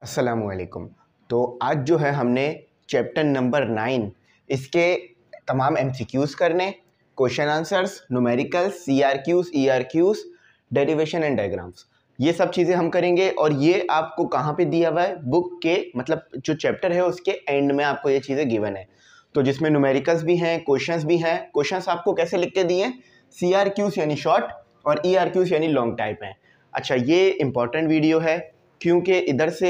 अस्सलामुअलैकुम। तो आज जो है हमने चैप्टर नंबर 9 इसके तमाम एमसीक्यूज़ करने, question answers, numericals, CRQs, ERQs, derivation and diagrams, ये सब चीज़ें हम करेंगे। और ये आपको कहाँ पे दिया हुआ है? बुक के मतलब जो चैप्टर है उसके एंड में आपको ये चीज़ें गिवन है। तो जिसमें न्यूमेरिकल्स भी हैं, क्वेश्चंस भी हैं। क्वेश्चंस आपको कैसे लिख के दिए हैं? सीआरक्यूज़ यानी शॉर्ट और ईआरक्यूज़ यानी लॉन्ग टाइप हैं। अच्छा, ये इंपॉर्टेंट वीडियो है क्योंकि इधर से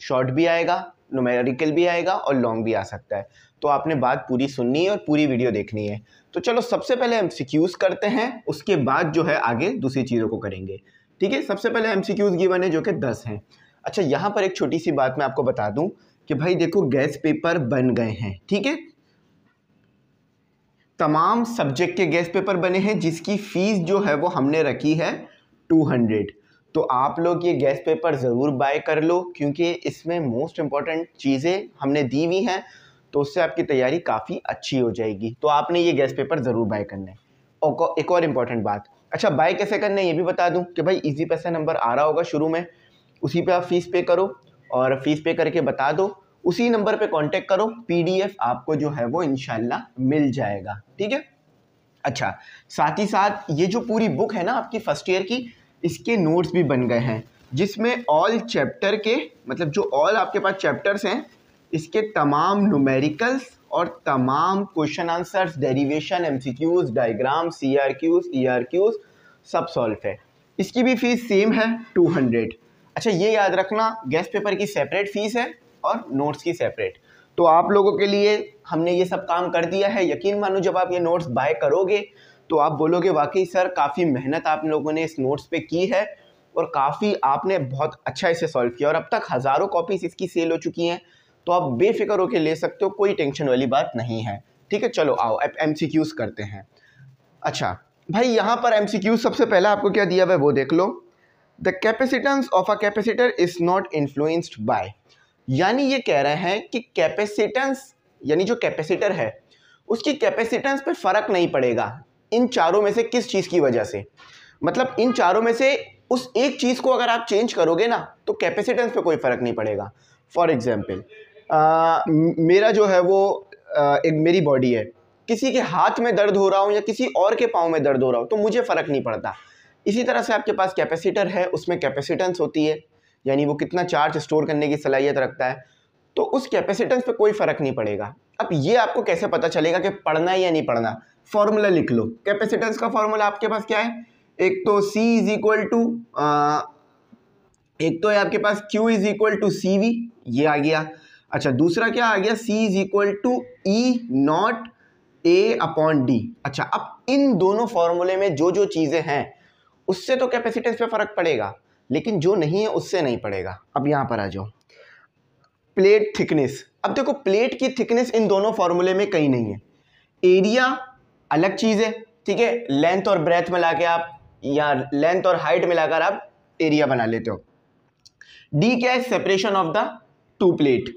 शॉर्ट भी आएगा, न्यूमेरिकल भी आएगा और लॉन्ग भी आ सकता है। तो आपने बात पूरी सुननी है और पूरी वीडियो देखनी है। तो चलो सबसे पहले एमसीक्यूज़ करते हैं, उसके बाद जो है आगे दूसरी चीज़ों को करेंगे। ठीक है, सबसे पहले एमसीक्यूज़ गिवन है जो कि 10 हैं। अच्छा, यहाँ पर एक छोटी सी बात मैं आपको बता दूं कि भाई देखो, गैस पेपर बन गए हैं। ठीक है, तमाम सब्जेक्ट के गैस पेपर बने हैं जिसकी फ़ीस जो है वो हमने रखी है 200। तो आप लोग ये गैस पेपर ज़रूर बाय कर लो क्योंकि इसमें मोस्ट इम्पॉर्टेंट चीज़ें हमने दी हुई हैं, तो उससे आपकी तैयारी काफ़ी अच्छी हो जाएगी। तो आपने ये गैस पेपर ज़रूर बाय करना है। और एक और इम्पॉर्टेंट बात, अच्छा बाय कैसे करना है ये भी बता दूं कि भाई इजी पैसा नंबर आ रहा होगा शुरू में, उसी पे आप फ़ीस पे करो और फ़ीस पे करके बता दो, उसी नंबर पे कांटेक्ट करो, पीडीएफ आपको जो है वो इंशाल्लाह मिल जाएगा। ठीक है। अच्छा, साथ ही साथ ये जो पूरी बुक है ना आपकी फर्स्ट ईयर की, इसके नोट्स भी बन गए हैं जिसमें ऑल चैप्टर के मतलब जो ऑल आपके पास चैप्टर्स हैं इसके तमाम न्यूमेरिकल्स और तमाम question answers, derivation, MCQs, diagram, CRQs, ERQs सब सॉल्व है। इसकी भी फीस सेम है 200। अच्छा, ये याद रखना, गैस पेपर की सेपरेट फीस है और नोट्स की सेपरेट। तो आप लोगों के लिए हमने ये सब काम कर दिया है। यकीन मानो जब आप ये नोट्स बाय करोगे तो आप बोलोगे वाकई सर काफ़ी मेहनत आप लोगों ने इस नोट्स पे की है और काफ़ी आपने बहुत अच्छा इसे सॉल्व किया और अब तक हज़ारों कॉपीज़ इसकी सेल हो चुकी हैं। तो आप बेफिक्र होकर ले सकते हो, कोई टेंशन वाली बात नहीं है। ठीक है, चलो आओ अब एमसीक्यूज़ करते हैं। अच्छा भाई, यहाँ पर एमसीक्यूज़ सबसे पहला आपको क्या दिया हुआ है वो देख लो। The capacitance of a capacitor is not influenced by, यानी ये कह रहे हैं कि कैपेसिटेंस यानी जो कैपेसिटर है उसकी कैपेसिटेंस पे फर्क नहीं पड़ेगा इन चारों में से किस चीज़ की वजह से। मतलब इन चारों में से उस एक चीज़ को अगर आप चेंज करोगे ना तो कैपेसिटेंस पे कोई फर्क नहीं पड़ेगा। फॉर एग्जाम्पल, मेरा जो है वो एक मेरी बॉडी है, किसी के हाथ में दर्द हो रहा हो या किसी और के पाँव में दर्द हो रहा हो तो मुझे फ़र्क नहीं पड़ता। इसी तरह से आपके पास कैपेसिटर है, उसमें कैपेसिटेंस होती है, यानी वो कितना चार्ज स्टोर करने की सलाहियत रखता है, तो उस कैपेसिटेंस पे कोई फ़र्क नहीं पड़ेगा। अब ये आपको कैसे पता चलेगा कि पढ़ना है या नहीं पढ़ना? फॉर्मूला लिख लो। कैपेसिटेंस का फॉर्मूला आपके पास क्या है? एक तो C इज इक्वल टू एक तो है आपके पास Q is equal to C V, ये आ गया। अच्छा, दूसरा क्या आ गया? C is equal to E naught A upon D. अच्छा, अब इन दोनों फॉर्मूले में जो जो चीज़ें हैं उससे तो कैपेसिटेंस पे फ़र्क पड़ेगा, लेकिन जो नहीं है उससे नहीं पड़ेगा। अब यहाँ पर आ जाओ, प्लेट थिकनेस। अब देखो, प्लेट की थिकनेस इन दोनों फॉर्मूले में कहीं नहीं है। एरिया अलग चीज़ है, ठीक है, लेंथ और ब्रेथ मिला के आप या लेंथ और हाइट मिलाकर आप एरिया बना लेते हो। डी क्या है? Separation of the two plate.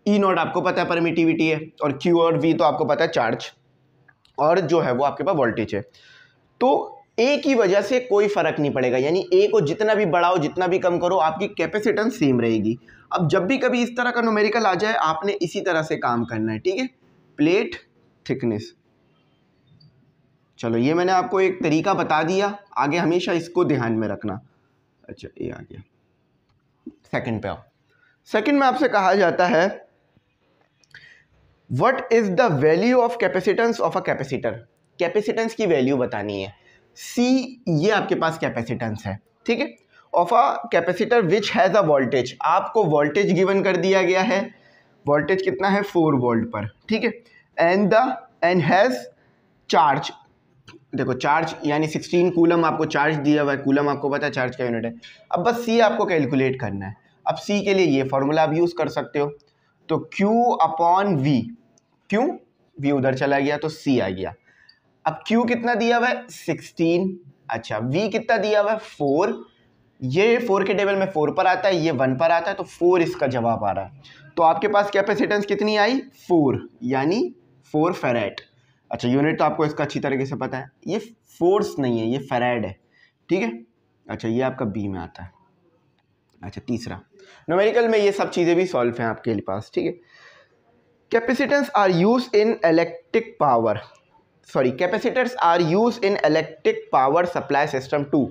E not आपको पता है परमिटिविटी है और क्यू और वी तो आपको पता है चार्ज, और जो है वो आपके पास वोल्टेज है। तो ए की वजह से कोई फर्क नहीं पड़ेगा, यानी ए को जितना भी बढ़ाओ जितना भी कम करो आपकी कैपेसिटेंस सेम रहेगी। अब जब भी कभी इस तरह का न्यूमेरिकल आ जाए आपने इसी तरह से काम करना है। ठीक है, प्लेट थिकनेस। चलो, ये मैंने आपको एक तरीका बता दिया, आगे हमेशा इसको ध्यान में रखना। अच्छा, ये आ गया। सेकंड पे आओ। सेकंड में आपसे कहा जाता है what is the value of capacitance of a capacitor. Capacitance की वैल्यू बतानी है। सी, ये आपके पास कैपेसिटेंस है, ठीक है, of a capacitor which has a voltage. आपको वोल्टेज गिवन कर दिया गया है, वोल्टेज कितना है? 4 वोल्ट पर, ठीक है, एंड हैज़ चार्ज। देखो, चार्ज यानी 16 कूलम आपको चार्ज दिया हुआ है, कूलम आपको पता है चार्ज का यूनिट है। अब बस सी आपको कैलकुलेट करना है। अब सी के लिए ये फॉर्मूला आप यूज़ कर सकते हो, तो Q अपॉन वी, क्यों वी उधर चला गया तो सी आ गया। अब Q कितना दिया हुआ है? 16। अच्छा, V कितना दिया हुआ है? 4। ये 4 के टेबल में 4 पर आता है, ये 1 पर आता है, तो 4 इसका जवाब आ रहा है। तो आपके पास कैपेसिटेंस कितनी आई? 4, यानी 4 फेरेड। अच्छा, यूनिट तो आपको इसका अच्छी तरीके से पता है, ये फोर्स नहीं है, ये फेरेड है, ठीक है। अच्छा, ये आपका बी में आता है। अच्छा तीसरा, न्यूमेरिकल में ये सब चीज़ें भी सॉल्व हैं आपके पास, ठीक है। Capacitance are use in electric power, sorry capacitors are use in electric power supply system too.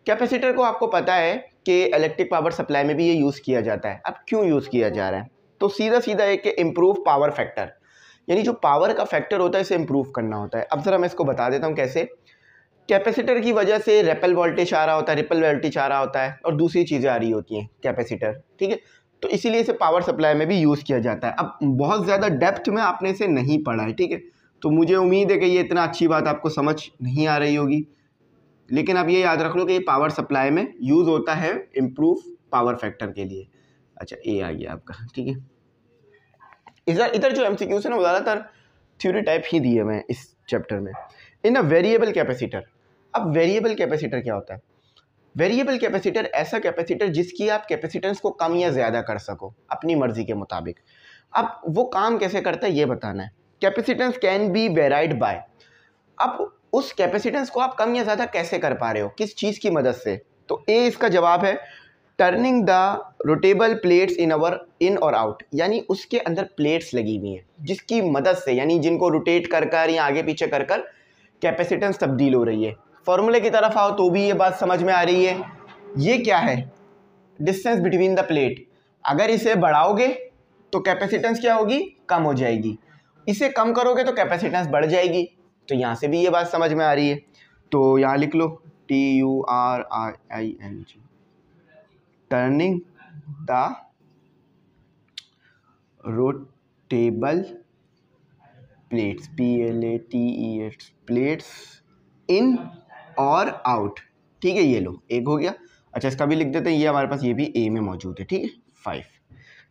Capacitor को आपको पता है कि इलेक्ट्रिक पावर सप्लाई में भी ये यूज़ किया जाता है। अब क्यों यूज़ किया जा रहा है, तो सीधा सीधा है कि इम्प्रूव पावर फैक्टर, यानी जो पावर का फैक्टर होता है इसे इम्प्रूव करना होता है। अब ज़रा मैं इसको बता देता हूँ कैसे। कैपेसिटर की वजह से रिपल वोल्टेज आ रहा होता है, रिपल वोल्टेज आ रहा होता है और दूसरी चीज़ें आ रही होती हैं कैपेसिटर, ठीक है। तो इसीलिए इसे पावर सप्लाई में भी यूज़ किया जाता है। अब बहुत ज़्यादा डेप्थ में आपने इसे नहीं पढ़ा है, ठीक है, तो मुझे उम्मीद है कि ये इतना अच्छी बात आपको समझ नहीं आ रही होगी, लेकिन आप ये याद रख लो कि ये पावर सप्लाई में यूज़ होता है इम्प्रूव पावर फैक्टर के लिए। अच्छा ए आ गया आपका, ठीक है। इधर जो एमसीक्यूज है ना वो ज़्यादातर थ्योरी टाइप ही दिए हुए हैं इस चैप्टर में। इन अ वेरिएबल कैपेसिटर, अब वेरिएबल कैपेसिटर क्या होता है? वेरिएबल कैपेसिटर ऐसा कैपेसिटर जिसकी आप कैपेसिटेंस को कम या ज़्यादा कर सको अपनी मर्जी के मुताबिक। अब वो काम कैसे करता है ये बताना है। Capacitance can be varied by, अब उस कैपेसिटेंस को आप कम या ज़्यादा कैसे कर पा रहे हो, किस चीज़ की मदद से? तो ए इसका जवाब है turning the rotable plates in और आउट, यानी उसके अंदर प्लेट्स लगी हुई हैं जिसकी मदद से, यानी जिनको रोटेट कर कर या आगे पीछे कर कर कैपेसिटेंस तब्दील हो रही है। फॉर्मूले की तरफ आओ तो भी ये बात समझ में आ रही है। ये क्या है? Distance between the plate. अगर इसे बढ़ाओगे तो कैपेसिटेंस क्या होगी? कम हो जाएगी। इसे कम करोगे तो कैपेसिटेंस बढ़ जाएगी। तो यहाँ से भी ये बात समझ में आ रही है। तो यहाँ लिख लो TURNING, turning the rotable plates, PLATES, plates in और आउट, ठीक है। ये लो एक हो गया। अच्छा इसका भी लिख देते हैं, ये हमारे पास ये भी ए में मौजूद है, ठीक है 5।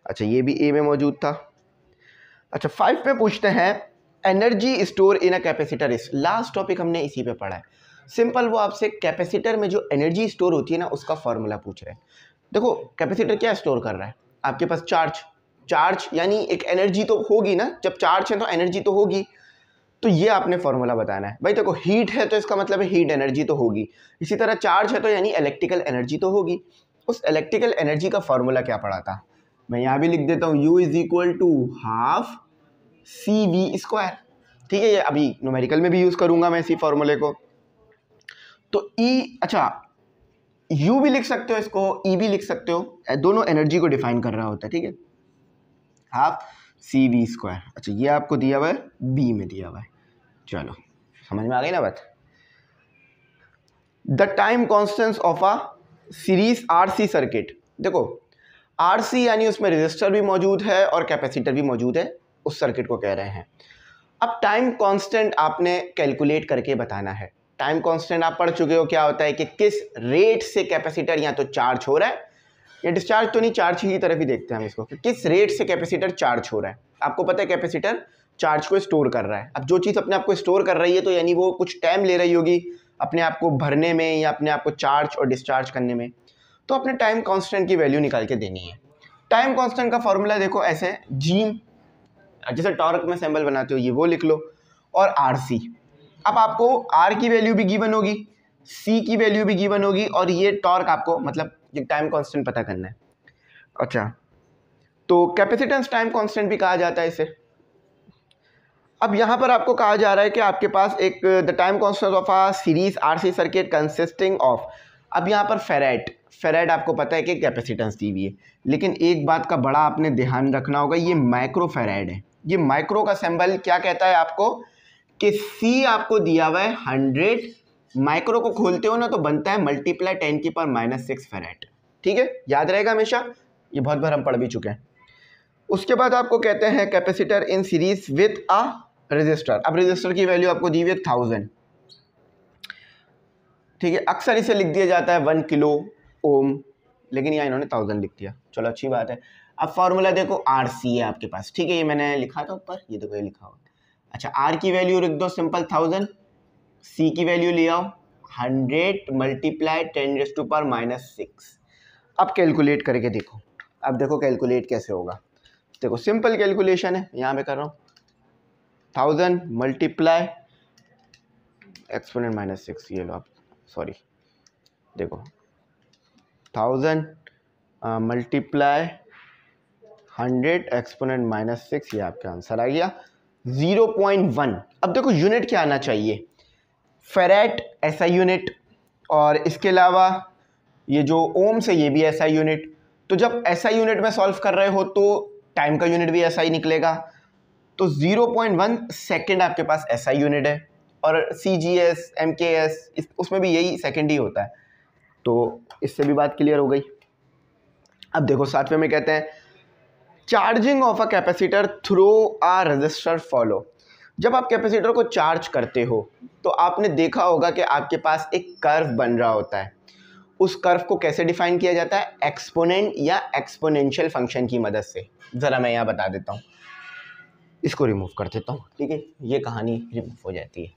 अच्छा ये भी ए में मौजूद था। अच्छा 5 में पूछते हैं energy store in a capacitor is, last topic हमने इसी पे पढ़ा है। सिंपल, वो आपसे कैपेसिटर में जो एनर्जी स्टोर होती है ना उसका फॉर्मूला पूछ रहे हैं। देखो कैपेसिटर क्या स्टोर कर रहा है? आपके पास चार्ज यानी एक एनर्जी तो होगी ना, जब चार्ज है तो एनर्जी तो होगी। तो ये आपने फॉर्मूला बताना है भाई। देखो हीट है तो इसका मतलब है हीट एनर्जी तो होगी, इसी तरह चार्ज है तो यानी इलेक्ट्रिकल एनर्जी तो होगी। उस इलेक्ट्रिकल एनर्जी का फॉर्मूला क्या पड़ा था? मैं यहाँ भी लिख देता हूँ, U is equal to half CV², ठीक है। ये अभी न्यूमेरिकल में भी यूज़ करूँगा मैं इसी फॉर्मूले को। तो E, अच्छा U भी लिख सकते हो, इसको E भी लिख सकते हो, दोनों एनर्जी को डिफाइन कर रहा होता है, ठीक है। Half CV²। अच्छा ये आपको दिया हुआ है, बी में दिया हुआ है। चलो समझ में आ गई ना बात। The time constant of a series RC circuit, देखो RC यानी उसमें रेजिस्टर भी मौजूद है और कैपेसिटर भी मौजूद है, उस सर्किट को कह रहे हैं। अब टाइम कांस्टेंट आपने कैलकुलेट करके बताना है। टाइम कांस्टेंट आप पढ़ चुके हो, क्या होता है कि किस रेट से कैपेसिटर या तो चार्ज हो रहा है या डिस्चार्ज तो नहीं, चार्ज की तरफ ही देखते हैं हम इसको, कि किस रेट से कैपेसिटर चार्ज हो रहा है। आपको पता है कैपेसिटर चार्ज को स्टोर कर रहा है। अब जो चीज़ अपने आप को स्टोर कर रही है तो यानी वो कुछ टाइम ले रही होगी अपने आप को भरने में या अपने आप को चार्ज और डिस्चार्ज करने में। तो अपने टाइम कांस्टेंट की वैल्यू निकाल के देनी है। टाइम कांस्टेंट का फॉर्मूला देखो ऐसे, जी जैसे टॉर्क में सिंबल बनाते हो ये वो लिख लो, और RC। अब आपको R की वैल्यू भी गिवन होगी, C की वैल्यू भी गिवन होगी, और ये टॉर्क आपको मतलब ये टाइम कांस्टेंट पता करना है। अच्छा तो कैपेसिटेंस टाइम कांस्टेंट भी कहा जाता है इसे। अब यहाँ पर आपको कहा जा रहा है कि आपके पास एक the time constant of a series RC circuit consisting of, अब यहाँ पर फेराइड आपको पता है कि कैपेसिटेंस दी हुई है, लेकिन एक बात का बड़ा आपने ध्यान रखना होगा, ये माइक्रो फेराइड है। ये माइक्रो का सिंबल क्या कहता है आपको कि C आपको दिया हुआ है 100, माइक्रो को खोलते हो ना तो बनता है मल्टीप्लाई 10⁻⁻6 फेराइड, ठीक है, याद रहेगा हमेशा, ये बहुत बार हम पढ़ भी चुके हैं। उसके बाद आपको कहते हैं capacitor in series with a resistor. अब रेजिस्टर की वैल्यू आपको दी हुई है 1000, ठीक है। अक्सर इसे लिख दिया जाता है 1 किलो ओम, लेकिन यहाँ इन्होंने 1000 लिख दिया, चलो अच्छी बात है। अब फॉर्मूला देखो RC है आपके पास, ठीक है, ये मैंने लिखा था ऊपर, ये देखो ये लिखा हुआ। अच्छा R की वैल्यू लिख दो सिंपल 1000, C की वैल्यू ले आओ 100 मल्टीप्लाई 10⁻⁻6। अब कैलकुलेट करके देखो, अब देखो कैलकुलेट कैसे होगा। देखो सिंपल कैलकुलेशन है, यहाँ पे कर रहा हूँ 1000 मल्टीप्लाई एक्सपोनेंट -6, ये लो आप, सॉरी देखो 1000 मल्टीप्लाई 100 एक्सपोनेंट -6, ये आपका आंसर आ गया 0.1। अब देखो यूनिट क्या आना चाहिए, फेरेट ऐसा यूनिट, और इसके अलावा ये जो ओम से ये भी ऐसा यूनिट। तो जब ऐसा यूनिट में सॉल्व कर रहे हो तो टाइम का यूनिट भी ऐसा ही निकलेगा। तो 0.1 सेकेंड आपके पास ऐसा यूनिट है, और CGS MKS उसमें भी यही सेकेंड ही होता है। तो इससे भी बात क्लियर हो गई। अब देखो 7वें में कहते हैं charging of a capacitor through a resistor follow. जब आप कैपेसिटर को चार्ज करते हो तो आपने देखा होगा कि आपके पास एक कर्व बन रहा होता है। उस कर्व को कैसे डिफाइन किया जाता है, एक्सपोनेंट या एक्सपोनेंशियल फंक्शन की मदद से। ज़रा मैं यहाँ बता देता हूँ, इसको रिमूव कर देता हूँ, ठीक है, ये कहानी रिमूव हो जाती है।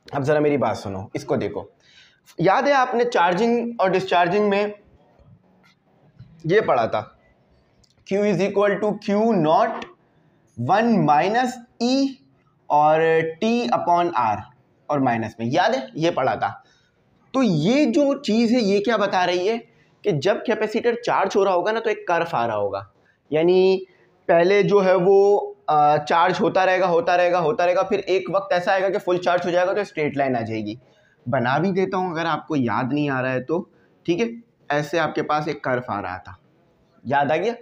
अब ज़रा मेरी बात सुनो, इसको देखो। याद है आपने चार्जिंग और डिस्चार्जिंग में ये पढ़ा था, Q is equal to Q0 1 - E और T अपॉन R और माइनस में, याद है ये पढ़ा था। तो ये जो चीज़ है ये क्या बता रही है कि जब कैपेसिटर चार्ज हो रहा होगा ना तो एक कर्व आ रहा होगा, यानी पहले जो है वो चार्ज होता रहेगा, फिर एक वक्त ऐसा आएगा कि फुल चार्ज हो जाएगा तो स्ट्रेट लाइन आ जाएगी। बना भी देता हूँ अगर आपको याद नहीं आ रहा है तो, ठीक है। ऐसे आपके पास एक कर्व आ रहा था, याद आ गया।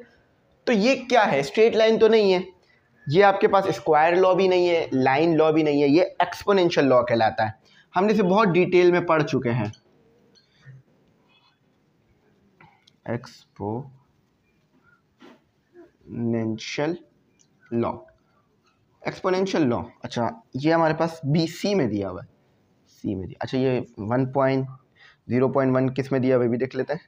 तो ये क्या है, स्ट्रेट लाइन तो नहीं है, ये आपके पास स्क्वायर लॉ भी नहीं है, लाइन लॉ भी नहीं है, ये एक्सपोनेंशियल लॉ कहलाता है। हमने इसे बहुत डिटेल में पढ़ चुके हैं, एक्सपोनेंशियल लॉ। अच्छा ये हमारे पास BC में दिया हुआ है, C में दिया। अच्छा ये 0.1 किस में दिया हुआ है भी देख लेते हैं,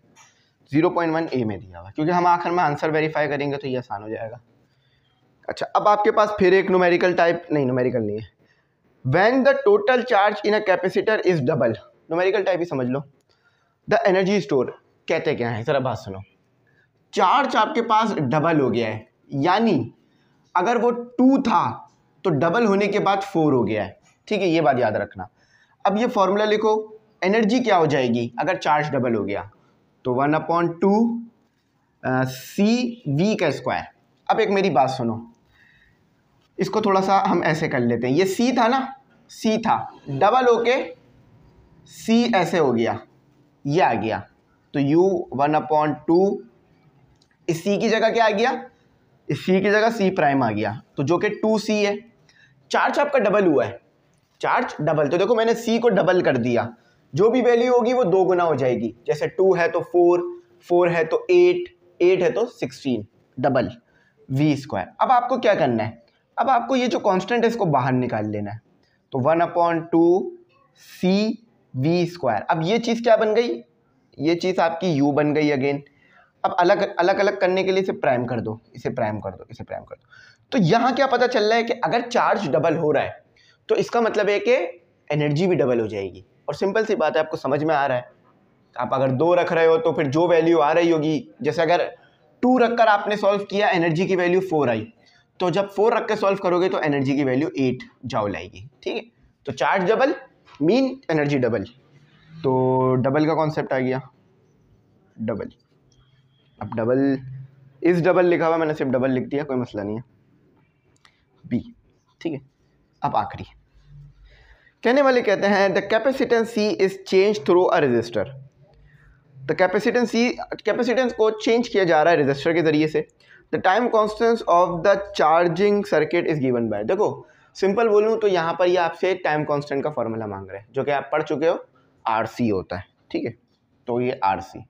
0.1 A में दिया हुआ है, क्योंकि हम आखिर में आंसर वेरीफाई करेंगे तो ये आसान हो जाएगा। अच्छा अब आपके पास फिर एक न्यूमेरिकल नहीं है, when the total charge in a capacitor is double, numerical type ही समझ लो। द एनर्जी स्टोर कहते क्या है, जरा बात सुनो। चार्ज आपके पास डबल हो गया है, यानी अगर वो 2 था तो डबल होने के बाद 4 हो गया है, ठीक है, ये बात याद रखना। अब ये फॉर्मूला लिखो, एनर्जी क्या हो जाएगी अगर चार्ज डबल हो गया, तो 1/2 CV का स्क्वायर। अब एक मेरी बात सुनो, इसको थोड़ा सा हम ऐसे कर लेते हैं, ये C था ना, C था, डबल होके C ऐसे हो गया, ये आ गया, तो U 1/2 इस C की जगह क्या आ गया, इस C की जगह C प्राइम आ गया, तो जो कि 2C है। चार्ज आपका डबल हुआ है, चार्ज डबल, तो देखो मैंने C को डबल कर दिया, जो भी वैल्यू होगी वो 2 गुना हो जाएगी। जैसे 2 है तो 4, 4 है तो 8, 8 है तो 16, डबल V स्क्वायर। अब आपको क्या करना है, अब आपको ये जो कांस्टेंट है इसको बाहर निकाल लेना है, तो 1/2 CV स्क्वायर। अब ये चीज़ क्या बन गई, ये चीज़ आपकी U बन गई अगेन। अब अलग अलग करने के लिए इसे प्राइम कर दो, इसे प्राइम कर दो, इसे प्राइम कर दो। तो यहाँ क्या पता चल रहा है कि अगर चार्ज डबल हो रहा है तो इसका मतलब है कि एनर्जी भी डबल हो जाएगी। और सिंपल सी बात है, आपको समझ में आ रहा है। आप अगर 2 रख रहे हो तो फिर जो वैल्यू आ रही होगी, जैसे अगर 2 रखकर आपने सॉल्व किया, एनर्जी की वैल्यू 4 आई, तो जब 4 रख के सॉल्व करोगे तो एनर्जी की वैल्यू 8 जॉल आएगी, ठीक है। तो charge double mean energy double, तो डबल का कॉन्सेप्ट आ गया, डबल। अब डबल इस डबल लिखा हुआ, मैंने सिर्फ डबल लिख दिया, कोई मसला नहीं है, B, ठीक है। अब आखिरी कहने वाले कहते हैं the capacitance C is change through a resistor. The capacitance को चेंज किया जा रहा है रेजिस्टर के जरिए से। The time constant of the charging circuit is given by, देखो सिंपल बोलूँ तो यहाँ पर ये आपसे टाइम कांस्टेंट का फॉर्मूला मांग रहे हैं, जो कि आप पढ़ चुके हो, RC होता है, ठीक है। तो ये RC।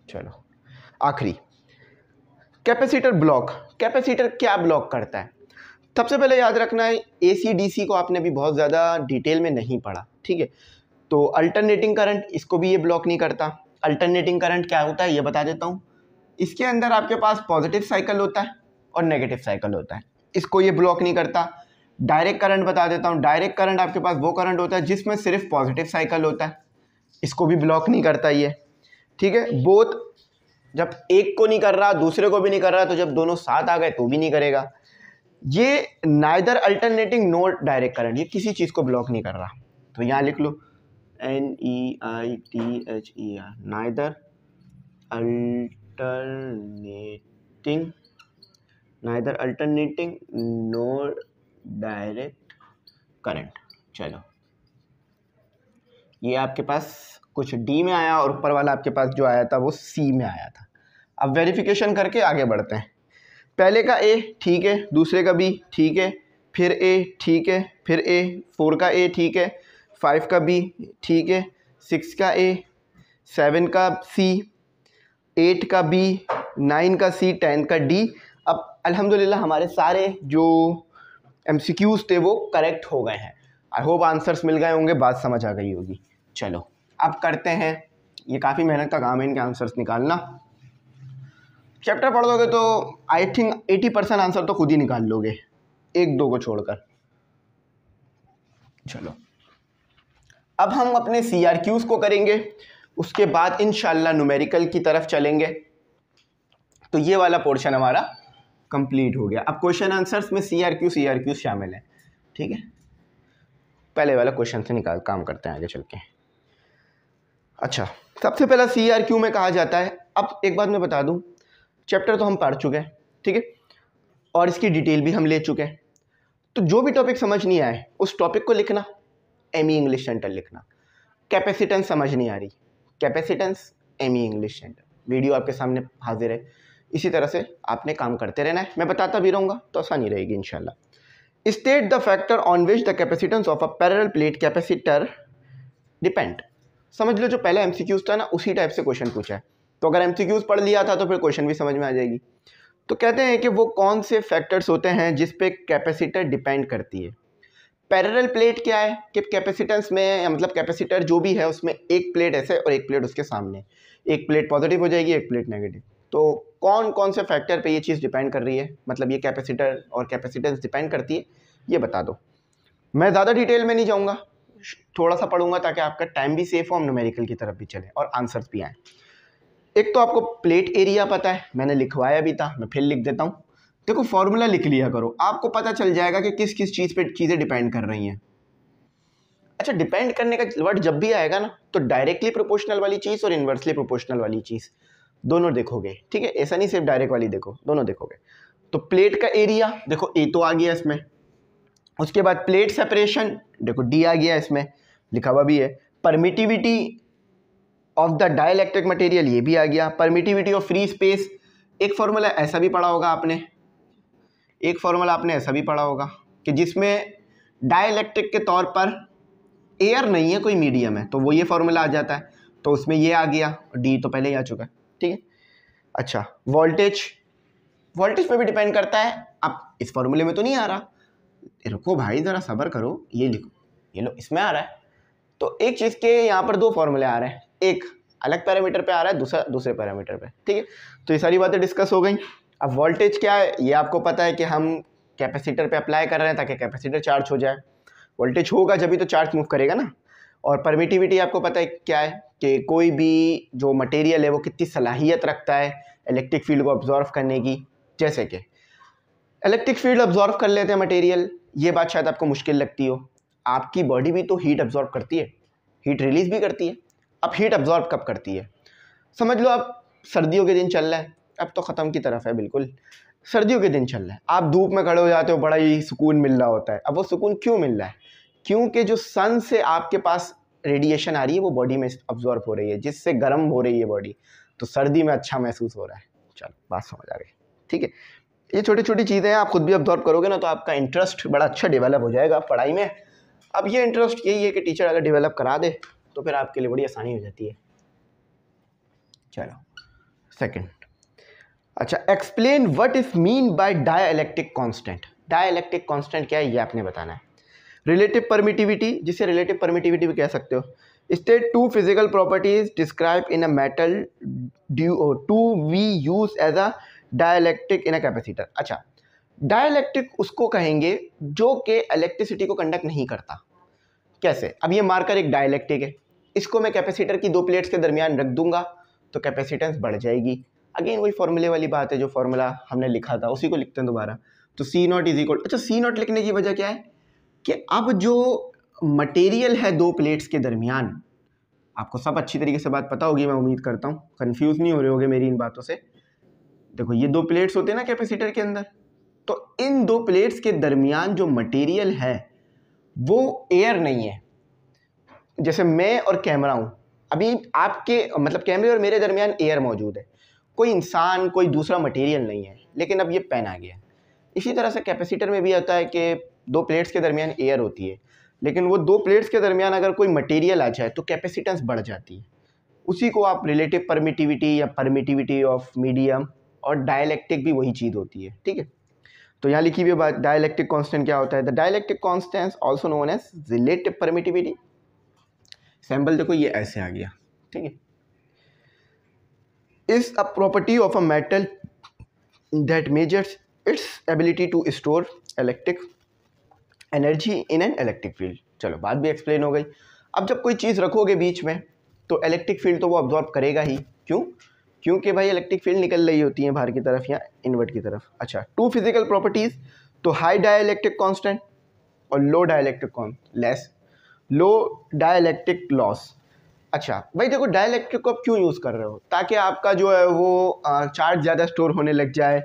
चलो आखिरी, कैपेसिटर ब्लॉक। कैपेसिटर क्या ब्लॉक करता है, सबसे पहले याद रखना है AC DC को आपने भी बहुत ज़्यादा डिटेल में नहीं पढ़ा, ठीक है। तो अल्टरनेटिंग करंट, इसको भी ये ब्लॉक नहीं करता। अल्टरनेटिंग करंट क्या होता है ये बता देता हूँ, इसके अंदर आपके पास पॉजिटिव साइकिल होता है और नेगेटिव साइकिल होता है, इसको ये ब्लॉक नहीं करता। डायरेक्ट करंट बता देता हूँ, डायरेक्ट करंट आपके पास वो करंट होता है जिसमें सिर्फ पॉजिटिव साइकिल होता है, इसको भी ब्लॉक नहीं करता ये, ठीक है। बोथ, जब एक को नहीं कर रहा दूसरे को भी नहीं कर रहा, तो जब दोनों साथ आ गए तो भी नहीं करेगा। ये नाइदर अल्टरनेटिंग नोर डायरेक्ट करंट, ये किसी चीज़ को ब्लॉक नहीं कर रहा। तो यहाँ लिख लो NEITHER, नाइदर अल्टरनेटिंग नोर डायरेक्ट करंट। चलो, ये आपके पास कुछ डी में आया और ऊपर वाला आपके पास जो आया था वो सी में आया था। अब वेरिफिकेशन करके आगे बढ़ते हैं। पहले का ए ठीक है, दूसरे का बी ठीक है, फिर ए ठीक है, फिर ए, 4 का ए ठीक है, 5 का बी ठीक है, 6 का ए, 7 का सी, 8 का बी, 9 का सी, 10 का डी। अब अल्हम्दुलिल्लाह हमारे सारे जो MCQs थे वो करेक्ट हो गए हैं। आई होप आंसर्स मिल गए होंगे, बात समझ आ गई होगी। चलो अब करते हैं, ये काफ़ी मेहनत का काम है इनके आंसर्स निकालना। चैप्टर पढ़ दोगे तो आई थिंक 80% आंसर तो खुद ही निकाल लोगे, 1-2 को छोड़कर। चलो अब हम अपने CRQs को करेंगे, उसके बाद इंशाल्लाह न्यूमेरिकल की तरफ चलेंगे। तो ये वाला पोर्शन हमारा कंप्लीट हो गया। अब क्वेश्चन आंसर्स में CRQ शामिल है, ठीक है। पहले वाला क्वेश्चन से काम करते हैं आगे चल के। अच्छा, सबसे पहला CRQ में कहा जाता है, अब एक बात मैं बता दूं, चैप्टर तो हम पढ़ चुके हैं, ठीक है, और इसकी डिटेल भी हम ले चुके हैं। तो जो भी टॉपिक समझ नहीं आए उस टॉपिक को लिखना, ME इंग्लिश सेंटर लिखना। कैपेसिटेंस समझ नहीं आ रही, capacitance ME English centre, video आपके सामने हाजिर है। इसी तरह से आपने काम करते रहना है, मैं बताता भी रहूँगा तो आसानी रहेगी इंशाल्लाह। State the factor on which the capacitance of a parallel plate capacitor depend. समझ लो जो पहला MCQs था ना, उसी टाइप से क्वेश्चन पूछा है। तो अगर MCQs पढ़ लिया था तो फिर क्वेश्चन भी समझ में आ जाएगी। तो कहते हैं कि वो कौन से फैक्टर्स होते हैं जिस पे कैपेसिटर डिपेंड करती है। पैरेलल प्लेट क्या है कि कैपेसिटेंस में, मतलब कैपेसिटर जो भी है उसमें एक प्लेट ऐसे और एक प्लेट उसके सामने, एक प्लेट पॉजिटिव हो जाएगी, एक प्लेट नेगेटिव। तो कौन कौन से फैक्टर पे ये चीज़ डिपेंड कर रही है, मतलब ये कैपेसिटर और कैपेसिटेंस डिपेंड करती है, ये बता दो। मैं ज़्यादा डिटेल में नहीं जाऊँगा, थोड़ा सा पढ़ूंगा ताकि आपका टाइम भी सेफ हो, हम न्यूमेरिकल की तरफ भी चले और आंसर्स भी आएँ। एक तो आपको प्लेट एरिया पता है, मैंने लिखवाया भी था, मैं फिर लिख देता हूँ। देखो फॉर्मूला लिख लिया करो, आपको पता चल जाएगा कि किस किस चीज़ पे चीज़ें डिपेंड कर रही हैं। अच्छा, डिपेंड करने का वर्ड जब भी आएगा ना, तो डायरेक्टली प्रोपोर्शनल वाली चीज़ और इन्वर्सली प्रोपोर्शनल वाली चीज़ दोनों देखोगे, ठीक है। ऐसा नहीं सिर्फ डायरेक्ट वाली देखो, दोनों देखोगे। तो प्लेट का एरिया देखो, ए तो आ गया इसमें। उसके बाद प्लेट सेपरेशन, देखो डी आ गया इसमें, लिखा हुआ भी है। Permittivity of the dielectric material, ये भी आ गया। परमिटिविटी ऑफ फ्री स्पेस, एक फॉर्मूला ऐसा भी पढ़ा होगा आपने, एक फॉर्मूला आपने ऐसा भी पढ़ा होगा कि जिसमें डाइलेक्ट्रिक के तौर पर एयर नहीं है, कोई मीडियम है, तो वो ये फॉर्मूला आ जाता है। तो उसमें ये आ गया, डी तो पहले ही आ चुका है, ठीक है। अच्छा, वोल्टेज, वोल्टेज पे भी डिपेंड करता है। अब इस फॉर्मूले में तो नहीं आ रहा, रुको भाई ज़रा सब्र करो, ये लिखो, ये लो, इसमें आ रहा है। तो एक चीज़ के यहाँ पर 2 फॉर्मूले आ रहे हैं, एक अलग पैरामीटर पे आ रहा है, दूसरा दूसरे पैरामीटर पे, ठीक है। तो ये सारी बातें डिस्कस हो गई। अब वोल्टेज क्या है, ये आपको पता है कि हम कैपेसिटर पे अप्लाई कर रहे हैं ताकि कैपेसिटर चार्ज हो जाए। वोल्टेज होगा जब भी तो चार्ज मूव करेगा ना। और परमिटिविटी आपको पता है क्या है कि कोई भी जो मटेरियल है वो कितनी सलाहियत रखता है इलेक्ट्रिक फील्ड को ऑब्जॉर्व करने की। जैसे कि इलेक्ट्रिक फील्ड ऑब्जॉर्व कर लेते हैं मटेरियल, ये बात शायद आपको मुश्किल लगती हो। आपकी बॉडी भी तो हीट ऑब्जॉर्व करती है, हीट रिलीज भी करती है। अब हीट ऑब्जॉर्व कब करती है, समझ लो अब सर्दियों के दिन चल रहा है, अब तो ख़त्म की तरफ है बिल्कुल, सर्दियों के दिन चल रहा है, आप धूप में खड़े हो जाते हो, बड़ा ही सुकून मिल रहा होता है। अब वो सुकून क्यों मिल रहा है, क्योंकि जो सन से आपके पास रेडिएशन आ रही है वो बॉडी में ऑब्जॉर्व हो रही है, जिससे गर्म हो रही है बॉडी, तो सर्दी में अच्छा महसूस हो रहा है। चलो बात समझ आ गई, ठीक है। ये छोटी छोटी चीज़ें हैं, आप खुद भी ऑब्जॉर्व करोगे ना तो आपका इंटरेस्ट बड़ा अच्छा डेवलप हो जाएगा पढ़ाई में। अब ये इंटरेस्ट यही है कि टीचर अगर डेवलप करा दे तो फिर आपके लिए बड़ी आसानी हो जाती है। चलो सेकंड, अच्छा, explain what is mean by dielectric constant. Dielectric constant क्या है ये आपने बताना है। रिलेटिव परमिटिविटी, जिसे रिलेटिव परमिटिविटी भी कह सकते हो। State 2 physical properties describe in a metal to we use as a dielectric in a capacitor. अच्छा, डाइलेक्ट्रिक उसको कहेंगे जो कि इलेक्ट्रिसिटी को कंडक्ट नहीं करता। कैसे, अब ये मार्कर एक डाइलेक्ट्रिक है, इसको मैं कैपेसिटर की 2 प्लेट्स के दरमियान रख दूंगा तो कैपेसिटेंस बढ़ जाएगी। अगेन वही फॉर्मूले वाली बात है, जो फॉर्मूला हमने लिखा था उसी को लिखते हैं दोबारा। तो C नॉट इज इक्वल, अच्छा C नॉट लिखने की वजह क्या है कि अब जो मटेरियल है 2 प्लेट्स के दरमियान आपको सब अच्छी तरीके से बात पता होगी, मैं उम्मीद करता हूँ, कंफ्यूज नहीं हो रहे होगे मेरी इन बातों से। देखो ये 2 प्लेट्स होते हैं ना कैपेसिटर के अंदर, तो इन 2 प्लेट्स के दरमियान जो मटेरियल है वो एयर नहीं है। जैसे मैं और कैमरा हूँ, अभी आपके मतलब कैमरे और मेरे दरमियान एयर मौजूद है, कोई इंसान कोई दूसरा मटेरियल नहीं है, लेकिन अब ये पेन आ गया। इसी तरह से कैपेसिटर में भी होता है कि 2 प्लेट्स के दरमियान एयर होती है, लेकिन वो 2 प्लेट्स के दरमियान अगर कोई मटेरियल आ जाए तो कैपेसिटेंस बढ़ जाती है। उसी को आप रिलेटिव परमिटिविटी या परमिटिविटी ऑफ मीडियम, और डाइलेक्ट्रिक भी वही चीज़ होती है, ठीक है। तो यहाँ लिखी हुई बात, डाइलेक्ट्रिक कांस्टेंट क्या होता है? The dielectric constant also known as relative permittivity. Sample देखो ये ऐसे आ गया, ठीक है। Is a property of a metal that measures its ability to store electric energy in an electric field. चलो बात भी एक्सप्लेन हो गई। अब जब कोई चीज़ रखोगे बीच में तो इलेक्ट्रिक फील्ड तो वो अब्जॉर्ब करेगा ही। क्यों? क्योंकि भाई इलेक्ट्रिक फील्ड निकल रही होती है बाहर की तरफ या इनवर्ट की तरफ। अच्छा, 2 फिजिकल प्रॉपर्टीज, तो हाई डाइलेक्ट्रिक कांस्टेंट और लो डाइलेक्ट्रिक लॉस। अच्छा भाई देखो, डाइलेक्ट्रिक को आप क्यों यूज़ कर रहे हो? ताकि आपका जो है वो चार्ज ज़्यादा स्टोर होने लग जाए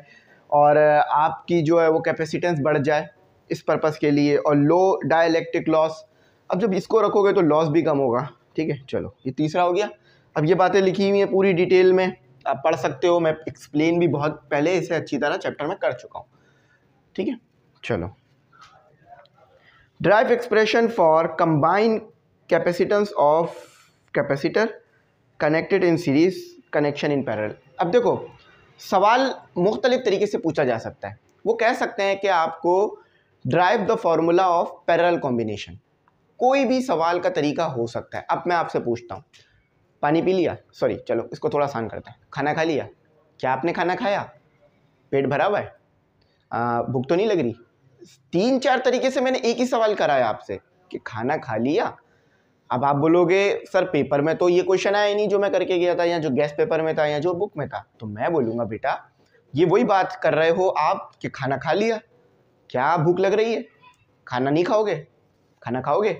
और आपकी जो है वो कैपेसिटेंस बढ़ जाए, इस पर्पज़ के लिए। और लो डाइलेक्ट्रिक लॉस, अब जब इसको रखोगे तो लॉस भी कम होगा, ठीक है। चलो ये तीसरा हो गया। अब ये बातें लिखी हुई हैं पूरी डिटेल में, आप पढ़ सकते हो, मैं एक्सप्लेन भी बहुत पहले इसे अच्छी तरह चैप्टर में कर चुका हूँ, ठीक है। चलो, drive expression for combined capacitance of capacitor connected in series connection in parallel. अब देखो सवाल मुख्तलिफ तरीके से पूछा जा सकता है। वो कह सकते हैं कि आपको drive the formula of parallel combination, कोई भी सवाल का तरीका हो सकता है। अब मैं आपसे पूछता हूँ, पानी पी लिया? सॉरी चलो इसको थोड़ा आसान करते हैं, खाना खा लिया? क्या आपने खाना खाया? पेट भरा हुआ है? भूख तो नहीं लग रही? 3-4 तरीके से मैंने एक ही सवाल कराया आपसे कि खाना खा लिया। अब आप बोलोगे सर पेपर में तो ये क्वेश्चन आया नहीं जो मैं करके गया था, या जो गेस्ट पेपर में था, या जो बुक में था। तो मैं बोलूँगा बेटा ये वही बात कर रहे हो आप कि खाना खा लिया, क्या भूख लग रही है? खाना नहीं खाओगे? खाना खाओगे?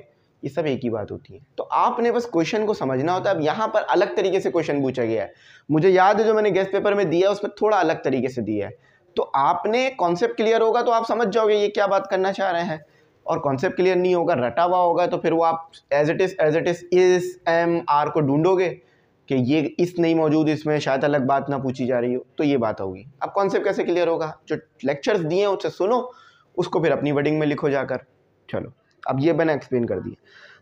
ये सब एक ही बात होती है। तो आपने बस क्वेश्चन को समझना होता है। अब यहाँ पर अलग तरीके से क्वेश्चन पूछा गया है, मुझे याद है जो मैंने गेस्ट पेपर में दिया उसमें थोड़ा अलग तरीके से दिया है। तो आपने कॉन्सेप्ट क्लियर होगा तो आप समझ जाओगे ये क्या बात करना चाह रहे हैं, और कॉन्सेप्ट क्लियर नहीं होगा, रटा हुआ होगा, तो फिर वो आप एज इट इज इस एम आर को ढूंढोगे कि ये इस नहीं मौजूद, इसमें शायद अलग बात ना पूछी जा रही हो, तो ये बात होगी। अब कॉन्सेप्ट कैसे क्लियर होगा? जो लेक्चर्स दिए हैं उससे सुनो, उसको फिर अपनी वर्डिंग में लिखो जाकर। चलो अब ये मैंने एक्सप्लेन कर दिया।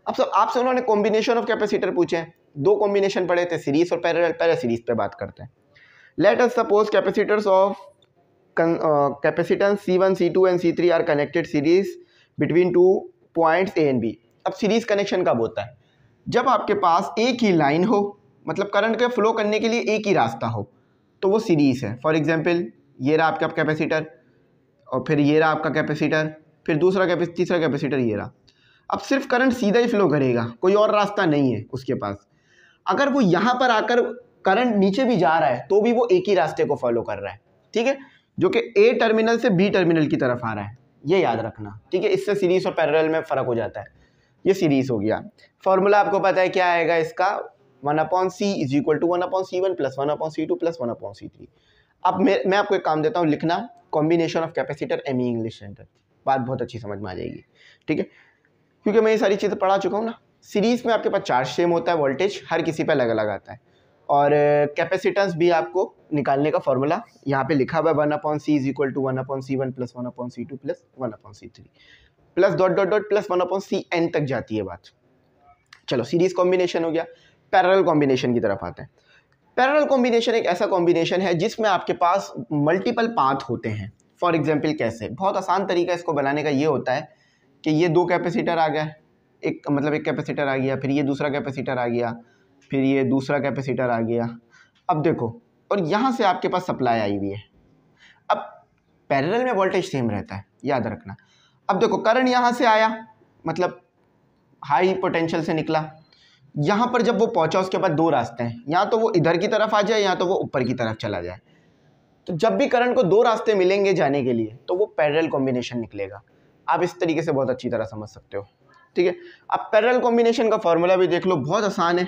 अब सब आपसे उन्होंने कॉम्बिनेशन ऑफ कैपेसिटर पूछे हैं, 2 कॉम्बिनेशन पढ़े थे, सीरीज और पैरेलल। पहले सीरीज पे बात करते हैं। Let us suppose capacitors of capacitance C1, C2 and C3 are connected series between 2 points A and B। अब सीरीज कनेक्शन कब होता है? जब आपके पास एक ही लाइन हो, मतलब करंट के फ्लो करने के लिए एक ही रास्ता हो, तो वो सीरीज है। फॉर एग्जांपल ये रहा आपका कैपेसिटर, और फिर ये रहा आपका कैपेसिटर, फिर तीसरा कैपेसिटर ये रहा। अब सिर्फ करंट सीधा ही फ्लो करेगा, कोई और रास्ता नहीं है उसके पास। अगर वो यहाँ पर आकर करंट नीचे भी जा रहा है तो भी वो एक ही रास्ते को फॉलो कर रहा है, ठीक है, जो कि A टर्मिनल से B टर्मिनल की तरफ आ रहा है, ये याद रखना, ठीक है। इससे सीरीज और पैरेलल में फ़र्क हो जाता है। ये सीरीज हो गया। फॉर्मूला आपको पता है क्या आएगा इसका? 1/c is equal to 1/c1 plus 1/c2 plus 1/c3। अब मैं आपको एक काम देता हूँ, लिखना combination of capacitor ME English centre, बात बहुत अच्छी समझ में आ जाएगी, ठीक है, क्योंकि मैं ये सारी चीज़ें पढ़ा चुका हूँ ना। सीरीज में आपके पास चार्ज सेम होता है, वोल्टेज हर किसी पे अलग अलग आता है, और कैपेसिटेंस भी आपको निकालने का फॉर्मूला यहाँ पे लिखा हुआ है 1/c is equal to 1/c1 plus 1/c2 plus 1/c3 plus dot dot dot plus 1/cn तक जाती है बात। चलो सीरीज कॉम्बिनेशन हो गया। पैरेलल कॉम्बिनेशन की तरफ आते हैं। पैरेलल कॉम्बिनेशन एक ऐसा कॉम्बिनेशन है जिसमें आपके पास मल्टीपल पाथ होते हैं। फॉर एग्जाम्पल कैसे? बहुत आसान तरीका इसको बनाने का ये होता है कि ये 2 कैपेसिटर आ गया, एक कैपेसिटर आ गया, फिर ये दूसरा कैपेसिटर आ गया, फिर ये दूसरा कैपेसिटर आ गया। अब देखो, और यहाँ से आपके पास सप्लाई आई हुई है। अब पैरेलल में वोल्टेज सेम रहता है, याद रखना। अब देखो करंट यहाँ से आया, मतलब हाई पोटेंशियल से निकला, यहाँ पर जब वो पहुँचा उसके बाद 2 रास्ते हैं, या तो वो इधर की तरफ आ जाए या तो वो ऊपर की तरफ चला जाए। तो जब भी करंट को 2 रास्ते मिलेंगे जाने के लिए तो वो पैरेलल कॉम्बिनेशन निकलेगा। आप इस तरीके से बहुत अच्छी तरह समझ सकते हो, ठीक है। अब पैरेलल कॉम्बिनेशन का फॉर्मूला भी देख लो, बहुत आसान है,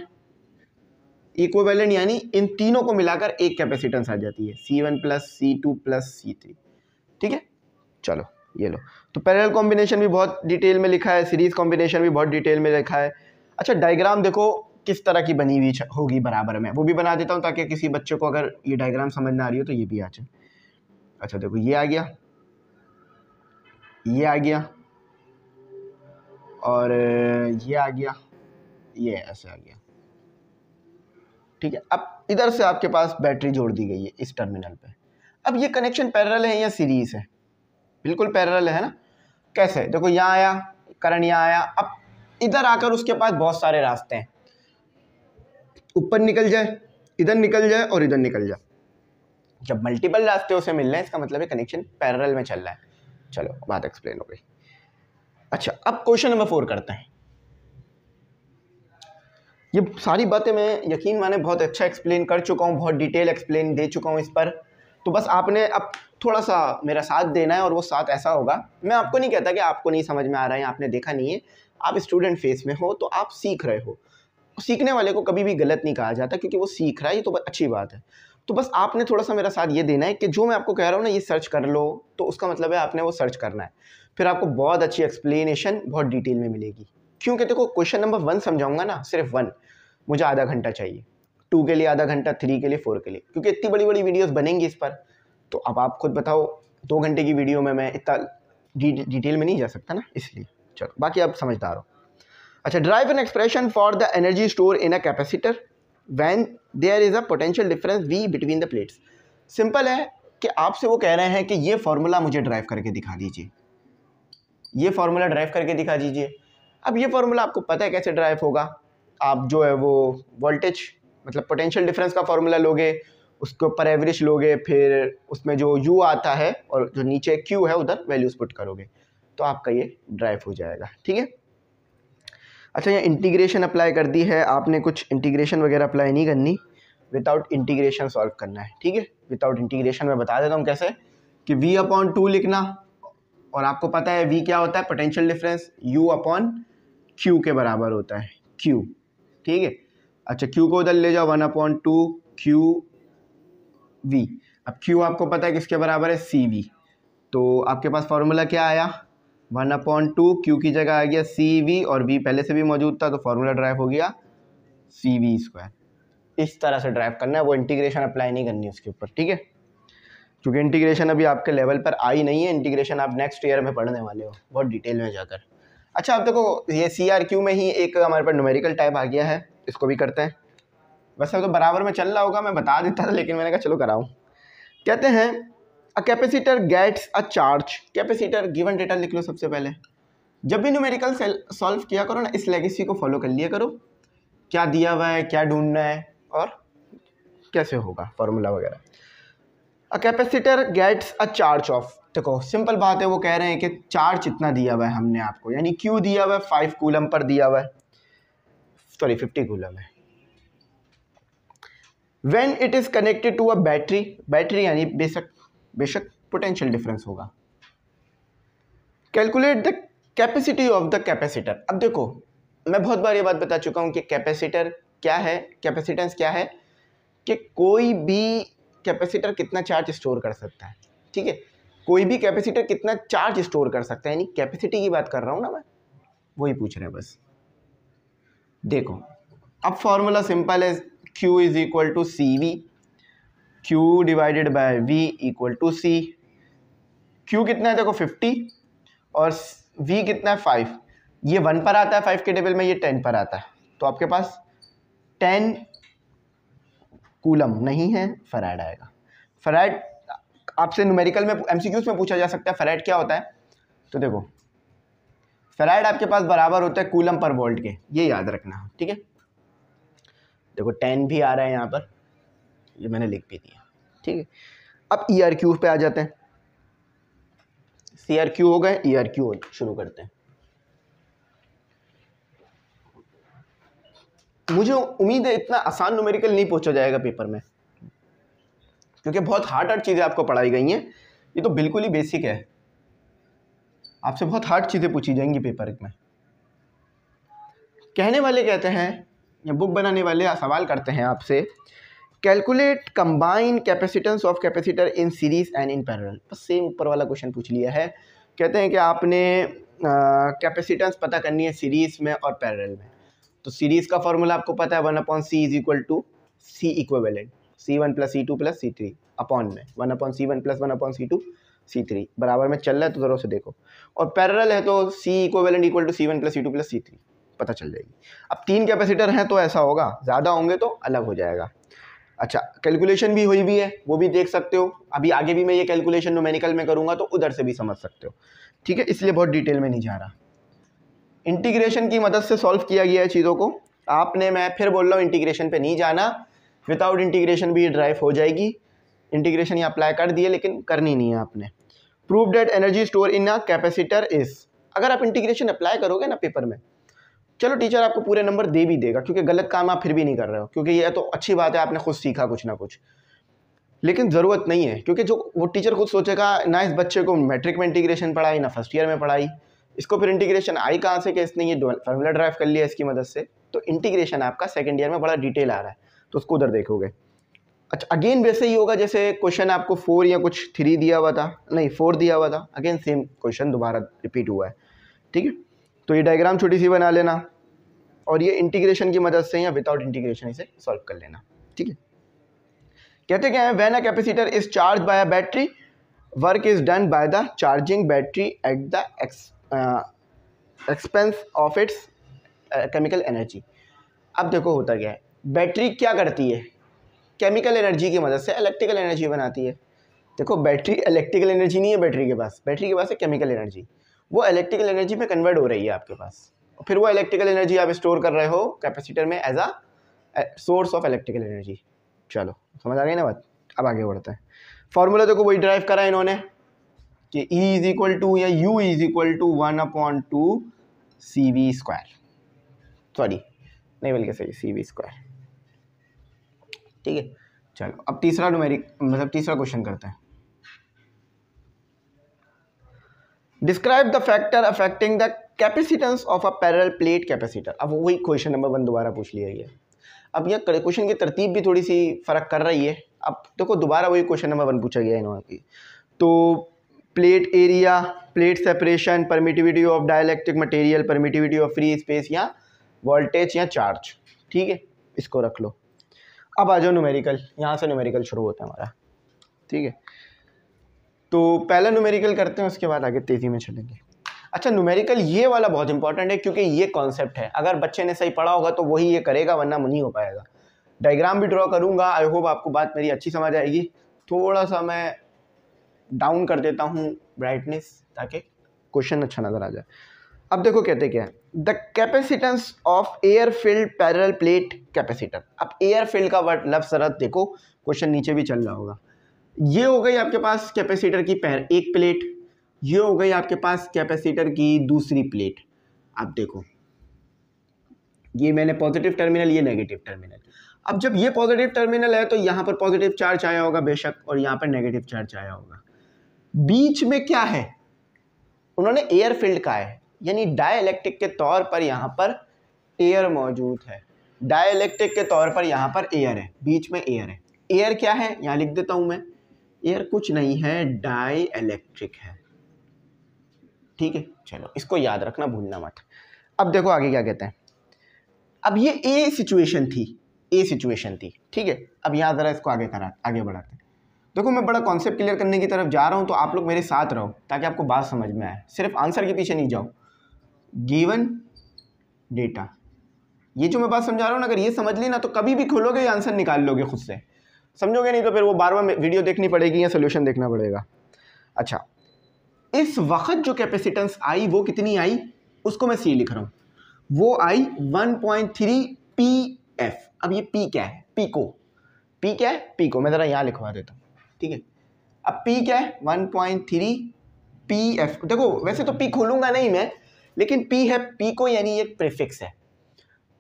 इक्विवेलेंट यानी इन तीनों को मिलाकर एक कैपेसिटेंस आ जाती है, C1 plus C2 plus C3। ठीक है, चलो ये लो। तो पैरेलल कॉम्बिनेशन भी बहुत डिटेल में लिखा है, सीरीज कॉम्बिनेशन भी बहुत डिटेल में लिखा है। अच्छा, डायग्राम देखो किस तरह की बनी हुई होगी बराबर में, वो भी बना देता हूँ ताकि किसी बच्चे को अगर ये डायग्राम समझ ना आ रही हो तो ये भी आ जाए। अच्छा देखो, ये आ गया, ये आ गया, और ये आ गया, ये ऐसे आ गया। ठीक है, अब इधर से आपके पास बैटरी जोड़ दी गई है इस टर्मिनल पे। अब ये कनेक्शन पैरेलल है या सीरीज है? बिल्कुल पैरेलल है ना। कैसे? देखो, यहाँ आया करंट, यहाँ आया, अब इधर आकर उसके पास बहुत सारे रास्ते हैं, ऊपर निकल जाए, इधर निकल जाए और इधर निकल जाए। जब मल्टीपल रास्ते उसे मिल रहे हैं, इसका मतलब है कनेक्शन पैरेलल में चल रहा है। चलो, बात एक्सप्लेन हो गई। अच्छा, अब क्वेश्चन नंबर 4 करते हैं। ये सारी बातें मैं यकीन माने बहुत अच्छा एक्सप्लेन कर चुका हूँ, बहुत डिटेल एक्सप्लेन दे चुका हूँ इस पर। तो बस आपने अब थोड़ा सा मेरा साथ देना है, और वो साथ ऐसा होगा, मैं आपको नहीं कहता कि आपको नहीं समझ में आ रहा है, आपने देखा नहीं है, आप स्टूडेंट फेस में हो तो आप सीख रहे हो। सीखने वाले को कभी भी गलत नहीं कहा जाता, क्योंकि वो सीख रहा है, ये तो अच्छी बात है। तो बस आपने थोड़ा सा मेरा साथ ये देना है कि जो मैं आपको कह रहा हूँ ना, ये सर्च कर लो, तो उसका मतलब है आपने वो सर्च करना है, फिर आपको बहुत अच्छी एक्सप्लेनेशन बहुत डिटेल में मिलेगी। क्योंकि देखो, क्वेश्चन नंबर 1 समझाऊंगा ना, सिर्फ 1 मुझे आधा घंटा चाहिए, 2 के लिए आधा घंटा, 3 के लिए, 4 के लिए, क्योंकि इतनी बड़ी बड़ी वीडियोस बनेंगी इस पर। तो अब आप खुद बताओ, 2 घंटे की वीडियो में मैं इतना डिटेल में नहीं जा सकता ना, इसलिए। चलो, बाकी आप समझदार हो। अच्छा, drive an expression for the energy store in a capacitor when there is a potential difference V between the plates. Simple है कि आपसे वो कह रहे हैं कि ये फॉर्मूला मुझे ड्राइव करके दिखा दीजिए, ये फॉर्मूला ड्राइव करके दिखा दीजिए। अब ये फॉर्मूला आपको पता है कैसे ड्राइव होगा। आप जो है वो वोल्टेज मतलब पोटेंशियल डिफरेंस का फॉर्मूला लोगे, उसके ऊपर एवरेज लोगे, फिर उसमें जो U आता है और जो नीचे Q है उधर वैल्यूज पुट करोगे, तो आपका ये ड्राइव हो जाएगा। ठीक है। अच्छा, यहाँ इंटीग्रेशन अप्लाई कर दी है आपने, कुछ इंटीग्रेशन वगैरह अप्लाई नहीं करनी, विदाउट इंटीग्रेशन सॉल्व करना है। ठीक है, विदाउट इंटीग्रेशन मैं बता देता हूँ कैसे, कि V/2 लिखना, और आपको पता है V क्या होता है, पोटेंशियल डिफरेंस, U/Q के बराबर होता है, Q। ठीक है। अच्छा, Q को उधर ले जाओ, 1/2 QV। अब Q आपको पता है किसके बराबर है, CV। तो आपके पास फॉर्मूला क्या आया, 1/2, Q की जगह आ गया CV, और V पहले से भी मौजूद था, तो फॉर्मूला ड्राइव हो गया CV²। इस तरह से ड्राइव करना है, वो इंटीग्रेशन अप्लाई नहीं करनी उसके ऊपर। ठीक है, क्योंकि इंटीग्रेशन अभी आपके लेवल पर आई नहीं है, इंटीग्रेशन आप नेक्स्ट ईयर में पढ़ने वाले हो बहुत डिटेल में जाकर। अच्छा, अब देखो, ये CRQ में ही एक हमारे पास न्यूमेरिकल टाइप आ गया है, इसको भी करते हैं। वैसे तो बराबर में चल रहा होगा, मैं बता देता था, लेकिन मैंने कहा चलो कराऊं। कहते हैं a capacitor gets a charge. Capacitor given data लिख लो सबसे पहले। जब भी न्यूमेरिकल सॉल्व किया करो ना, इस लेगेसी को फॉलो कर लिया करो, क्या दिया हुआ है, क्या ढूंढना है और कैसे होगा फॉर्मूला वगैरह। A capacitor gets a charge of, देखो सिंपल बात है, वो कह रहे हैं कि चार्ज इतना दिया हुआ है हमने आपको, यानी Q दिया हुआ है 5 कूलम पर दिया हुआ है, सॉरी 50 कूलम है। When it is connected to a battery, battery यानी बेशक पोटेंशियल डिफरेंस होगा। Calculate the capacity of the capacitor. अब देखो, मैं बहुत बार ये बात बता चुका हूँ कि कैपेसिटर क्या है, कैपेसिटेंस क्या है, कि कोई भी कैपेसिटर कितना चार्ज स्टोर कर सकता है। ठीक है, कोई भी कैपेसिटर कितना चार्ज स्टोर कर सकता है, यानी कैपेसिटी की बात कर रहा हूँ ना मैं, वही पूछ रहे हैं बस। देखो, अब फॉर्मूला सिंपल है, Q is equal to CV, Q divided by V equal to C। Q कितना है देखो 50, और V कितना है 5। ये 1 पर आता है 5 के टेबल में, ये 10 पर आता है, तो आपके पास 10 कूलम नहीं है, फैराड आएगा। फैराड आपसे न्यूमेरिकल में MCQs में पूछा जा सकता है, फैराड क्या होता है। तो देखो, फैराड आपके पास बराबर होता है कूलम पर वोल्ट के, ये याद रखना। ठीक है, देखो 10 भी आ रहा है यहाँ पर, ये मैंने लिख भी दिया। ठीक है, अब ERQ पे आ जाते हैं। CRQ हो गए, ERQ शुरू करते हैं। मुझे उम्मीद है इतना आसान न्यूमेरिकल नहीं पूछा जाएगा पेपर में, क्योंकि बहुत हार्ड चीज़ें आपको पढ़ाई गई हैं। ये तो बिल्कुल ही बेसिक है, आपसे बहुत हार्ड चीज़ें पूछी जाएंगी पेपर में। कहने वाले कहते हैं बुक बनाने वाले सवाल करते हैं आपसे, calculate combined capacitance of capacitor in series and in parallel. बस सेम ऊपर वाला क्वेश्चन पूछ लिया है। कहते हैं कि आपने कैपेसिटेंस पता करनी है सीरीज में और पैरेलल में। तो सीरीज का फॉर्मूला आपको पता है 1/c is equal to C equivalent C1 + C2 + C3 upon में 1/C1 + 1/C2 C3 बराबर में चल रहा है तो ज़रूर से देखो। और पैरेलल है तो C equivalent equal to C1 + C2 + C3 पता चल जाएगी। अब 3 कैपेसिटर हैं तो ऐसा होगा, ज़्यादा होंगे तो अलग हो जाएगा। अच्छा, कैलकुलेशन भी हुई भी है, वो भी देख सकते हो। अभी आगे भी मैं ये कैलकुलेशन न्यूमेरिकल में करूँगा तो उधर से भी समझ सकते हो, ठीक है, इसलिए बहुत डिटेल में नहीं जा रहा। इंटीग्रेशन की मदद से सॉल्व किया गया है चीज़ों को। आपने, मैं फिर बोल रहा हूँ, इंटीग्रेशन पे नहीं जाना, विदाउट इंटीग्रेशन भी ड्राइव हो जाएगी। इंटीग्रेशन ये अप्लाई कर दिए लेकिन करनी नहीं है आपने। Prove that energy store in a capacitor is, अगर आप इंटीग्रेशन अप्लाई करोगे ना पेपर में, चलो टीचर आपको पूरे नंबर दे भी देगा, क्योंकि गलत काम आप फिर भी नहीं कर रहे हो, क्योंकि ये तो अच्छी बात है, आपने खुद सीखा कुछ ना कुछ, लेकिन ज़रूरत नहीं है, क्योंकि जो वो टीचर खुद सोचेगा ना, इस बच्चे को मैट्रिक में इंटीग्रेशन पढ़ाई ना फर्स्ट ईयर में पढ़ाई, इसको फिर इंटीग्रेशन आई कहाँ से कि इसने ये फार्मूला ड्राइव कर लिया इसकी मदद से। तो इंटीग्रेशन आपका सेकंड ईयर में बड़ा डिटेल आ रहा है, तो उसको उधर देखोगे। अच्छा, अगेन वैसे ही होगा जैसे क्वेश्चन आपको 4 या कुछ 3 दिया हुआ था, नहीं 4 दिया हुआ था, अगेन सेम क्वेश्चन दोबारा रिपीट हुआ है, ठीक है। तो ये डायग्राम छोटी सी बना लेना और ये इंटीग्रेशन की मदद से या विदाउट इंटीग्रेशन इसे सॉल्व कर लेना, ठीक है। कहते क्या है, when a capacitor is charge by a battery, work is done by the charging battery at the expense of its chemical energy. अब देखो होता क्या है, बैटरी क्या करती है, केमिकल एनर्जी की मदद से इलेक्ट्रिकल एनर्जी बनाती है। देखो बैटरी इलेक्ट्रिकल एनर्जी नहीं है बैटरी के पास है केमिकल एनर्जी, वो इलेक्ट्रिकल एनर्जी में कन्वर्ट हो रही है आपके पास, फिर वो इलेक्ट्रिकल एनर्जी आप स्टोर कर रहे हो कैपेसिटर में as a source of electrical energy. चलो समझ आ गई ना बात। अब आगे बढ़ते हैं। फॉर्मूला देखो वही ड्राइव करा इन्होंने कि E इज इक्वल टू या U is equal to 1/2 CV², sorry नहीं बल्कि सही CV², ठीक है। चलो अब तीसरा न्यूमेरिक मतलब तीसरा क्वेश्चन करते हैं। Describe the factor affecting the capacitance of a parallel plate capacitor. अब वही क्वेश्चन नंबर 1 दोबारा पूछ लिया गया। अब यह क्वेश्चन की तरतीब भी थोड़ी सी फ़र्क कर रही है। अब देखो दोबारा वही क्वेश्चन नंबर 1 पूछा गया इन्होंने। तो plate area, plate separation, permittivity of dielectric material, permittivity of free space या वोल्टेज या चार्ज, ठीक है, इसको रख लो। अब आ जाओ न्यूमेरिकल, यहाँ से न्यूमेरिकल शुरू होता है हमारा, ठीक है। तो पहला न्यूमेरिकल करते हैं, उसके बाद आगे तेज़ी में चलेंगे। अच्छा, न्यूमेरिकल ये वाला बहुत इंपॉर्टेंट है क्योंकि ये कॉन्सेप्ट है, अगर बच्चे ने सही पढ़ा होगा तो वही ये करेगा, वरना नहीं हो पाएगा। डायग्राम भी ड्रॉ करूँगा, आई होप आपको बात मेरी अच्छी समझ आएगी। थोड़ा सा मैं डाउन कर देता हूँ ब्राइटनेस ताकि क्वेश्चन अच्छा नज़र आ जाए। अब देखो कहते क्या है, the capacitance of air filled parallel plate capacitor. अब एयर फिल्ड का वर्ड लफ्ज़ जरा देखो, क्वेश्चन नीचे भी चल रहा होगा। ये हो गई आपके पास कैपेसिटर की एक प्लेट, ये हो गई आपके पास कैपेसिटर की दूसरी प्लेट। आप देखो ये मैंने पॉजिटिव टर्मिनल, ये नेगेटिव टर्मिनल। अब जब ये पॉजिटिव टर्मिनल है तो यहाँ पर पॉजिटिव चार्ज आया होगा बेशक, और यहाँ पर नेगेटिव चार्ज आया होगा। बीच में क्या है, उन्होंने एयर फील्ड का है, यानी डाइलेक्ट्रिक के तौर पर यहाँ पर एयर मौजूद है। डाइलेक्ट्रिक के तौर पर यहाँ पर एयर है, बीच में एयर है। एयर क्या है, यहाँ लिख देता हूँ मैं, एयर कुछ नहीं है, डाइलेक्ट्रिक है, ठीक है। चलो इसको याद रखना, भूलना मत। अब देखो आगे क्या कहते हैं। अब ये ए सिचुएशन थी, ठीक है। अब यहाँ ज़रा इसको आगे बढ़ाते हैं। देखो मैं बड़ा कॉन्सेप्ट क्लियर करने की तरफ जा रहा हूँ, तो आप लोग मेरे साथ रहो ताकि आपको बात समझ में आए, सिर्फ आंसर के पीछे नहीं जाओ। गिवन डेटा, ये जो मैं बात समझा रहा हूँ ना, अगर ये समझ ली ना तो कभी भी खोलोगे ये आंसर निकाल लोगे खुद से, समझोगे नहीं तो फिर वो बार बार वीडियो देखनी पड़ेगी या सोल्यूशन देखना पड़ेगा। अच्छा, इस वक्त जो कैपेसिटेंस आई वो कितनी आई, उसको मैं सी लिख रहा हूँ, वो आई 1.3 PF। अब ये P क्या है, P क्या है, P को मैं ज़रा यहाँ लिखवा देता हूँ, ठीक है। अब P क्या है, 1.3 PF। देखो वैसे तो P खोलूँगा नहीं मैं, लेकिन P है, P को यानी एक प्रीफिक्स है।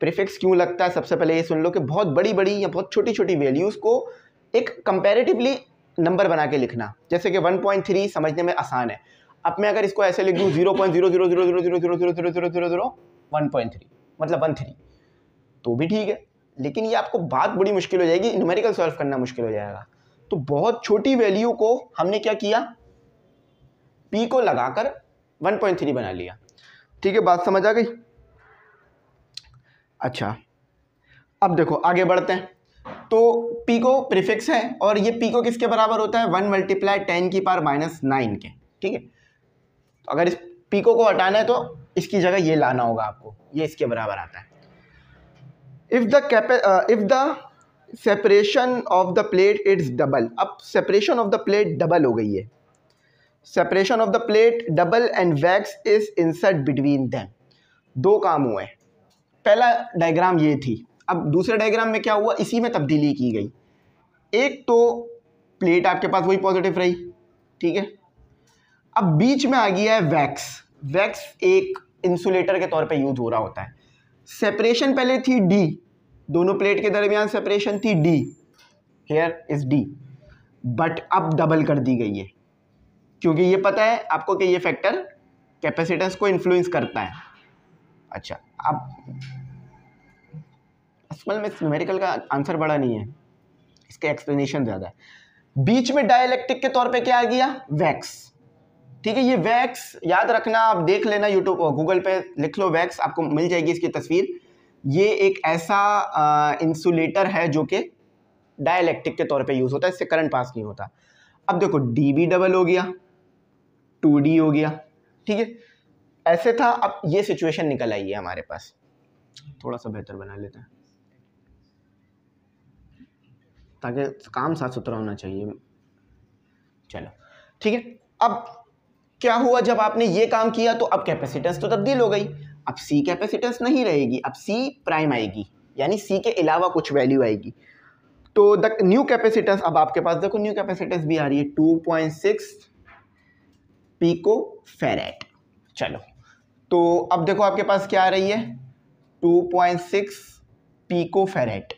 प्रीफिक्स क्यों लगता है, सबसे पहले ये सुन लो कि बहुत बड़ी बड़ी या बहुत छोटी छोटी वैल्यूज़ को एक कंपैरेटिवली नंबर बना के लिखना, जैसे कि 1.3 समझने में आसान है। अब मैं अगर इसको ऐसे लिख दूँ 0.0000000000000 1.3 मतलब 13, तो भी ठीक है, लेकिन ये आपको बात बड़ी मुश्किल हो जाएगी, न्यूमेरिकल सॉल्व करना मुश्किल हो जाएगा। तो बहुत छोटी वैल्यू को हमने क्या किया, p को लगाकर 1.3 बना लिया। ठीक है, बात समझ आ गई। अच्छा, अब देखो आगे बढ़ते हैं। तो p को प्रीफिक्स है और ये p को किसके बराबर होता है, 1 मल्टीप्लाई 10 की पावर -9 के। ठीक है, तो अगर इस p को हटाना है तो इसकी जगह ये लाना होगा आपको, ये इसके बराबर आता है। If the separation of the plate it's double, अब separation of the plate double हो गई है, separation of the plate double and wax is insert between them. दो काम हुए, पहला डायग्राम ये थी, अब दूसरे डायग्राम में क्या हुआ, इसी में तब्दीली की गई। एक तो प्लेट आपके पास वही पॉजिटिव रही, ठीक है, अब बीच में आ गया है वैक्स। वैक्स एक इंसुलेटर के तौर पे यूज हो रहा होता है। सेपरेशन पहले थी d, दोनों प्लेट के दरमियान सेपरेशन थी d, here is d, but अब डबल कर दी गई है, क्योंकि ये पता है आपको कि ये फैक्टर कैपेसिटेंस को इन्फ्लुएंस करता है। अच्छा, अब असल में न्यूमेरिकल का आंसर बड़ा नहीं है, इसके एक्सप्लेनेशन ज़्यादा है। बीच में डाइलेक्ट्रिक के तौर पे क्या आ गया, वैक्स। ठीक है, ये वैक्स याद रखना, आप देख लेना यूट्यूब और गूगल पे लिख लो वैक्स, आपको मिल जाएगी इसकी तस्वीर। ये एक ऐसा इंसुलेटर है जो कि डाइलेक्ट्रिक के तौर पे यूज़ होता है, इससे करंट पास नहीं होता। अब देखो डी भी डबल हो गया, 2d हो गया, ठीक है, ऐसे था। अब ये सिचुएशन निकल आई है हमारे पास, थोड़ा सा बेहतर बना लेते हैं ताकि काम साफ सुथरा होना चाहिए। चलो ठीक है, अब क्या हुआ, जब आपने ये काम किया तो अब कैपेसिटेंस तो तब्दील हो गई, अब C कैपेसिटेंस नहीं रहेगी, अब C प्राइम आएगी, यानी C के अलावा कुछ वैल्यू आएगी। तो द न्यू कैपेसिटेंस, अब आपके पास देखो न्यू कैपेसिटेंस भी आ रही है 2.6 पिको फेरेट। चलो, तो अब देखो आपके पास क्या आ रही है, 2.6 पिको फेरेट।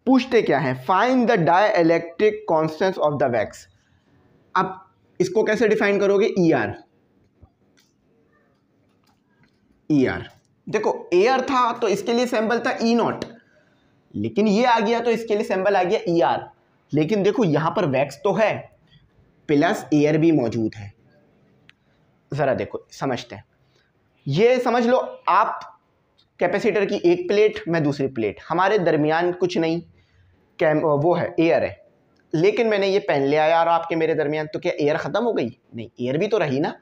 पूछते क्या है, find the dielectric constant of the wax. अब इसको कैसे डिफाइन करोगे, ER। देखो एयर था तो इसके लिए सिंबल था E0, लेकिन ये आ गया तो इसके लिए सिंबल आ गया ER। लेकिन देखो यहां पर वैक्स तो है प्लस एयर भी मौजूद है, जरा देखो समझते हैं। ये समझ लो आप कैपेसिटर की एक प्लेट, मैं दूसरी प्लेट, हमारे दरमियान कुछ नहीं, वो है एयर है, लेकिन मैंने ये पेन ले आया और आपके मेरे दरमियान, तो क्या एयर ख़त्म हो गई, नहीं, एयर भी तो रही ना।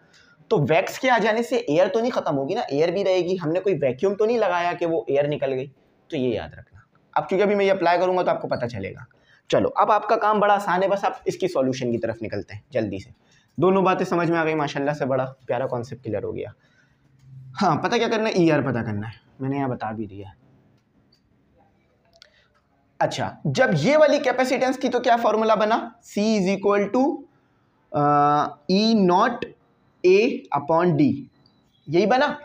तो वैक्स के आ जाने से एयर तो नहीं ख़त्म होगी ना, एयर भी रहेगी, हमने कोई वैक्यूम तो नहीं लगाया कि वो एयर निकल गई। तो ये याद रखना। अब क्योंकि अभी मैं ये अप्लाई करूँगा तो आपको पता चलेगा। चलो, अब आपका काम बड़ा आसान है, बस आप इसकी सॉल्यूशन की तरफ निकलते हैं जल्दी से। दोनों बातें समझ में आ गई माशाल्लाह से, बड़ा प्यारा कॉन्सेप्ट क्लियर हो गया। हाँ, पता क्या करना है, ER पता करना है, मैंने यहाँ बता भी दिया। अच्छा, जब ये वाली कैपेसिटेंस थी तो क्या फॉर्मूला बना, C is equal to E0 A/D, यही बना।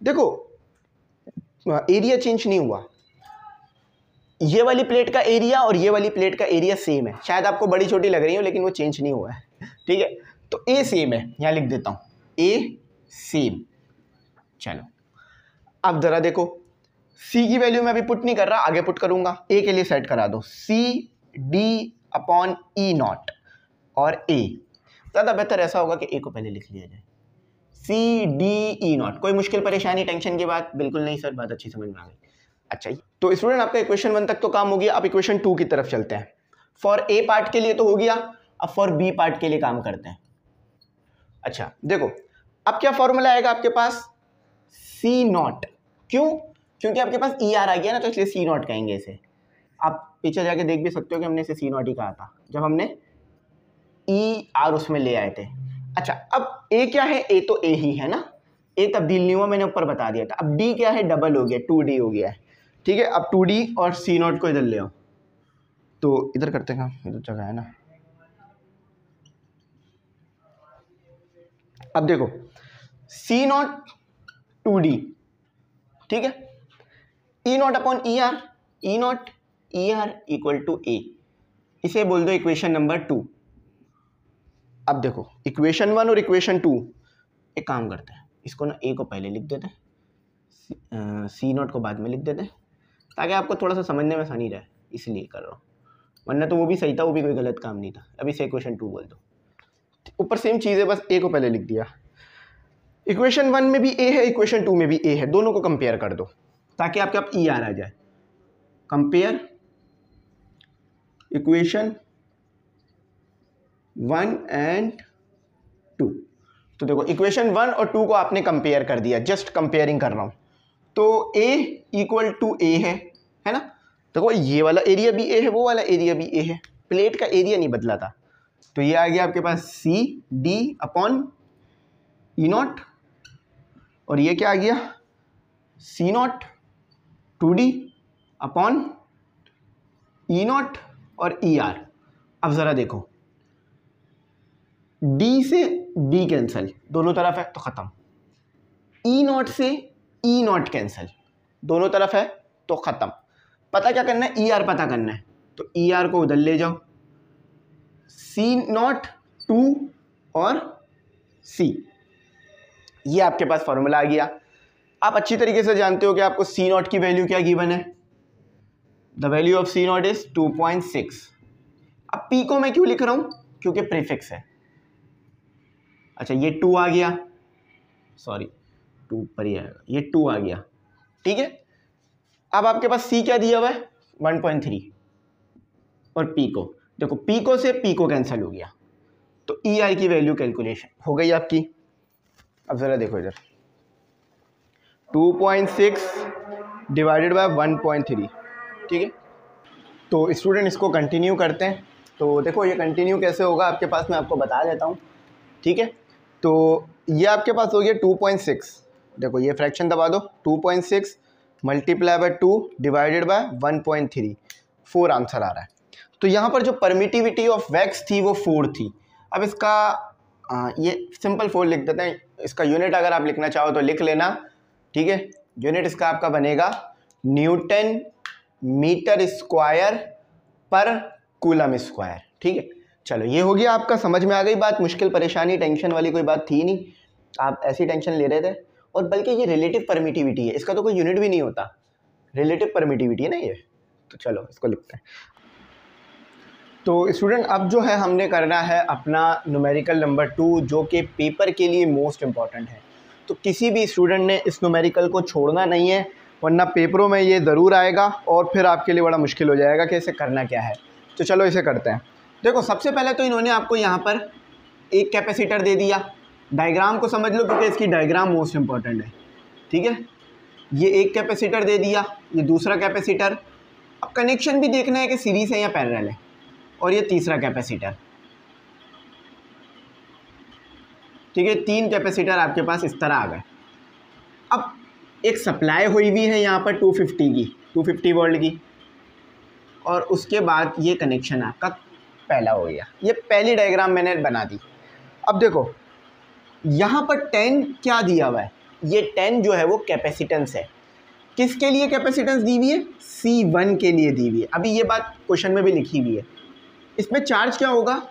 देखो एरिया चेंज नहीं हुआ, ये वाली प्लेट का एरिया और ये वाली प्लेट का एरिया सेम है, शायद आपको बड़ी छोटी लग रही हो लेकिन वो चेंज नहीं हुआ है, ठीक है। तो A सेम है, यहाँ लिख देता हूँ A सेम। चलो, अब जरा देखो, C की वैल्यू मैं अभी पुट नहीं कर रहा, आगे पुट करूंगा। A के लिए सेट करा दो CD/E0 और A, ज़्यादा बेहतर ऐसा होगा कि A को पहले लिख लिया जाए, CD/E0। कोई मुश्किल परेशानी टेंशन की बात बिल्कुल नहीं सर, बात अच्छी समझ में आ गई। अच्छा, तो स्टूडेंट आपका इक्वेशन 1 तक तो काम हो गया, अब इक्वेशन 2 की तरफ चलते हैं। फॉर A पार्ट के लिए तो हो गया, अब फॉर B पार्ट के लिए काम करते हैं। अच्छा देखो, अब क्या फॉर्मूला आएगा आपके पास, C0। क्यों, क्योंकि आपके पास ER आ गया ना, तो इसलिए C0 कहेंगे इसे। आप पीछे जाके देख भी सकते हो कि हमने इसे C0 ही कहा था जब हमने ER उसमें ले आए थे। अच्छा, अब A क्या है, A तो A ही है ना, A तब्दील नहीं हुआ, मैंने ऊपर बता दिया था। अब D क्या है, डबल हो गया, 2D हो गया है, ठीक है। अब 2D और C0 को इधर ले आओ, तो इधर करते हैं, इधर जगह है ना। अब देखो C0 2D, ठीक है, E0/ER, E0 ER equal to A, इसे बोल दो इक्वेशन नंबर 2। अब देखो इक्वेशन 1 और इक्वेशन 2, एक काम करते हैं, इसको ना A को पहले लिख देते हैं, C0 को बाद में लिख देते हैं, ताकि आपको थोड़ा सा समझने में आसानी रहे, इसलिए कर रहा हूँ, वरना तो वो भी सही था, वो भी कोई गलत काम नहीं था। अभी से इक्वेशन 2 बोल दो, ऊपर सेम चीज़ है, बस ए को पहले लिख दिया। इक्वेशन 1 में भी ए है, इक्वेशन 2 में भी ए है, दोनों को कंपेयर कर दो ताकि आपके आप ई आर आ जाए। Compare equation 1 and 2। तो देखो इक्वेशन 1 और 2 को आपने कंपेयर कर दिया, जस्ट कंपेयरिंग कर रहा हूं, तो a इक्वल टू ए है ना। देखो ये वाला एरिया भी ए है, वो वाला एरिया भी ए है, प्लेट का एरिया नहीं बदला था। तो ये आ गया आपके पास C D upon E naught, और ये क्या आ गया C naught 2d upon E naught और ई आर। अब ज़रा देखो, d से d कैंसिल, दोनों तरफ है तो ख़त्म। ई नॉट से ई नॉट कैंसिल, दोनों तरफ है तो ख़त्म। पता क्या करना है, ई आर पता करना है, तो ई आर को उधर ले जाओ, सी नॉट 2 और सी, ये आपके पास फॉर्मूला आ गया। आप अच्छी तरीके से जानते हो कि आपको सी नॉट की वैल्यू क्या गिवन है, the value of C naught is 2.6। अब पी को मैं क्यों लिख रहा हूं, क्योंकि प्रीफिक्स है। अच्छा ये 2 आ गया, सॉरी 2 पर ही आएगा, ये 2 आ गया, ठीक है। अब आपके पास सी क्या दिया हुआ है 1.3, और पी को देखो, पी को से पी को कैंसिल हो गया, तो ई आई की वैल्यू कैलकुलेशन हो गई आपकी। अब जरा देखो इधर, 2.6 डिवाइडेड बाय 1.3, ठीक है। तो स्टूडेंट इसको कंटिन्यू करते हैं। तो देखो ये कंटिन्यू कैसे होगा आपके पास, मैं आपको बता देता हूँ, ठीक है। तो ये आपके पास हो गया 2.6, देखो ये फ्रैक्शन दबा दो, 2.6 multiply by 2 divided by 1.3, 4 answer आ रहा है। तो यहाँ पर जो परमिटिविटी ऑफ वैक्स थी वो 4 थी। अब इसका ये सिंपल 4 लिख देते हैं, इसका यूनिट अगर आप लिखना चाहो तो लिख लेना, ठीक है। यूनिट इसका आपका बनेगा न्यूटन मीटर स्क्वायर पर कूलम स्क्वायर, ठीक है। चलो ये हो गया आपका, समझ में आ गई बात, मुश्किल परेशानी टेंशन वाली कोई बात थी नहीं, आप ऐसी टेंशन ले रहे थे। और बल्कि ये रिलेटिव परमिटिविटी है, इसका तो कोई यूनिट भी नहीं होता, रिलेटिव परमिटिविटी है ना ये। तो चलो इसको लिखते हैं। तो स्टूडेंट अब जो है हमने करना है अपना न्यूमेरिकल नंबर 2, जो कि पेपर के लिए मोस्ट इम्पॉर्टेंट है। तो किसी भी स्टूडेंट ने इस न्यूमेरिकल को छोड़ना नहीं है, वरना पेपरों में ये ज़रूर आएगा और फिर आपके लिए बड़ा मुश्किल हो जाएगा कि इसे करना क्या है। तो चलो इसे करते हैं। देखो सबसे पहले तो इन्होंने आपको यहाँ पर एक कैपेसिटर दे दिया, डायग्राम को समझ लो क्योंकि इसकी डायग्राम मोस्ट इम्पॉर्टेंट है, ठीक है। ये एक कैपेसिटर दे दिया, ये दूसरा कैपेसिटर। अब कनेक्शन भी देखना है कि सीरीज़ है या पैरेलल है, और ये तीसरा कैपेसिटर, ठीक है। 3 कैपेसिटर आपके पास इस तरह आ गए। अब एक सप्लाई हुई हुई है यहाँ पर 250 वोल्ट की, और उसके बाद ये कनेक्शन आपका पहला हो गया। ये पहली डायग्राम मैंने बना दी। अब देखो यहाँ पर 10 क्या दिया हुआ है, ये 10 जो है वो कैपेसिटेंस है। किसके लिए कैपेसिटेंस दी हुई है, C1 के लिए दी हुई है। अभी ये बात क्वेश्चन में भी लिखी हुई है। इसमें चार्ज क्या होगा,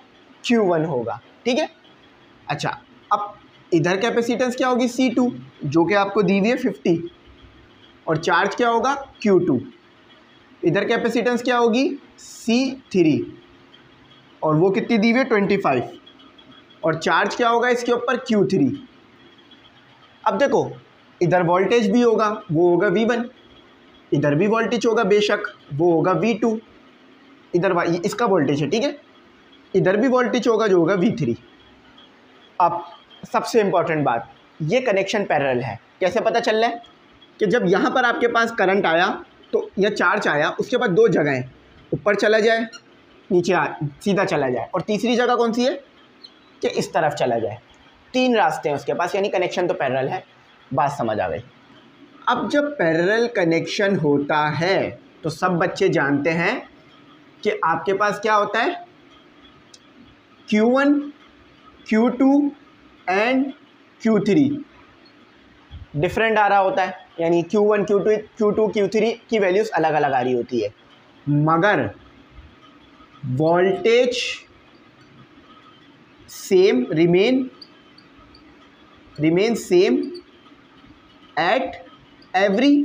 Q1 होगा, ठीक है। अच्छा अब इधर कैपेसिटेंस क्या होगी, C2, जो कि आपको दी हुई है 50, और चार्ज क्या होगा Q2। इधर कैपेसिटेंस क्या होगी C3, और वो कितनी दी हुई है 25, और चार्ज क्या होगा इसके ऊपर Q3। अब देखो इधर वोल्टेज भी होगा, वो होगा V1, इधर भी वोल्टेज होगा बेशक, वो होगा V2, इधर इसका वोल्टेज है, ठीक है। इधर भी वोल्टेज होगा जो होगा V3। अब सबसे इम्पॉर्टेंट बात, ये कनेक्शन पैरेलल है। कैसे पता चल रहा है कि जब यहाँ पर आपके पास करंट आया तो यह चार्ज आया, उसके बाद 2 जगहें, ऊपर चला जाए, नीचे सीधा चला जाए, और तीसरी जगह कौन सी है कि इस तरफ चला जाए। 3 रास्ते हैं उसके पास, यानी कनेक्शन तो पैरेलल है। बात समझ आ गई। अब जब पैरेलल कनेक्शन होता है तो सब बच्चे जानते हैं कि आपके पास क्या होता है, Q1, Q2 and Q3 different आ रहा होता है, यानी Q1, Q2, Q3 की वैल्यूज़ अलग अलग आ रही होती है, मगर voltage same remain same at every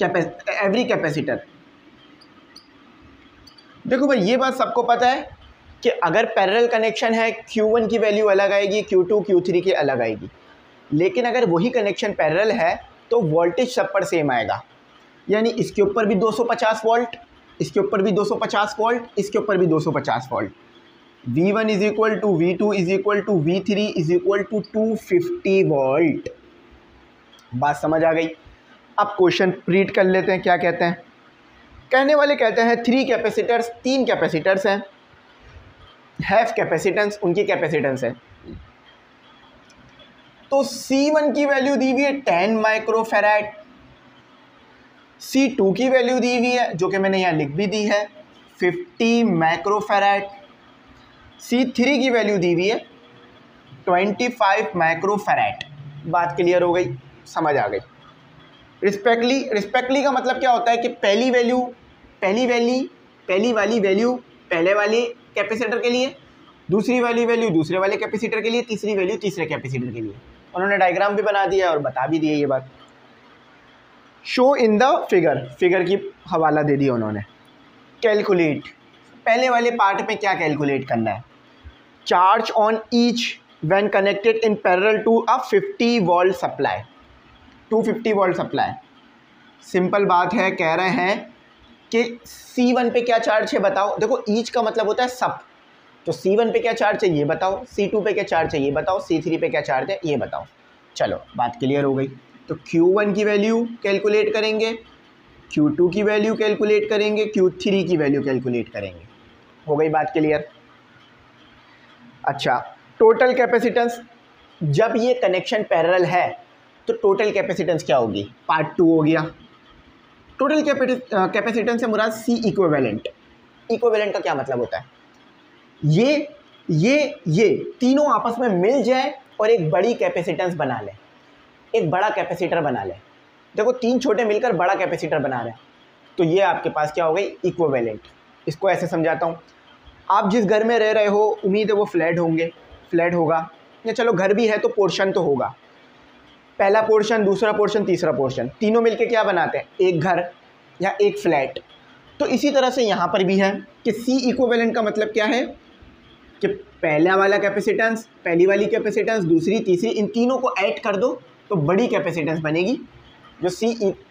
every capacitor. देखो भाई ये बात सबको पता है कि अगर पैरेलल कनेक्शन है Q1 की वैल्यू अलग आएगी, Q2 Q3 की अलग आएगी, लेकिन अगर वही कनेक्शन पैरेलल है तो वोल्टेज सब पर सेम आएगा। यानी इसके ऊपर भी 250 वोल्ट, इसके ऊपर भी 250 वोल्ट, इसके ऊपर भी 250 volt. V1 is equal to V2 is equal to V3 is equal to 250 volt. बात समझ आ गई। अब क्वेश्चन रीड कर लेते हैं, क्या कहते हैं। कहने वाले कहते हैं 3 कैपेसिटर्स, 3 कैपेसिटर्स हैं, हैव कैपेसिटेंस, उनकी कैपेसिटेंस है। तो C1 की वैल्यू दी हुई है 10 माइक्रोफैराड, C2 की वैल्यू दी हुई है जो कि मैंने यहाँ लिख भी दी है 50 माइक्रोफैराड, C3 की वैल्यू दी हुई है 25 माइक्रोफैराड। बात क्लियर हो गई, समझ आ गई। रिस्पेक्टली का मतलब क्या होता है कि पहली वाली वैल्यू पहले वाले कैपेसिटर के लिए, दूसरी वाली वैल्यू दूसरे वाले कैपेसिटर के लिए, तीसरी वैल्यू तीसरे कैपेसिटर के लिए। उन्होंने डायग्राम भी बना दिया और बता भी दिया ये बात। शो इन द फिगर की हवाला दे दिया उन्होंने। कैलकुलेट, पहले वाले पार्ट में क्या कैलकुलेट करना है। Charge on each when connected in parallel to a 50 volt supply, 250 volt supply. Simple बात है, कह रहे हैं कि C1 पे क्या चार्ज है बताओ। देखो ईच का मतलब होता है सब, तो C1 पे क्या चार्ज है ये बताओ, C2 पे क्या चार्ज है ये बताओ, C3 पे क्या चार्ज है ये बताओ। चलो बात क्लियर हो गई। तो Q1 की वैल्यू कैलकुलेट करेंगे, Q2 की वैल्यू कैलकुलेट करेंगे, Q3 की वैल्यू कैलकुलेट करेंगे। हो गई बात क्लियर। अच्छा, टोटल कैपेसिटेंस, जब ये कनेक्शन पैरेलल है तो टोटल कैपेसिटेंस क्या होगी, पार्ट 2 हो गया। टोटल कैपेसिटेंस से मुराद C इक्विवेलेंट। इक्विवेलेंट का क्या मतलब होता है, ये तीनों आपस में मिल जाए और एक बड़ी कैपेसिटेंस बना ले, एक बड़ा कैपेसिटर बना ले। देखो 3 छोटे मिलकर बड़ा कैपेसिटर बना रहे हैं, तो ये आपके पास क्या हो गई, इक्विवेलेंट। इसको ऐसे समझाता हूँ। आप जिस घर में रह रहे हो उम्मीद है वो फ्लैट होगा, या चलो घर भी है तो पोर्शन तो होगा। पहला पोर्शन, दूसरा पोर्शन, तीसरा पोर्शन, तीनों मिलके क्या बनाते हैं, एक घर या एक फ्लैट। तो इसी तरह से यहाँ पर भी है कि C इक्विवेलेंट का मतलब क्या है कि पहला वाला कैपेसिटेंस, पहली वाली कैपेसिटेंस, दूसरी, तीसरी, इन तीनों को ऐड कर दो तो बड़ी कैपेसिटेंस बनेगी, जो C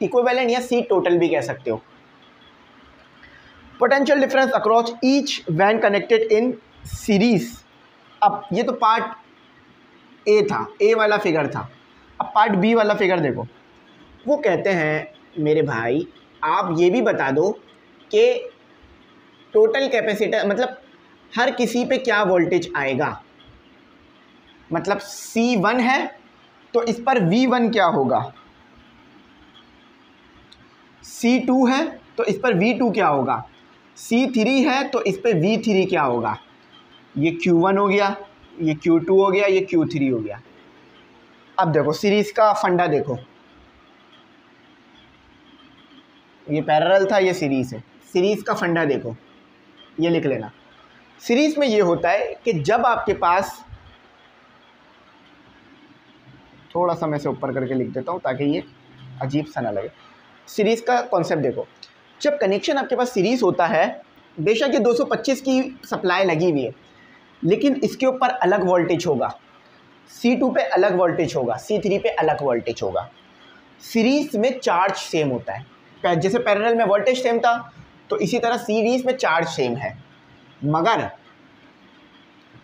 इक्विवेलेंट या C टोटल भी कह सकते हो। Potential difference across each when connected in series. अब ये तो पार्ट ए था, ए वाला फिगर था। अब पार्ट बी वाला फिगर देखो। वो कहते हैं मेरे भाई आप ये भी बता दो कि टोटल कैपेसिटर मतलब हर किसी पे क्या वोल्टेज आएगा। मतलब C1 है तो इस पर V1 क्या होगा, C2 है तो इस पर V2 क्या होगा, C3 है तो इस पर V3 क्या होगा। ये Q1 हो गया, ये Q2 हो गया, ये Q3 हो गया। अब देखो सीरीज का फंडा देखो, ये पैरेलल था, ये सीरीज है। सीरीज का फंडा देखो, ये लिख लेना। सीरीज में ये होता है कि जब आपके पास, थोड़ा सा मैं से ऊपर करके लिख देता हूँ ताकि ये अजीब सा ना लगे। सीरीज का कॉन्सेप्ट देखो, जब कनेक्शन आपके पास सीरीज होता है, बेशक ये 225 की सप्लाई लगी हुई है, लेकिन इसके ऊपर अलग वोल्टेज होगा, C2 पे अलग वोल्टेज होगा, C3 पे अलग वोल्टेज होगा। सीरीज में चार्ज सेम होता है, जैसे पैरेलल में वोल्टेज सेम था तो इसी तरह सीरीज में चार्ज सेम है, मगर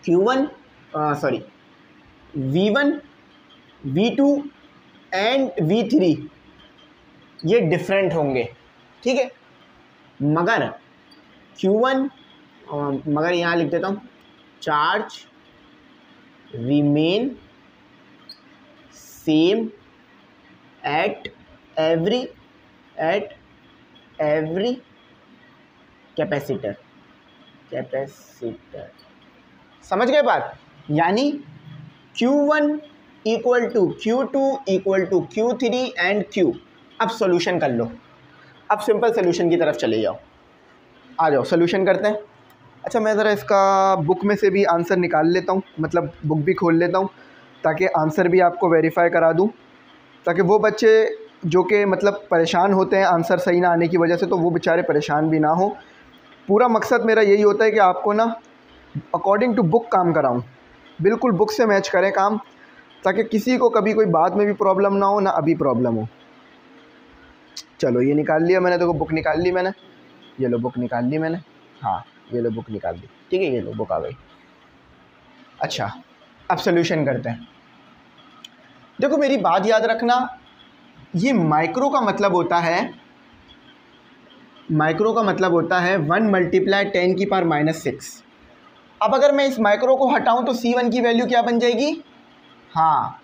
V1, V2 एंड V3 ये डिफरेंट होंगे, ठीक है। मगर Q1, मगर यहाँ लिख देता हूँ, charge remain same at every capacitor. समझ गए बात। यानी Q1 equal to Q2 equal to Q3 and Q। अब सॉल्यूशन कर लो, अब सिंपल सॉल्यूशन की तरफ चले जाओ, आ जाओ सॉल्यूशन करते हैं। अच्छा मैं ज़रा इसका बुक में से भी आंसर निकाल लेता हूँ, मतलब बुक भी खोल लेता हूँ ताकि आंसर भी आपको वेरीफाई करा दूँ, ताकि वो बच्चे जो कि मतलब परेशान होते हैं आंसर सही ना आने की वजह से, तो वो बेचारे परेशान भी ना हो। पूरा मकसद मेरा यही होता है कि आपको ना अकॉर्डिंग टू बुक काम कराऊं, बिल्कुल बुक से मैच करें काम, ताकि किसी को कभी कोई बाद में भी प्रॉब्लम ना हो, ना अभी प्रॉब्लम हो। चलो ये निकाल लिया मैंने, देखो बुक निकाल ली मैंने, ये लो बुक निकाल ली मैंने, हाँ ये लो बुक निकाल दी, ठीक है, ये लो बुक आ गई। अच्छा अब सोल्यूशन करते हैं। देखो मेरी बात याद रखना, ये माइक्रो का मतलब होता है, माइक्रो का मतलब होता है 1 × 10⁻⁻6। अब अगर मैं इस माइक्रो को हटाऊं तो C1 की वैल्यू क्या बन जाएगी, हाँ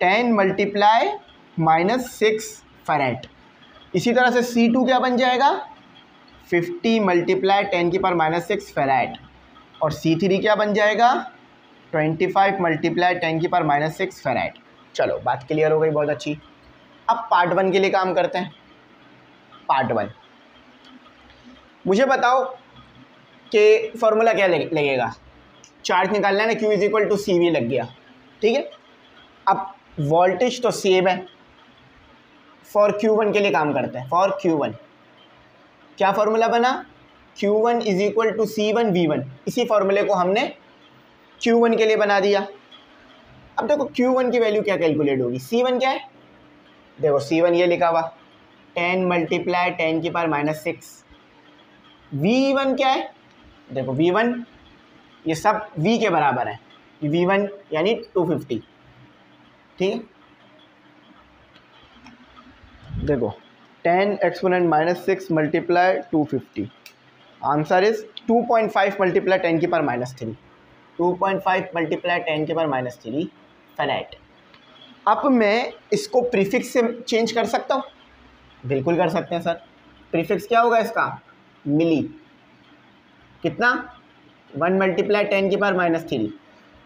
10 × -6 फैरेड। इसी तरह से C2 क्या बन जाएगा, 50 × 10⁻6 फैरेड। और C3 क्या बन जाएगा, 25 × 10⁻6 फैरेड। चलो बात क्लियर हो गई, बहुत अच्छी। अब पार्ट 1 के लिए काम करते हैं। पार्ट 1, मुझे बताओ कि फॉर्मूला क्या लगेगा। चार्ज निकालना है ना, Q = CV लग गया, ठीक है। अब वोल्टेज तो सेम है, फॉर Q1 के लिए काम करते हैं। फॉर Q1 क्या फॉर्मूला बना, Q1 = C1 V1। इसी फॉर्मूले को हमने Q1 के लिए बना दिया। अब देखो Q1 की वैल्यू क्या कैलकुलेट होगी, C1 क्या है, देखो C1 ये लिखा हुआ 10 × 10⁻6। V1 क्या है, देखो V1 ये सब V के बराबर है, V1 यानी 250, ठीक है। देखो 10 × -6 × 250, आंसर इज 2.5 × 10⁻3, 2.5 × 10⁻3 फैरेड। अब मैं इसको प्रीफिक्स से चेंज कर सकता हूँ, बिल्कुल कर सकते हैं सर। प्रीफिक्स क्या होगा इसका, मिली, कितना 1 × 10⁻3।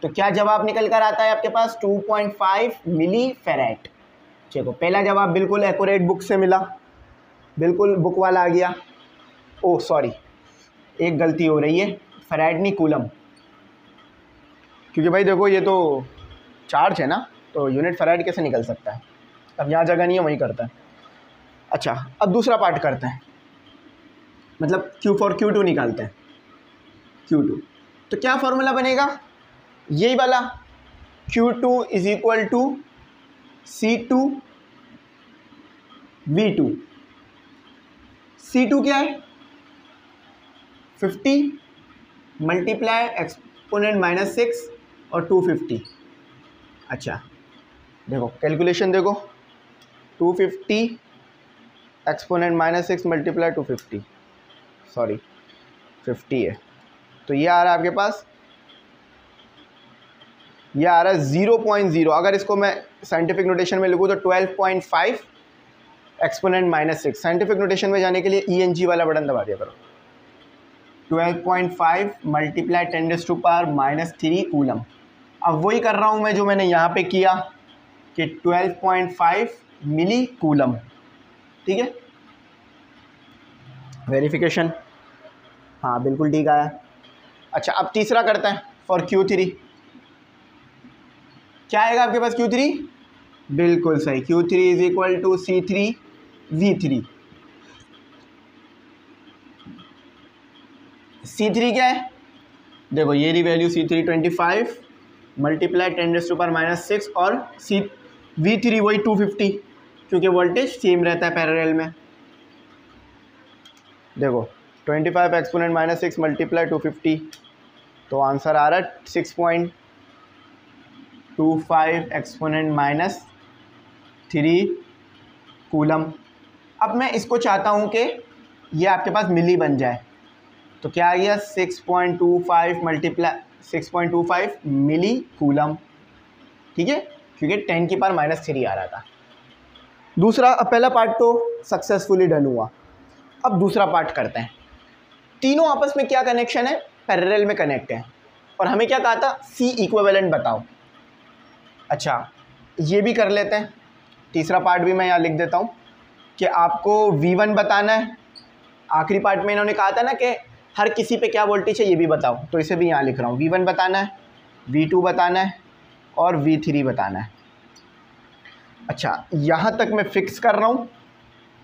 तो क्या जवाब निकल कर आता है आपके पास, 2.5 मिली फैरेड। देखो पहला जवाब बिल्कुल एक्यूरेट बुक से मिला, बिल्कुल बुक वाला आ गया। ओह सॉरी, एक गलती हो रही है, फैरेड नहीं कूलम, क्योंकि भाई देखो ये तो चार्ज है ना, तो यूनिट फैरेड कैसे निकल सकता है। अब यहाँ जगह नहीं है, वहीं करता है। अच्छा अब दूसरा पार्ट करते हैं, मतलब Q2 निकालते हैं। Q2 तो क्या फॉर्मूला बनेगा, यही वाला, Q2 = C2 V2। C2 क्या है, 50 × (exponent -6) और 250। अच्छा देखो कैलकुलेशन देखो, 250 exponent -6 × 250, सॉरी 50 है, तो ये आ रहा है आपके पास, ये आ रहा है 0.0। अगर इसको मैं साइंटिफिक नोटेशन में लिखूँ तो 12.5 एक्सपोनेंट -6। साइंटिफिक नोटेशन में जाने के लिए ENG वाला बटन दबा दिया करो। 12.5 × 10⁻³ कूलम। अब वही कर रहा हूँ मैं जो मैंने यहाँ पे किया कि 12.5 मिली कूलम, ठीक है। वेरिफिकेशन, हाँ बिल्कुल ठीक आया। अच्छा अब तीसरा करते हैं, फॉर Q3 क्या आएगा आपके पास, Q3 बिल्कुल सही, Q3 = C3 V3। C3 क्या है, देखो ये रही वैल्यू C3 25 × 10⁻6 और V3 वही 250, क्योंकि वोल्टेज सेम रहता है पैरेलल में। देखो 25 एक्सपोनेंट -6 × 250, तो आंसर आ रहा है 6.25 एक्सपोनेंट -3 कूलम। अब मैं इसको चाहता हूँ कि ये आपके पास मिली बन जाए, तो क्या आ गया 6.25 मिली कूलम, ठीक है, क्योंकि 10⁻³ आ रहा था। दूसरा, अब पहला पार्ट तो सक्सेसफुली डन हुआ। अब दूसरा पार्ट करते हैं। तीनों आपस में क्या कनेक्शन है, पैरेलल में कनेक्ट है, और हमें क्या कहा था, C इक्विवेलेंट बताओ। अच्छा ये भी कर लेते हैं, तीसरा पार्ट भी मैं यहाँ लिख देता हूँ कि आपको V1 बताना है। आखिरी पार्ट में इन्होंने कहा था ना कि हर किसी पे क्या वोल्टेज है ये भी बताओ, तो इसे भी यहाँ लिख रहा हूँ। V1 बताना है, V2 बताना है और V3 बताना है। अच्छा, यहाँ तक मैं फिक्स कर रहा हूँ,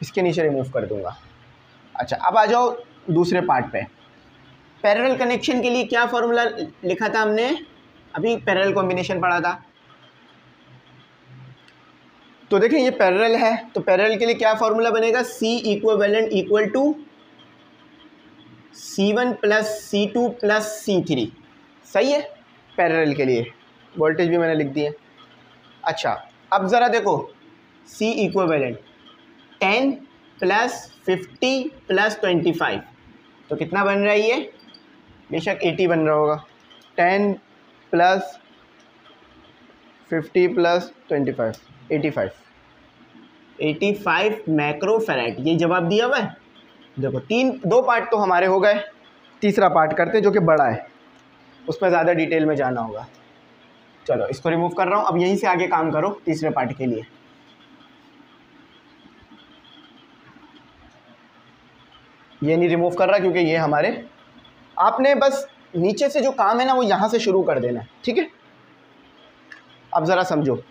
इसके नीचे रिमूव कर दूँगा। अच्छा, अब आ जाओ दूसरे पार्ट पे। पैरेलल कनेक्शन के लिए क्या फॉर्मूला लिखा था हमने? अभी पैरेलल कॉम्बिनेशन पढ़ा था। तो देखें ये पैरेलल है, तो पैरेलल के लिए क्या फॉर्मूला बनेगा? C equivalent equal to C1 plus C2 plus C3। सही है, पैरेलल के लिए वोल्टेज भी मैंने लिख दी है। अच्छा, अब ज़रा देखो, C इक्विवेलेंट 10 प्लस 50 प्लस 25, तो कितना बन रहा है ये? बेशक 80 बन रहा होगा। 10 प्लस 50 प्लस 25, 85 मैक्रो फैराड, ये जवाब दिया हुआ है। देखो दो पार्ट तो हमारे हो गए, तीसरा पार्ट करते हैं जो कि बड़ा है, उसमें ज़्यादा डिटेल में जाना होगा। चलो इसको रिमूव कर रहा हूँ, अब यहीं से आगे काम करो तीसरे पार्ट के लिए। ये नहीं रिमूव कर रहा क्योंकि ये हमारे, आपने बस नीचे से जो काम है ना वो यहाँ से शुरू कर देना है, ठीक है। अब ज़रा समझो,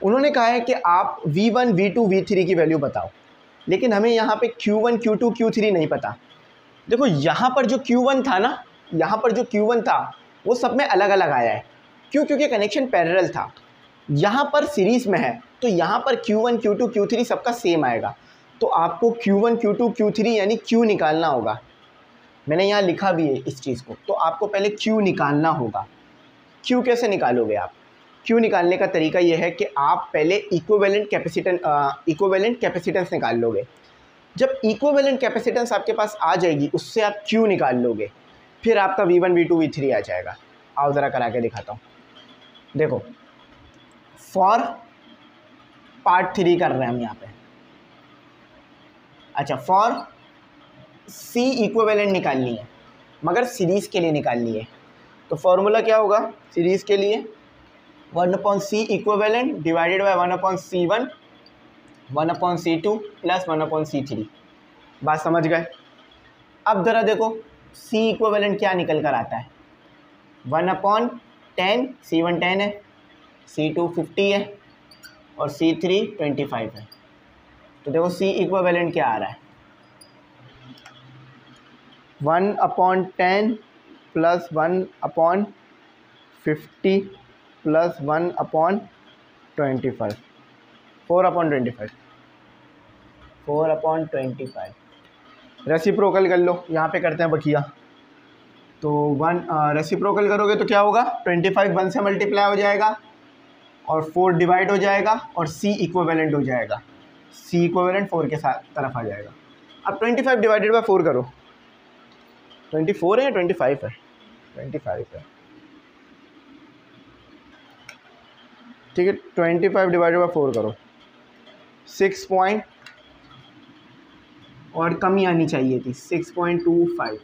उन्होंने कहा है कि आप V1, V2, V3 की वैल्यू बताओ, लेकिन हमें यहाँ पे Q1, Q2, Q3 नहीं पता। देखो यहाँ पर जो Q1 था ना, यहाँ पर जो Q1 था वो सब में अलग अलग आया है। क्यों? क्योंकि कनेक्शन पैरेलल था। यहाँ पर सीरीज़ में है तो यहाँ पर Q1, Q2, Q3 सबका सेम आएगा। तो आपको Q1, Q2, Q3 यानी Q निकालना होगा। मैंने यहाँ लिखा भी है इस चीज़ को, तो आपको पहले Q निकालना होगा। Q कैसे निकालोगे आप? Q निकालने का तरीका ये है कि आप पहले इक्विवेलेंट कैपेसिटेंस निकाल लोगे। जब इक्विवेलेंट कैपेसिटेंस आपके पास आ जाएगी उससे आप Q निकाल लोगे, फिर आपका V1, V2, V3 आ जाएगा। आओ ज़रा करा के दिखाता हूँ। देखो, फॉर पार्ट 3 कर रहे हैं हम यहाँ पे। अच्छा, फॉर C इक्विवेलेंट निकालनी है, मगर सीरीज़ के लिए निकालनी है। तो फॉर्मूला क्या होगा सीरीज़ के लिए? 1/C equivalent divided by 1/C1 1/C2 plus 1/C3। बात समझ गए? अब ज़रा देखो C इक्विवेलेंट क्या निकल कर आता है? 1/10, C1 10 है, C2 50 है और C3 25 है। तो देखो C इक्विवेलेंट क्या आ रहा है? 1/10 प्लस 1/50 प्लस 1/25, 4/25, 4/25। रेसिप्रोकल कर लो, यहाँ पे करते हैं बखिया। तो रेसिप्रोकल करोगे तो क्या होगा? 25 1 से मल्टीप्लाई हो जाएगा और 4 डिवाइड हो जाएगा और C इक्विवेलेंट हो जाएगा। C इक्विवेलेंट 4 के साथ तरफ आ जाएगा। अब 25 डिवाइडेड बाय 4 करो। 24 है या 25 है? 25 है, ठीक है। 25 डिवाइडेड बाय 4 करो, 6 पॉइंट और कमी आनी चाहिए थी, 6.25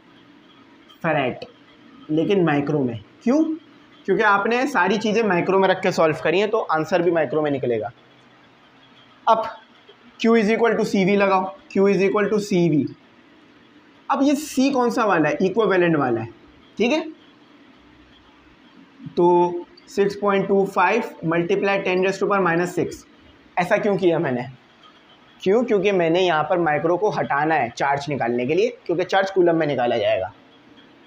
फैराड, लेकिन माइक्रो में। क्यों? क्योंकि आपने सारी चीज़ें माइक्रो में रख के सॉल्व करी हैं, तो आंसर भी माइक्रो में निकलेगा। अब Q is equal to CV लगाओ, Q is equal to CV। अब ये C कौन सा वाला है? इक्विवेलेंट वाला है, ठीक है। तो 6.25 मल्टीप्लाई 10⁻⁻6। ऐसा क्यों किया मैंने? क्यों? क्योंकि मैंने यहाँ पर माइक्रो को हटाना है चार्ज निकालने के लिए, क्योंकि चार्ज कूलम में निकाला जाएगा।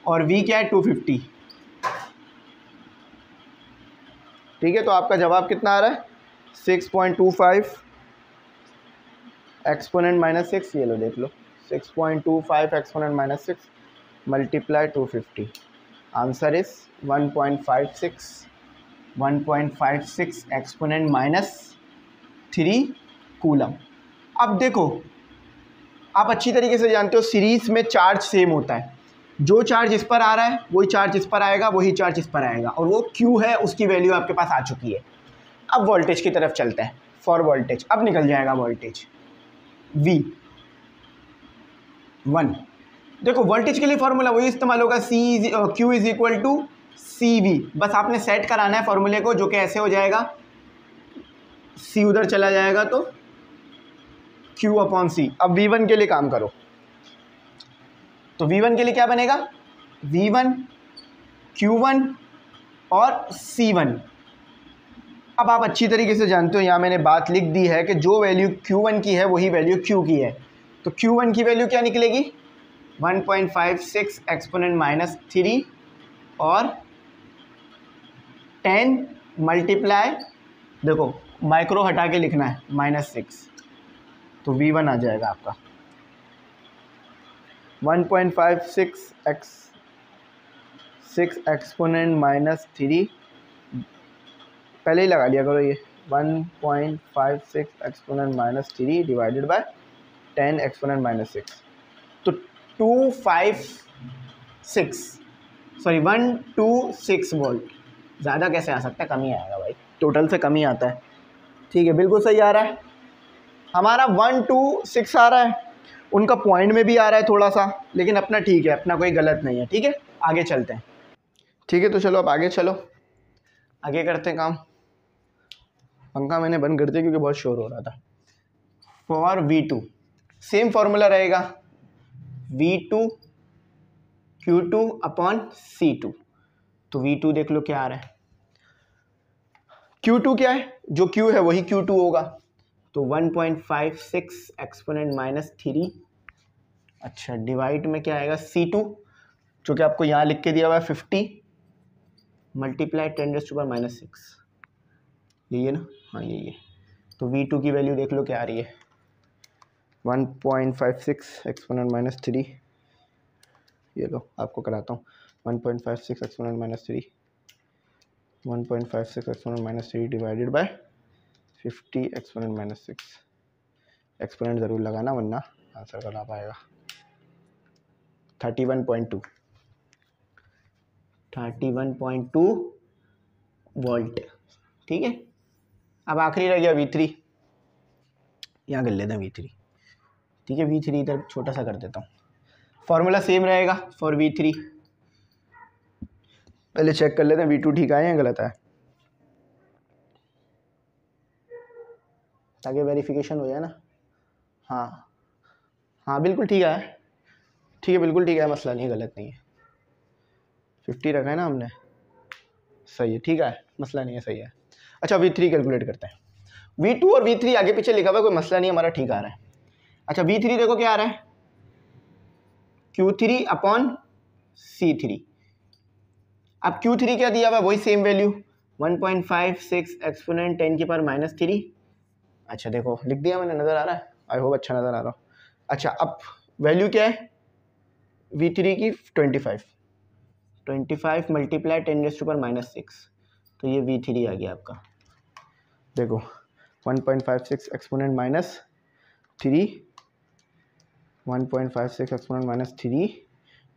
और V क्या है? 250, ठीक है। तो आपका जवाब कितना आ रहा है? 6.25 एक्सपोनेंट -6, ये लो देख लो, 6.25 exponent -6 multiply 250, answer is 1.56 exponent -3 coulomb. अब देखो, आप अच्छी तरीके से जानते हो सीरीज़ में चार्ज सेम होता है। जो चार्ज इस पर आ रहा है वही चार्ज इस पर आएगा, वही चार्ज इस पर आएगा, और वो Q है, उसकी वैल्यू आपके पास आ चुकी है। अब वोल्टेज की तरफ चलते हैं। फॉर वोल्टेज अब निकल जाएगा वोल्टेज V1। देखो वोल्टेज के लिए फॉर्मूला वही इस्तेमाल होगा, Q is equal to CV। बस आपने सेट कराना है फॉर्मूले को, जो कि ऐसे हो जाएगा, C उधर चला जाएगा तो Q/C। अब V1 के लिए काम करो, तो V1 के लिए क्या बनेगा? V1 Q1 और C1 अब आप अच्छी तरीके से जानते हो, यहाँ मैंने बात लिख दी है कि जो वैल्यू Q1 की है वही वैल्यू Q की है। तो Q1 की वैल्यू क्या निकलेगी, 1.56 एक्सपोनेंट माइनस 3 और 10 मल्टीप्लाई, देखो माइक्रो हटा के लिखना है, -6, तो V1 आ जाएगा आपका 1.56 6 एक्सपोनेंट माइनस 3, पहले ही लगा लिया करो ये, 1.56 exponent minus 3 divided by 10 exponent minus 6, तो 126 वोल्ट। ज़्यादा कैसे आ सकता है, कम ही आएगा भाई, टोटल से कम ही आता है। ठीक है, बिल्कुल सही आ रहा है। हमारा 126 आ रहा है, उनका पॉइंट में भी आ रहा है थोड़ा सा, लेकिन अपना ठीक है, अपना कोई गलत नहीं है। ठीक है, आगे चलते हैं। ठीक है, तो चलो अब आगे चलो, आगे करते हैं काम। पंखा मैंने बंद कर दिया क्योंकि बहुत शोर हो रहा था। फॉर V2 सेम फॉर्मूला रहेगा, V2 Q2 अपॉन C2। तो V2 देख लो क्या आ रहा है, Q2 क्या है, जो Q है वही Q2 होगा, तो 1.56 एक्सपोनेंट माइनस 3, अच्छा डिवाइड में क्या आएगा C2, जो कि आपको यहाँ लिख के दिया हुआ है 50 मल्टीप्लाई 10⁻⁻6, यही है ना, हाँ यही है। तो V2 की वैल्यू देख लो क्या आ रही है, 1.56 एक्सपोनेंट माइनस 3, ये लो आपको कराता हूँ, 1.56 exponent minus 3, 1.56 exponent minus 3 divided by 50 exponent minus 6, exponent ज़रूर लगाना वरना आंसर कर आ पाएगा। 31.2 वोल्ट। ठीक है, अब आखिरी रह गया V3, यहाँ कर लेते हैं V3। ठीक है, V3 इधर छोटा सा कर देता हूँ, फॉर्मूला सेम रहेगा फॉर V3। पहले चेक कर लेते हैं V2 ठीक आया या गलत है, ताकि वेरिफिकेशन हो जाए ना। हाँ हाँ बिल्कुल ठीक है, ठीक है बिल्कुल ठीक है, मसला नहीं, गलत नहीं है, 50 रखा है ना हमने, सही है, ठीक है, मसला नहीं है, सही है। अच्छा V3 कैलकुलेट करते हैं, V2 और V3 आगे पीछे लिखा हुआ कोई मसला नहीं, हमारा ठीक आ रहा है। अच्छा V3 देखो क्या आ रहा है, Q3 अपॉन C3। अब Q3 क्या दिया हुआ, वही सेम वैल्यू 1.56 एक्सपोनेंट 10⁻⁻3। अच्छा देखो लिख दिया मैंने, नज़र आ रहा है, आई होप अच्छा नज़र आ रहा हो। अच्छा अब वैल्यू क्या है V3 की, 25 मल्टीप्लाई 10⁻⁻6, तो ये V3 आ गया आपका। देखो 1.56 exponent minus 3, 1.56 exponent minus 3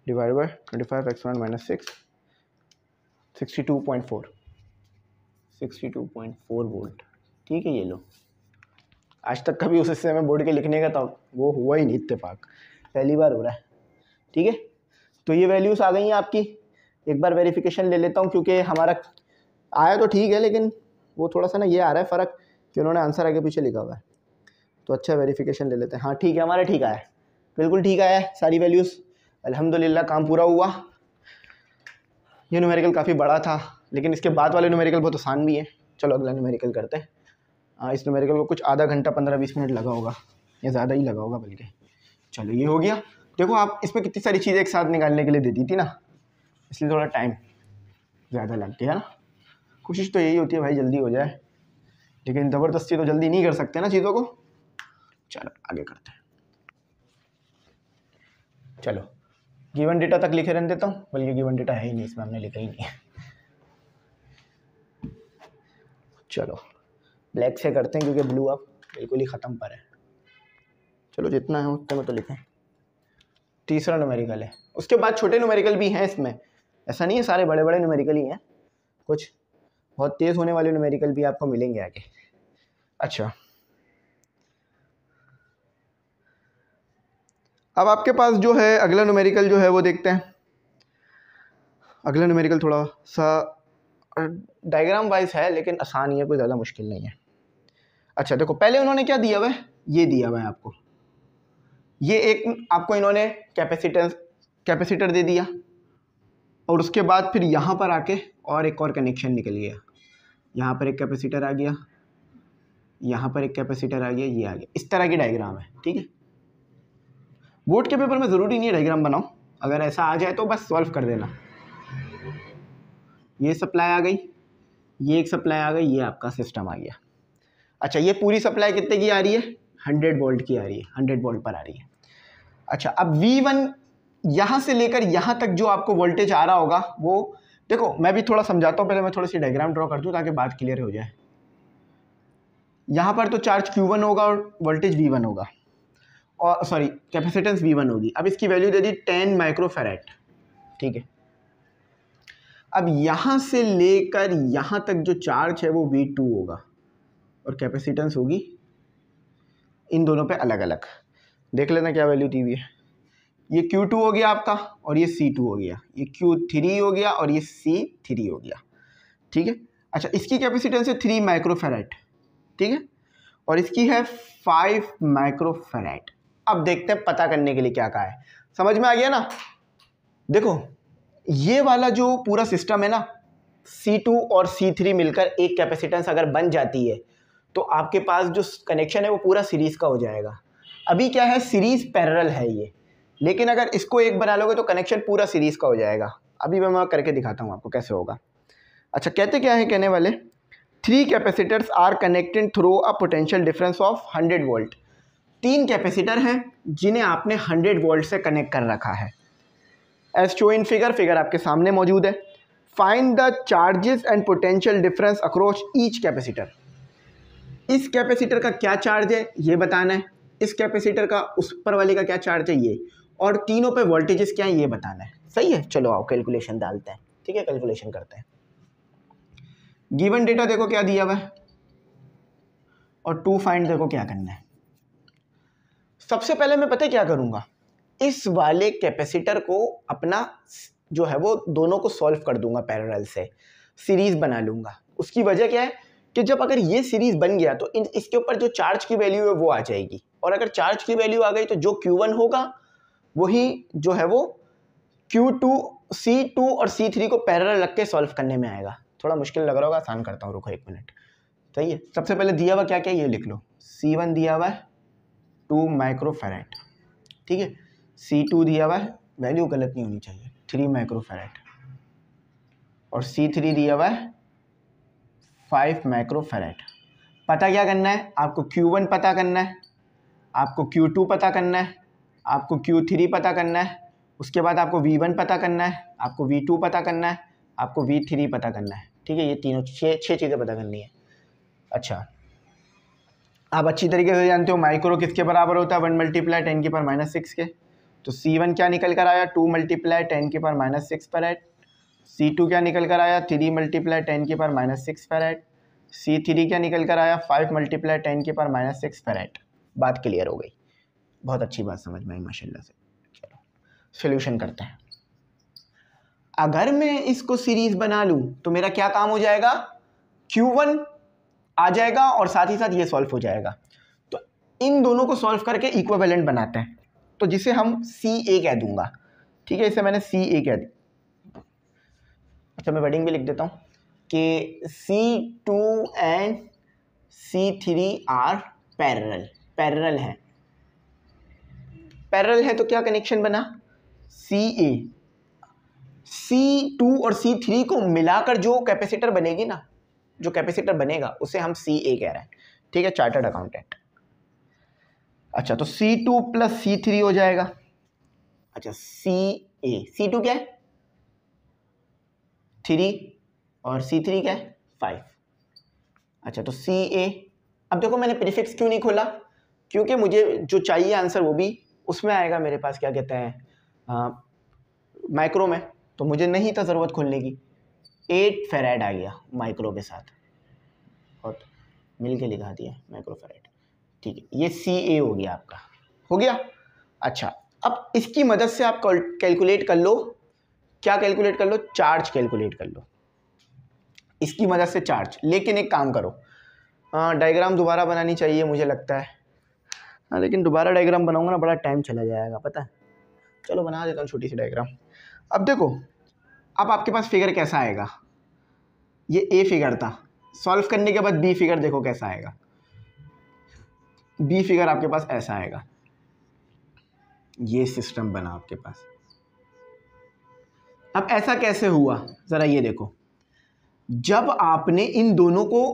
divide by 25 exponent minus 6, 62.4 volt. ठीक है, ये लो, आज तक कभी उस हिस्से में बोर्ड के लिखने का तो वो हुआ ही नहीं, इत्तेफाक पहली बार हो रहा है। ठीक है, तो ये वैल्यूज़ आ गई हैं आपकी। एक बार वेरिफिकेशन ले लेता हूँ, क्योंकि हमारा आया तो ठीक है, लेकिन वो थोड़ा सा ना ये आ रहा है फ़र्क कि उन्होंने आंसर आगे पीछे लिखा हुआ है, तो अच्छा वेरिफिकेशन ले लेते हैं। हाँ ठीक है, हमारा ठीक आया है, बिल्कुल ठीक आया है सारी वैल्यूज़, अल्हम्दुलिल्लाह काम पूरा हुआ। ये न्यूमेरिकल काफ़ी बड़ा था, लेकिन इसके बाद वाले न्यूमेरिकल बहुत आसान भी है। चलो अगला न्यूमेरिकल करते हैं। इस न्यूमेरिकल को कुछ आधा घंटा 15-20 मिनट लगा होगा, या ज़्यादा ही लगा होगा बल्कि। चलो ये हो गया। देखो आप इसमें कितनी सारी चीज़ें एक साथ निकालने के लिए दे दी थी ना, इसलिए थोड़ा टाइम ज़्यादा लग गया ना। कोशिश तो यही होती है भाई जल्दी हो जाए, लेकिन ज़बरदस्ती तो जल्दी नहीं कर सकते ना चीज़ों को। चलो आगे करते हैं। चलो गिवन डेटा तक लिखे रहने देता हूँ, बल्कि गिवन डेटा है ही नहीं इसमें, हमने लिखा ही नहीं है। चलो ब्लैक से करते हैं, क्योंकि ब्लू अब बिल्कुल ही ख़त्म पर है। चलो जितना है उतने में तो लिखें। तीसरा न्यूमेरिकल है, उसके बाद छोटे न्यूमेरिकल भी हैं इसमें, ऐसा नहीं है सारे बड़े बड़े न्यूमेरिकल ही हैं, कुछ बहुत तेज़ होने वाले न्यूमेरिकल भी आपको मिलेंगे आगे। अच्छा अब आपके पास जो है अगला न्यूमेरिकल जो है वो देखते हैं। अगला न्यूमेरिकल थोड़ा सा डायग्राम वाइज है, लेकिन आसान ही है, कोई ज़्यादा मुश्किल नहीं है। अच्छा देखो पहले उन्होंने क्या दिया हुआ है, ये दिया हुआ है आपको, ये एक आपको इन्होंने कैपेसिटर दे दिया, और उसके बाद फिर यहाँ पर आके और एक और कनेक्शन निकल गया, यहाँ पर एक कैपेसिटर आ गया, यहाँ पर एक कैपेसिटर आ गया, ये आ गया। इस तरह की डायग्राम है, ठीक है। बोर्ड के पेपर में ज़रूरी नहीं है डायग्राम बनाओ, अगर ऐसा आ जाए तो बस सॉल्व कर देना। ये सप्लाई आ गई, ये एक सप्लाई आ गई, ये आपका सिस्टम आ गया। अच्छा, ये पूरी सप्लाई कितने की आ रही है? 100 वोल्ट की आ रही है, 100 वोल्ट पर आ रही है। अच्छा, अब V1 यहाँ से लेकर यहाँ तक जो आपको वोल्टेज आ रहा होगा वो देखो, मैं भी थोड़ा समझाता हूँ, पहले मैं थोड़ी सी डायग्राम ड्रॉ कर दूँ ताकि बात क्लियर हो जाए। यहाँ पर तो चार्ज Q1 होगा और वोल्टेज V1 होगा, और सॉरी कैपेसिटेंस V1 होगी। अब इसकी वैल्यू दे दी 10 माइक्रोफैराड, ठीक है। अब यहाँ से लेकर यहाँ तक जो चार्ज है वो V2 होगा और कैपेसिटेंस होगी इन दोनों पे अलग अलग। देख लेना क्या वैल्यू दी हुई है। ये Q2 हो गया आपका और ये C2 हो गया, ये Q3 हो गया और ये C3 हो गया, ठीक है। अच्छा, इसकी कैपेसिटेंस है 3 माइक्रोफैराड, ठीक है, और इसकी है 5 माइक्रोफैराड। अब देखते हैं पता करने के लिए क्या कहा है, समझ में आ गया ना। देखो, ये वाला जो पूरा सिस्टम है ना, C2 और C3 मिलकर एक कैपेसिटेंस अगर बन जाती है तो आपके पास जो कनेक्शन है वो पूरा सीरीज का हो जाएगा। अभी क्या है, सीरीज पैरेलल है ये, लेकिन अगर इसको एक बना लोगे तो कनेक्शन पूरा सीरीज का हो जाएगा। अभी मैं करके दिखाता हूँ आपको कैसे होगा। अच्छा, कहते क्या है, कहने वाले 3 capacitors are connected through a potential difference of 100 volt. 3 capacitor हैं जिन्हें आपने 100 वोल्ट से कनेक्ट कर रखा है। As show in figure, figure आपके सामने मौजूद है। Find the charges and potential difference across each capacitor. इस कैपेसिटर का क्या चार्ज है ये बताना है, इस कैपेसिटर का उस पर वाले का क्या चार्ज है ये, और तीनों पे वोल्टेजेस क्या है ये बताना है। सही है, चलो आओ कैलकुलेशन डालते हैं, ठीक है, कैलकुलेशन करते हैं। गिवन डेटा देखो क्या दिया हुआ है और टू फाइंड देखो क्या करना है। सबसे पहले मैं पता है क्या करूंगा, इस वाले कैपेसिटर को अपना जो है वो दोनों को सॉल्व कर दूंगा पैरेलल से, सीरीज बना लूंगा। उसकी वजह क्या है कि जब अगर ये सीरीज बन गया तो इसके ऊपर जो चार्ज की वैल्यू है वो आ जाएगी, और अगर चार्ज की वैल्यू आ गई तो जो Q1 होगा वही जो है वो Q2, C2 और C3 को पैरेलल रख के सॉल्व करने में आएगा। थोड़ा मुश्किल लग रहा होगा, आसान करता हूँ, रुको 1 मिनट। सही है, सबसे पहले दिया हुआ क्या क्या ये लिख लो। C1 दिया हुआ है 2 माइक्रोफैराड, ठीक है। C2 दिया हुआ है, वैल्यू गलत नहीं होनी चाहिए, 3 माइक्रोफैराड, और C3 दिया हुआ है 5 माइक्रोफैराड। पता क्या करना है आपको, Q1 पता करना है, आपको Q2 पता करना है, आपको Q3 पता करना है, उसके बाद आपको V1 पता करना है, आपको V2 पता करना है, आपको V3 पता करना है, ठीक है। ये तीनों 6 चीज़ें पता करनी है। अच्छा, आप अच्छी तरीके से जानते हो माइक्रो किसके बराबर होता है, 1 मल्टीप्लाई 10 की पावर -6 के। तो C1 क्या निकल कर आया, 2 मल्टीप्लाई 10 की पावर -6 फैराड। C2 क्या निकल कर आया, 3 मल्टीप्लाई 10 की पावर -6 फैराड। C3 क्या निकल कर आया, 5 मल्टीप्लाई 10 की पावर -6 फैराड। बात क्लियर हो गई, बहुत अच्छी बात समझ में आई माशाल्लाह से। चलो सॉल्यूशन करते हैं। अगर मैं इसको सीरीज बना लूं तो मेरा क्या काम हो जाएगा, Q1 आ जाएगा और साथ ही साथ ये सॉल्व हो जाएगा। तो इन दोनों को सॉल्व करके इक्विवेलेंट बनाते हैं, तो जिसे हम CA कह दूंगा, ठीक है, इसे मैंने CA कह दी। अच्छा, मैं वर्डिंग भी लिख देता हूँ कि C2 and C3 are parallel, parallel है। पैरेलल है तो क्या कनेक्शन बना, CA। C2 और C3 को मिलाकर जो कैपेसिटर बनेगी ना, जो कैपेसिटर बनेगा उसे हम CA कह रहे हैं, ठीक है, चार्टर्ड अकाउंटेंट। अच्छा, तो C2 प्लस C3 हो जाएगा। अच्छा, CA, C2 क्या है 3 और C3 क्या है 5। अच्छा, तो CA। अब देखो मैंने प्रीफिक्स क्यों नहीं खोला, क्योंकि मुझे जो चाहिए आंसर वो भी उसमें आएगा मेरे पास, क्या कहते हैं माइक्रो में, तो मुझे नहीं था ज़रूरत खोलने की। 8 फैराड आ गया माइक्रो के साथ, और मिल के लिखा दिया माइक्रो फैराड, ठीक है। ये CA हो गया आपका, हो गया। अच्छा, अब इसकी मदद से आप कैलकुलेट कर लो, क्या कैलकुलेट कर लो, चार्ज कैलकुलेट कर लो इसकी मदद से चार्ज। लेकिन एक काम करो, डायग्राम दोबारा बनानी चाहिए मुझे लगता है, लेकिन दोबारा डायग्राम बनाऊंगा ना बड़ा टाइम चला जाएगा पता है। चलो बना देता हूँ छोटी सी डायग्राम। अब देखो, अब आपके पास फिगर कैसा आएगा, ये A फिगर था, सॉल्व करने के बाद बी फिगर देखो कैसा आएगा। बी फिगर आपके पास ऐसा आएगा, ये सिस्टम बना आपके पास। अब ऐसा कैसे हुआ ज़रा ये देखो, जब आपने इन दोनों को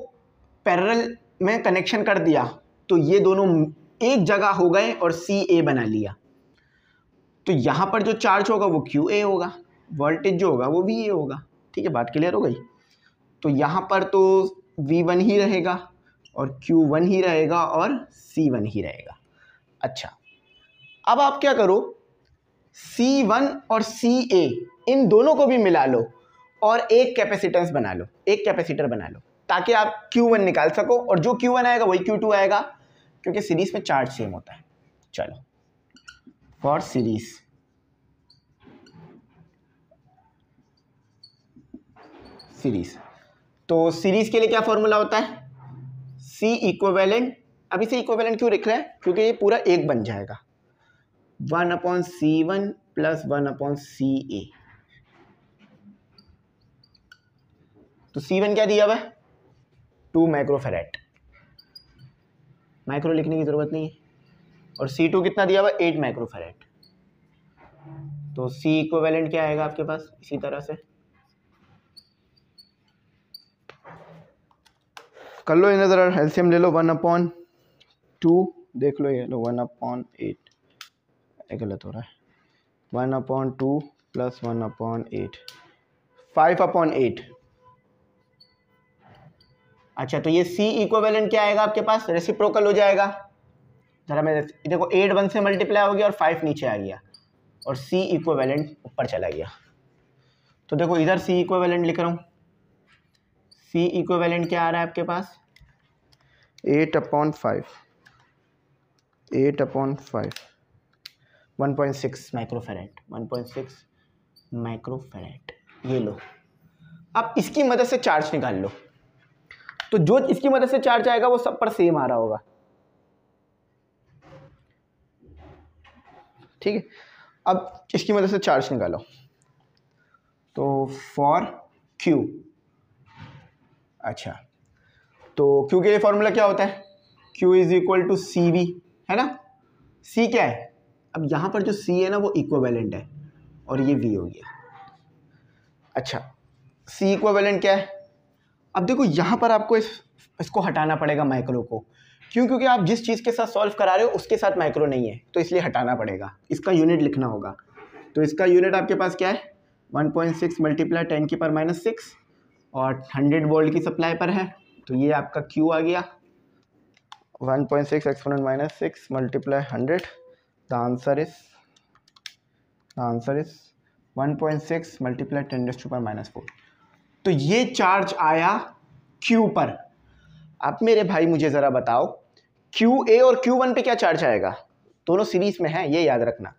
पैरेलल में कनेक्शन कर दिया तो ये दोनों एक जगह हो गए और सी ए बना लिया, तो यहाँ पर जो चार्ज होगा वो क्यू ए होगा, वोल्टेज जो होगा वो वी ए होगा। ठीक है, बात क्लियर हो गई। तो यहाँ पर तो V1 ही रहेगा और Q1 ही रहेगा और C1 ही रहेगा। अच्छा, अब आप क्या करो, C1 और CA इन दोनों को भी मिला लो और एक कैपेसिटेंस बना लो, एक कैपेसिटर बना लो, ताकि आप Q1 निकाल सको और जो Q1 आएगा वही Q2 आएगा, क्योंकि सीरीज में चार्ज सेम होता है। चलो, फॉर सीरीज तो सीरीज के लिए क्या फॉर्मूला होता है, C इक्विवेलेंट। अभी से इक्विवेलेंट क्यों लिख रहे हैं, क्योंकि ये पूरा एक बन जाएगा, 1/C1 + 1/CA। तो C1 क्या दिया हुआ है, 2 माइक्रोफैराड, माइक्रो लिखने की जरूरत नहीं है, और C2 कितना दिया हुआ है, 8 माइक्रोफैराड। तो C इक्विवेलेंट क्या आएगा आपके पास, इसी तरह से कर लो, इन्हें ज़रा एलसीएम ले लो, 1/2 देख लो, ये लो 1/8, गलत हो रहा है, 1/2 + 1/8, 5/8। अच्छा, तो ये C इक्विवेलेंट क्या आएगा आपके पास, रेसिप्रोकल हो जाएगा। जरा मैं देखो, 8 1 से मल्टीप्लाई हो गया और 5 नीचे आ गया और C इक्विवेलेंट ऊपर चला गया। तो देखो इधर C इक्विवेलेंट लिख रहा हूँ, C इक्विवेलेंट क्या आ रहा है आपके पास, 8/5, 1.6 माइक्रोफैराड, 1.6 माइक्रोफैराड। ये लो, अब इसकी मदद से चार्ज निकाल लो। तो जो इसकी मदद से चार्ज आएगा वो सब पर सेम आ रहा होगा। ठीक है, अब इसकी मदद से चार्ज निकालो। तो फॉर Q, अच्छा, तो Q के लिए फॉर्मूला क्या होता है, Q = CV, है ना। C क्या है, अब यहाँ पर जो C है ना वो इक्विवेलेंट है और ये V हो गया। अच्छा, C इक्विवेलेंट क्या है, अब देखो यहाँ पर आपको इसको हटाना पड़ेगा माइक्रो को, क्यों, क्योंकि आप जिस चीज़ के साथ सॉल्व करा रहे हो उसके साथ माइक्रो नहीं है, तो इसलिए हटाना पड़ेगा, इसका यूनिट लिखना होगा। तो इसका यूनिट आपके पास क्या है, 1.6 × 10⁻⁶ और 100 वोल्ट की सप्लाई पर है, तो ये आपका Q आ गया, 1.6 exp - 6 × 100। The answer is 1.6 × 10⁻⁴। तो ये चार्ज आया Q पर। अब मेरे भाई मुझे ज़रा बताओ, QA और Q1 पे क्या चार्ज आएगा, दोनों सीरीज में है, ये याद रखना।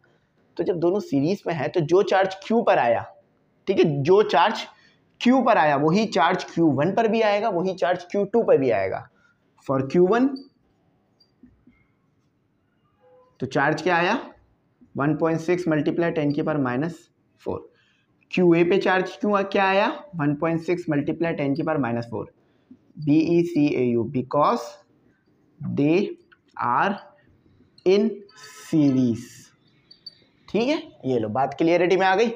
तो जब दोनों सीरीज में है तो जो चार्ज Q पर आया, ठीक है, जो चार्ज Q पर आया वही चार्ज Q1 पर भी आएगा, वही चार्ज Q2 पर भी आएगा। फॉर Q1 तो चार्ज क्या आया, 1.6 × 10⁻⁴। QA पे चार्ज क्या आया, 1.6 × 10⁻⁴। BeCAU, because they are in series. ठीक है, ये लो, बात क्लियरिटी में आ गई।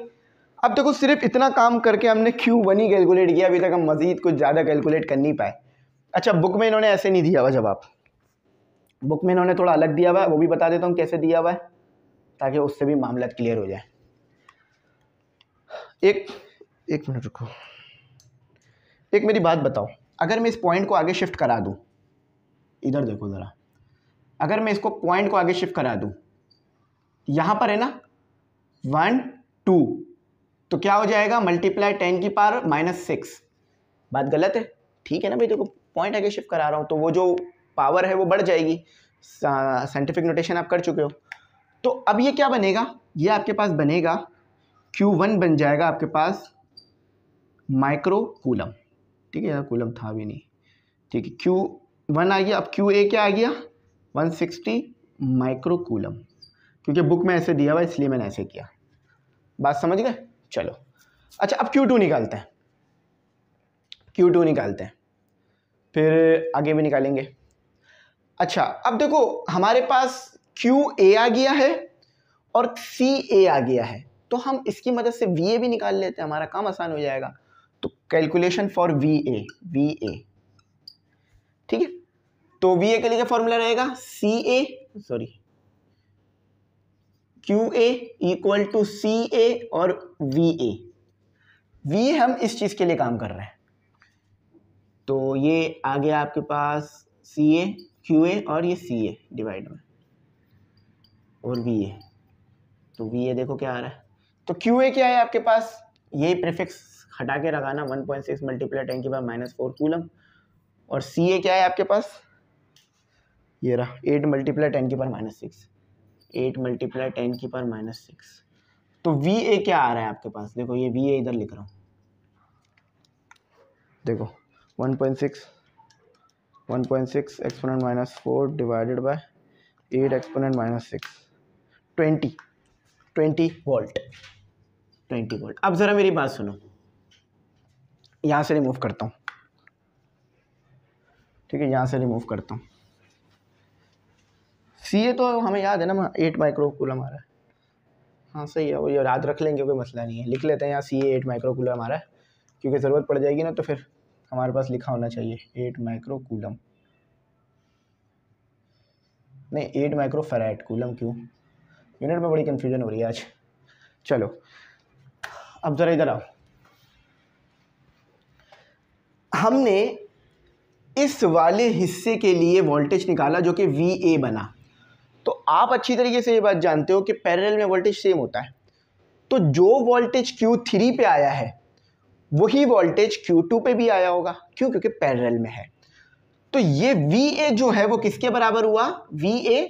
अब देखो, सिर्फ इतना काम करके हमने Q1 ही कैलकुलेट किया, अभी तक हम मजीद कुछ ज़्यादा कैलकुलेट कर नहीं पाए। अच्छा, बुक में इन्होंने ऐसे नहीं दिया हुआ जवाब, बुक में इन्होंने थोड़ा अलग दिया हुआ है, वो भी बता देता हूँ कैसे दिया हुआ है, ताकि उससे भी मामला क्लियर हो जाए। एक मिनट रुको, एक मेरी बात बताओ, अगर मैं इस पॉइंट को आगे शिफ्ट करा दूँ, इधर देखो ज़रा, अगर मैं इसको पॉइंट को आगे शिफ्ट करा दूँ, यहाँ पर है ना 1 2, तो क्या हो जाएगा, मल्टीप्लाई 10⁻⁻6। बात गलत है, ठीक है ना भाई, देखो पॉइंट आगे शिफ्ट करा रहा हूँ तो वो जो पावर है वो बढ़ जाएगी, साइंटिफिक नोटेशन आप कर चुके हो। तो अब ये क्या बनेगा, ये आपके पास बनेगा Q1 बन जाएगा आपके पास माइक्रो कूलम। ठीक है, कूलम था भी नहीं, ठीक है, Q1 आ गया। अब QA क्या आ गया, 160 माइक्रो कूलम, क्योंकि बुक में ऐसे दिया हुआ इसलिए मैंने ऐसे किया। बात समझ गए, चलो। अच्छा, अब Q2 निकालते हैं, Q2 निकालते हैं। फिर आगे भी निकालेंगे। अच्छा, अब देखो हमारे पास QA आ गया है और CA आ गया है, तो हम इसकी मदद से VA भी निकाल लेते हैं, हमारा काम आसान हो जाएगा। तो कैलकुलेशन फॉर VA, ठीक है। तो VA के लिए क्या फॉर्मूला रहेगा, QA इक्वल टू CA और VA हम इस चीज के लिए काम कर रहे हैं। तो ये आ गया आपके पास CA, QA और ये CA डिवाइड में और VA। तो VA देखो क्या आ रहा है, तो QA क्या है आपके पास, ये प्रीफिक्स हटा के लगाना 1.6 मल्टीप्लाई 10 की पावर -4 कूलम। और CA क्या है आपके पास, ये रहा 8 मल्टीप्लाई 10 की पावर -6, 8 मल्टीप्लाई 10 की पावर -6। तो VA क्या आ रहा है आपके पास, देखो ये VA इधर लिख रहा हूँ, देखो 1.6 exponent -4 divided by 8 exponent -6, 20 volt. अब ज़रा मेरी बात सुनो, यहाँ से रिमूव करता हूँ, ठीक है, यहाँ से रिमूव करता हूँ। CA तो हमें याद है ना, 8 माइक्रो कूलम आ रहा है, हाँ सही है, वो ये याद रख लेंगे, कोई मसला नहीं है। लिख लेते हैं यहाँ CA 8 माइक्रो कूलम आ रहा है, क्योंकि ज़रूरत पड़ जाएगी ना, तो फिर हमारे पास लिखा होना चाहिए 8 माइक्रो कूलम, नहीं 8 माइक्रो फेराड, कूलम क्यों, यूनिट में बड़ी कन्फ्यूजन हो रही है आज। चलो अब ज़रा इधर आओ, हमने इस वाले हिस्से के लिए वोल्टेज निकाला जो कि VA बना। तो आप अच्छी तरीके से ये बात जानते हो कि पैरेलल में वोल्टेज सेम होता है, तो जो वोल्टेज Q3 पे आया है वही वोल्टेज Q2 पे भी आया होगा, क्यों, क्योंकि पैरेलल में है। तो ये VA जो है वो किसके बराबर हुआ, VA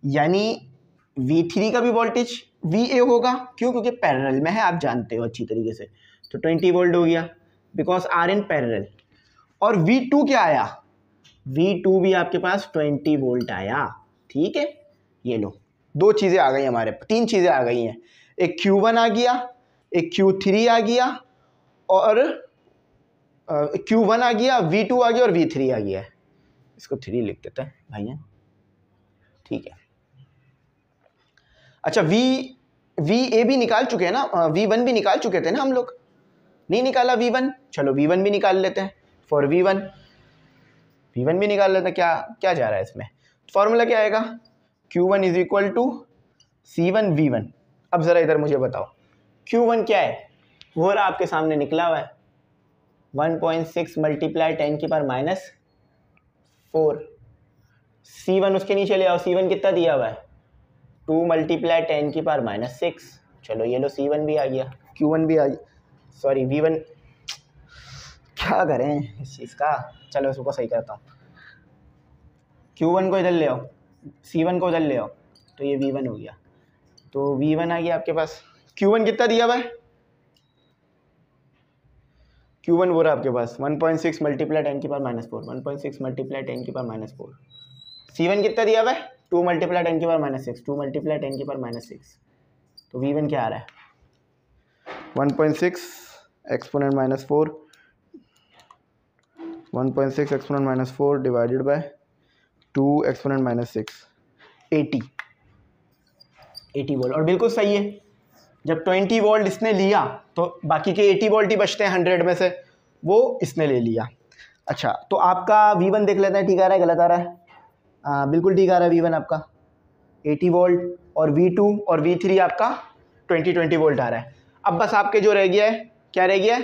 यानी V3 का भी वोल्टेज VA होगा, क्यों, क्योंकि पैरेलल में है, आप जानते हो अच्छी तरीके से। तो 20 वोल्ट हो गया बिकॉज आर इन पैरेलल। और V2 क्या आया, V2 भी आपके पास 20 वोल्ट आया, ठीक है। ये लो, दो चीज़ें आ गई हमारे, तीन चीज़ें आ गई हैं, एक Q1 आ गया, एक Q3 आ गया, और Q1 आ गया, V2 आ गया और V3 आ गया है। इसको 3 लिख देते हैं भैया, ठीक है। अच्छा, VA भी निकाल चुके हैं ना, V1 भी निकाल चुके थे ना हम लोग, नहीं निकाला V1, चलो V1 भी निकाल लेते हैं। फॉर V1 भी निकाल लेते हैं, क्या जा रहा है इसमें। फॉर्मूला क्या आएगा, Q1 is equal to C1 V1। अब ज़रा इधर मुझे बताओ Q1 क्या है, वो रहा आपके सामने निकला हुआ है 1.6 मल्टीप्लाई 10 की पावर -4। C1 उसके नीचे ले आओ, C1 कितना दिया हुआ है 2 मल्टीप्लाई 10 की पावर -6। चलो ये लो C1 भी आ गया, Q1 भी आ गया, सॉरी V1, क्या करें इस चीज़ का, चलो इसको सही करता हूँ। Q1 को इधर ले आओ, C1 को उधर ले आओ, तो ये V1 हो गया। तो V1 आ गया आपके पास, Q1 कितना दिया हुआ है, Q1 वो रहा आपके पास 1.6 मल्टीप्लाई 10 की पावर -4, 1.6 मल्टीप्लाई 10 की पावर -4। C1 कितना दिया हुआ है 2 मल्टीप्लाई 10 की पावर -6, 2 मल्टीप्लाई 10 की पावर -6। तो V1 क्या आ रहा है 1.6 exponent -4, 1.6 exponent -4 divided by 2 exponent -6, 80 volt. और बिल्कुल सही है, जब 20 वोल्ट इसने लिया तो बाकी के 80 वोल्ट ही बचते हैं 100 में से, वो इसने ले लिया। अच्छा, तो आपका V1 देख लेते हैं, ठीक आ रहा है गलत आ रहा है, बिल्कुल ठीक आ रहा है V1 आपका 80 वोल्ट, और V2 और V3 आपका 20 वोल्ट आ रहा है। अब बस आपके जो रह गया है, क्या रह गया है,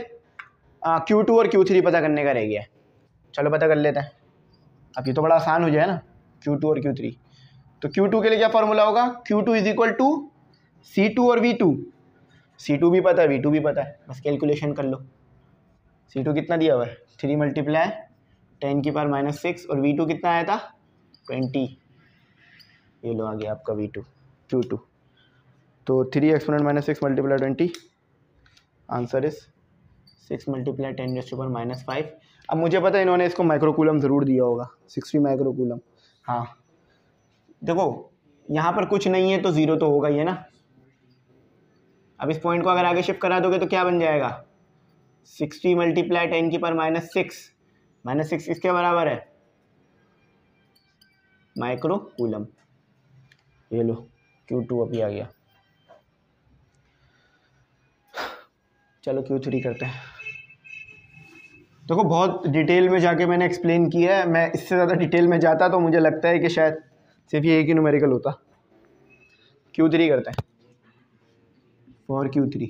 Q2 और Q3 पता करने का रह गया है। चलो पता कर लेते हैं, अब ये तो बड़ा आसान हो जाए ना, Q2 और Q3। तो Q2 के लिए क्या फॉर्मूला होगा, Q2 is equal to C2 और V2। C2 भी पता है, V2 भी पता है, बस कैलकुलेशन कर लो। C2 कितना दिया हुआ है 3 मल्टीप्लाई 10 की पावर -6, और V2 कितना आया था 20। ये लो आ गया आपका V2 Q2। तो 3 exponent -6 multiply 20, answer is 6 multiply 10 की पावर -5। अब मुझे पता है इन्होंने इसको माइक्रोकूलम ज़रूर दिया होगा, 60 माइक्रोकूलम। हाँ देखो यहाँ पर कुछ नहीं है तो ज़ीरो तो होगा ही है ना। अब इस पॉइंट को अगर आगे शिफ्ट करा दोगे तो क्या बन जाएगा 60 मल्टीप्लाई 10 की पावर -6 -6 किसके बराबर है? Micro coulomb. ये लो Q2 अभी आ गया। चलो Q3 करते हैं। देखो बहुत डिटेल में जाके मैंने एक्सप्लेन किया है, मैं इससे ज़्यादा डिटेल में जाता तो मुझे लगता है कि शायद सिर्फ ये एक ही न्यूमेरिकल होता। Q3 करते हैं। फॉर Q3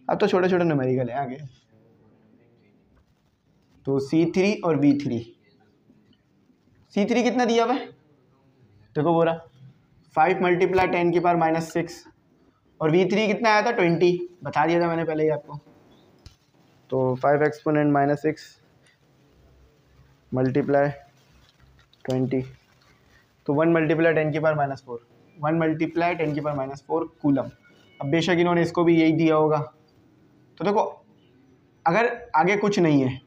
अब तो छोटे छोटे न्यूमेरिकल है आगे। तो C3 और V3। C3 कितना दिया हुआ है? देखो बोला 5 × 10⁻⁻6 और V3 कितना आया था? 20। बता दिया था मैंने पहले ही आपको। तो 5 exponent -6 मल्टीप्लाई 20, तो 1 × 10⁻⁻4 1 × 10⁻⁻4 कूलम। अब बेशक इन्होंने इसको भी यही दिया होगा। तो देखो अगर आगे कुछ नहीं है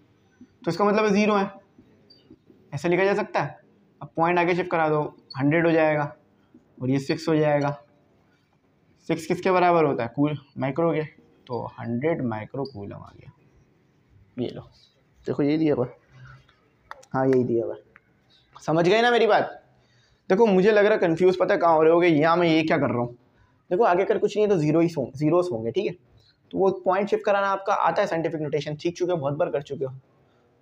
तो इसका मतलब 0 है, ऐसे लिखा जा सकता है। अब पॉइंट आगे शिफ्ट करा दो, 100 हो जाएगा और ये 6 हो जाएगा। 6 किसके बराबर होता है? कूल माइक्रो के। तो 100 माइक्रो कूलम आ गया। ये लो देखो यही दिया हुआ। हाँ यही दिया हुआ। समझ गए ना मेरी बात? देखो मुझे लग रहा है कंफ्यूज, पता है कहाँ हो रहे होगे, यहाँ मैं ये क्या कर रहा हूँ। देखो आगे कर कुछ नहीं है तो जीरोस होंगे, ठीक है। तो वो पॉइंट शिफ्ट कराना आपका आता है, साइंटिफिक नोटेशन सीख चुके हो, बहुत बार कर चुके हो,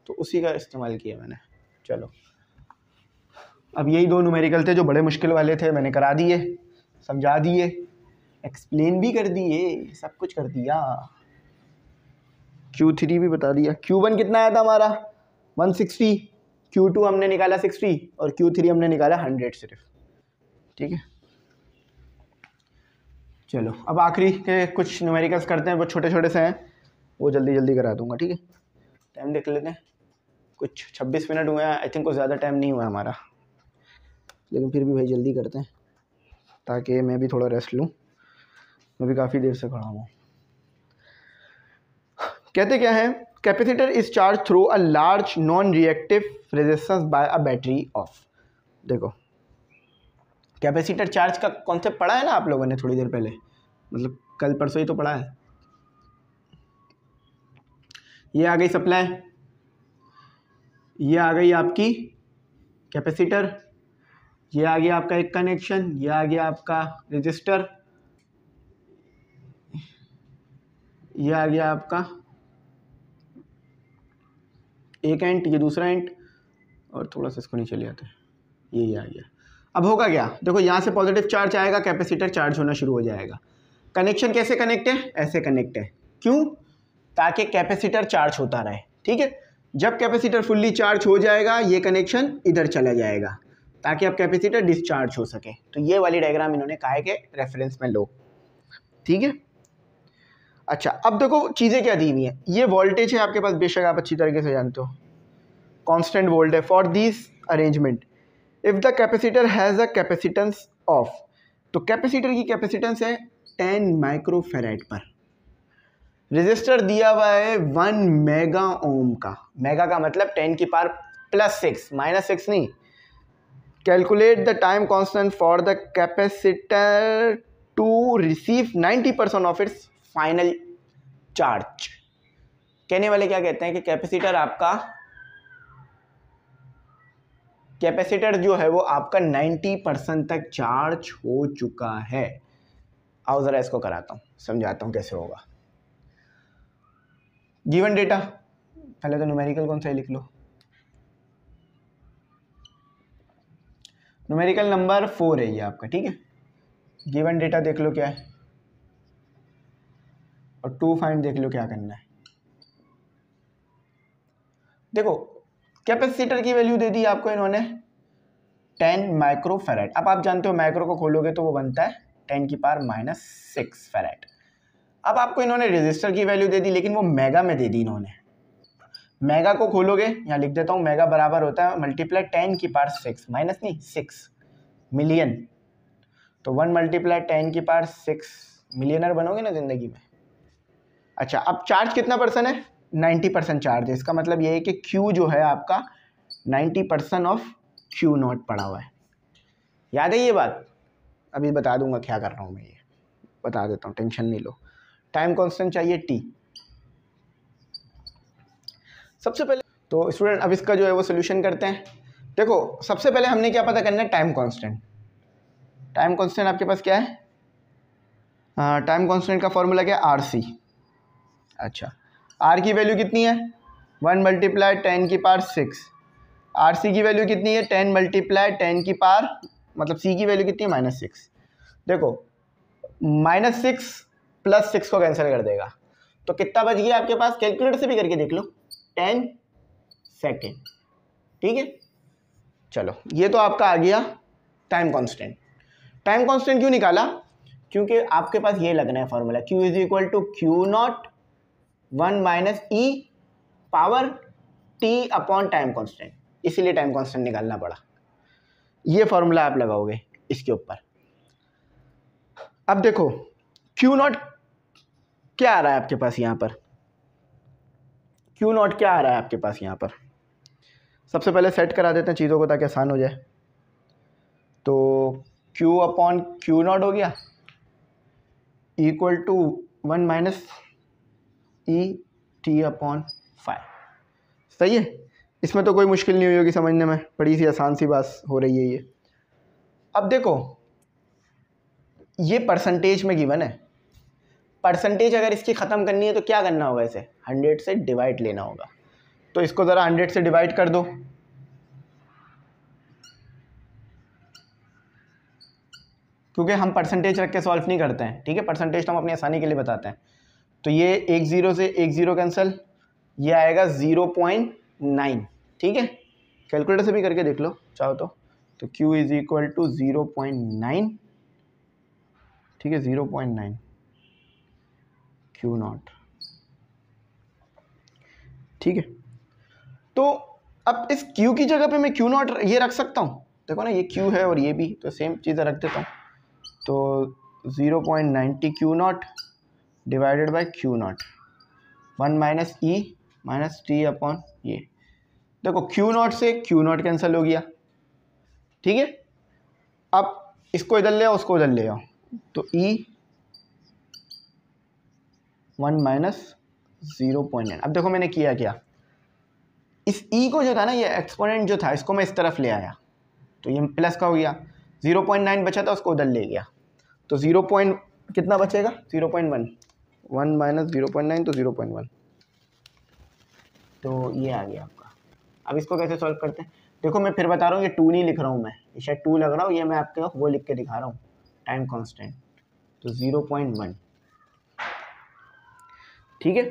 तो उसी का इस्तेमाल किया मैंने। चलो अब यही दो न्यूमेरिकल थे जो बड़े मुश्किल वाले थे, मैंने करा दिए, समझा दिए, एक्सप्लेन भी कर दिए, सब कुछ कर दिया। Q3 भी बता दिया। Q1 कितना आया था हमारा? 160। Q2 हमने निकाला 60 और Q3 हमने निकाला 100 सिर्फ, ठीक है। चलो अब आखिरी के कुछ न्यूमेरिकल्स करते हैं, वो छोटे छोटे से हैं, वो जल्दी जल्दी करा दूंगा, ठीक है। टाइम देख लेते हैं, कुछ 26 मिनट हुए हैं, आई थिंक कुछ ज़्यादा टाइम नहीं हुआ हमारा, लेकिन फिर भी भाई जल्दी करते हैं ताकि मैं भी थोड़ा रेस्ट लूँ, मैं भी काफ़ी देर से खड़ा हूँ। कहते क्या है? Capacitor is charge through a large non reactive resistance bye a battery of. देखो कैपेसिटर चार्ज का कॉन्सेप्ट पढ़ा है ना आप लोगों ने थोड़ी देर पहले, मतलब कल परसों ही तो पढ़ा है। ये आ गई सप्लाई, ये आ गई आपकी कैपेसिटर, ये आ गया आपका एक कनेक्शन, ये आ गया आपका रेजिस्टर, ये आ गया आपका एक एंट, ये दूसरा एंट, और थोड़ा सा इसको नीचे ले आते हैं, ये आ गया। अब होगा क्या? देखो यहाँ से पॉजिटिव चार्ज आएगा, कैपेसिटर चार्ज होना शुरू हो जाएगा। कनेक्शन कैसे कनेक्ट है? ऐसे कनेक्ट है। क्यों? ताकि कैपेसिटर चार्ज होता रहे, ठीक है। जब कैपेसिटर फुल्ली चार्ज हो जाएगा ये कनेक्शन इधर चला जाएगा ताकि अब कैपेसिटर डिस्चार्ज हो सके। तो ये वाली डायग्राम इन्होंने कहा है कि रेफरेंस में लो, ठीक है। अच्छा अब देखो चीज़ें क्या दी हुई है। ये वोल्टेज है आपके पास, बेशक आप अच्छी तरीके से जानते हो, कांस्टेंट वोल्ट है। For this arrangement if the capacitor has a capacitance of, तो कैपेसिटर की कैपेसिटेंस है 10 माइक्रोफेरेड पर। रेजिस्टर दिया हुआ है 1 मेगा ओम का, मेगा का मतलब 10⁻+6 -6 नहीं। Calculate the time constant for the capacitor to receive 90% of its final charge. कहने वाले क्या कहते हैं कि कैपेसिटर आपका, कैपेसिटर जो है वो आपका 90% तक चार्ज हो चुका है। आओ ज़रा इसको कराता हूँ, समझाता हूँ कैसे होगा। गिवन डेटा, पहले तो न्यूमेरिकल कौन सा है लिख लो, न्यूमेरिकल नंबर 4 है ये आपका, ठीक है। गिवन डेटा देख लो क्या है और टू फाइंड देख लो क्या करना है। देखो कैपेसिटर की वैल्यू दे दी आपको इन्होंने 10 माइक्रोफेरेड। अब आप जानते हो माइक्रो को खोलोगे तो वो बनता है 10⁻⁻6 फेरेड। अब आपको इन्होंने रेजिस्टर की वैल्यू दे दी, लेकिन वो मेगा में दे दी इन्होंने। मेगा को खोलोगे, यहाँ लिख देता हूँ, मेगा बराबर होता है मल्टीप्लाई 10⁻6 माइनस नहीं 6 मिलियन। तो 1 × 10⁻6 मिलियनर बनोगे ना जिंदगी में। अच्छा अब चार्ज कितना परसेंट है? 90% चार्ज है। इसका मतलब ये है कि Q जो है आपका 90% ऑफ Q0 पड़ा हुआ है। याद है ये बात? अभी बता दूंगा क्या कर रहा हूँ मैं, ये बता देता हूँ, टेंशन नहीं लो। टाइम कांस्टेंट चाहिए T। सबसे पहले तो स्टूडेंट अब इसका जो है वो सोल्यूशन करते हैं। देखो सबसे पहले हमने क्या पता करना है, टाइम कांस्टेंट। टाइम कांस्टेंट आपके पास क्या है, टाइम कांस्टेंट का फॉर्मूला क्या है, आर सी। अच्छा, आर की वैल्यू कितनी है, 1 मल्टीप्लाई 10 की पावर 6। आर सी की वैल्यू कितनी है, 10 मल्टीप्लाई 10 की पावर, मतलब सी की वैल्यू कितनी है, -6। देखो -6 + 6 को कैंसिल कर देगा, तो कितना बच गया आपके पास, कैलकुलेटर से भी करके देख लो, 10 सेकेंड। ठीक है, चलो ये तो आपका आ गया टाइम कांस्टेंट। टाइम कांस्टेंट क्यों निकाला, क्योंकि आपके पास ये लगना है formula, Q = Q0 1 - e power t upon time constant, इसीलिए टाइम कांस्टेंट निकालना पड़ा। ये फॉर्मूला आप लगाओगे इसके ऊपर। अब देखो Q0 क्या आ रहा है आपके पास यहाँ पर, Q0 क्या आ रहा है आपके पास यहाँ पर, सबसे पहले सेट करा देते हैं चीज़ों को ताकि आसान हो जाए। तो Q अपॉन Q0 हो गया = 1 - e t अपॉन 5। सही है, इसमें तो कोई मुश्किल नहीं हुई होगी समझने में, बड़ी सी आसान सी बात हो रही है ये। अब देखो ये परसेंटेज में गिवन है, परसेंटेज अगर इसकी ख़त्म करनी है तो क्या करना होगा, इसे 100 से डिवाइड लेना होगा। तो इसको ज़रा 100 से डिवाइड कर दो, क्योंकि हम परसेंटेज रख के सॉल्व नहीं करते हैं। ठीक है, परसेंटेज तो हम अपनी आसानी के लिए बताते हैं। तो ये 1 0 से 1 0 कैंसिल, ये आएगा 0.9। ठीक है, कैलकुलेटर से भी करके देख लो चाहो तो Q = 0.9। ठीक है, 0.9 Q0। ठीक है, तो अब इस Q की जगह पे मैं Q0 ये रख सकता हूँ। देखो ना, ये Q है और ये भी, तो सेम चीज़ें रख देता हूँ। तो 0.90 Q0 divided by Q0, 1 - e - t upon ये। देखो Q0 से Q0 कैंसिल हो गया। ठीक है, अब इसको इधर ले आओ, उसको उधर ले आओ, तो e 1 - 0.9। अब देखो मैंने किया क्या, इस e को जो था ना, ये एक्सपोनेंट जो था, इसको मैं इस तरफ ले आया, तो ये प्लस का हो गया। 0.9 बचा था, उसको उधर ले गया, तो 0. कितना बचेगा, 0.1, 1 - 0.9 तो 0.1। तो ये आ गया आपका। अब इसको कैसे सॉल्व करते हैं, देखो मैं फिर बता रहा हूँ, ये 2 नहीं लिख रहा हूँ मैं, ये शायद 2 लग रहा हूँ, ये मैं आपके वो लिख के दिखा रहा हूँ, टाइम कांस्टेंट। तो 0.1। ठीक है,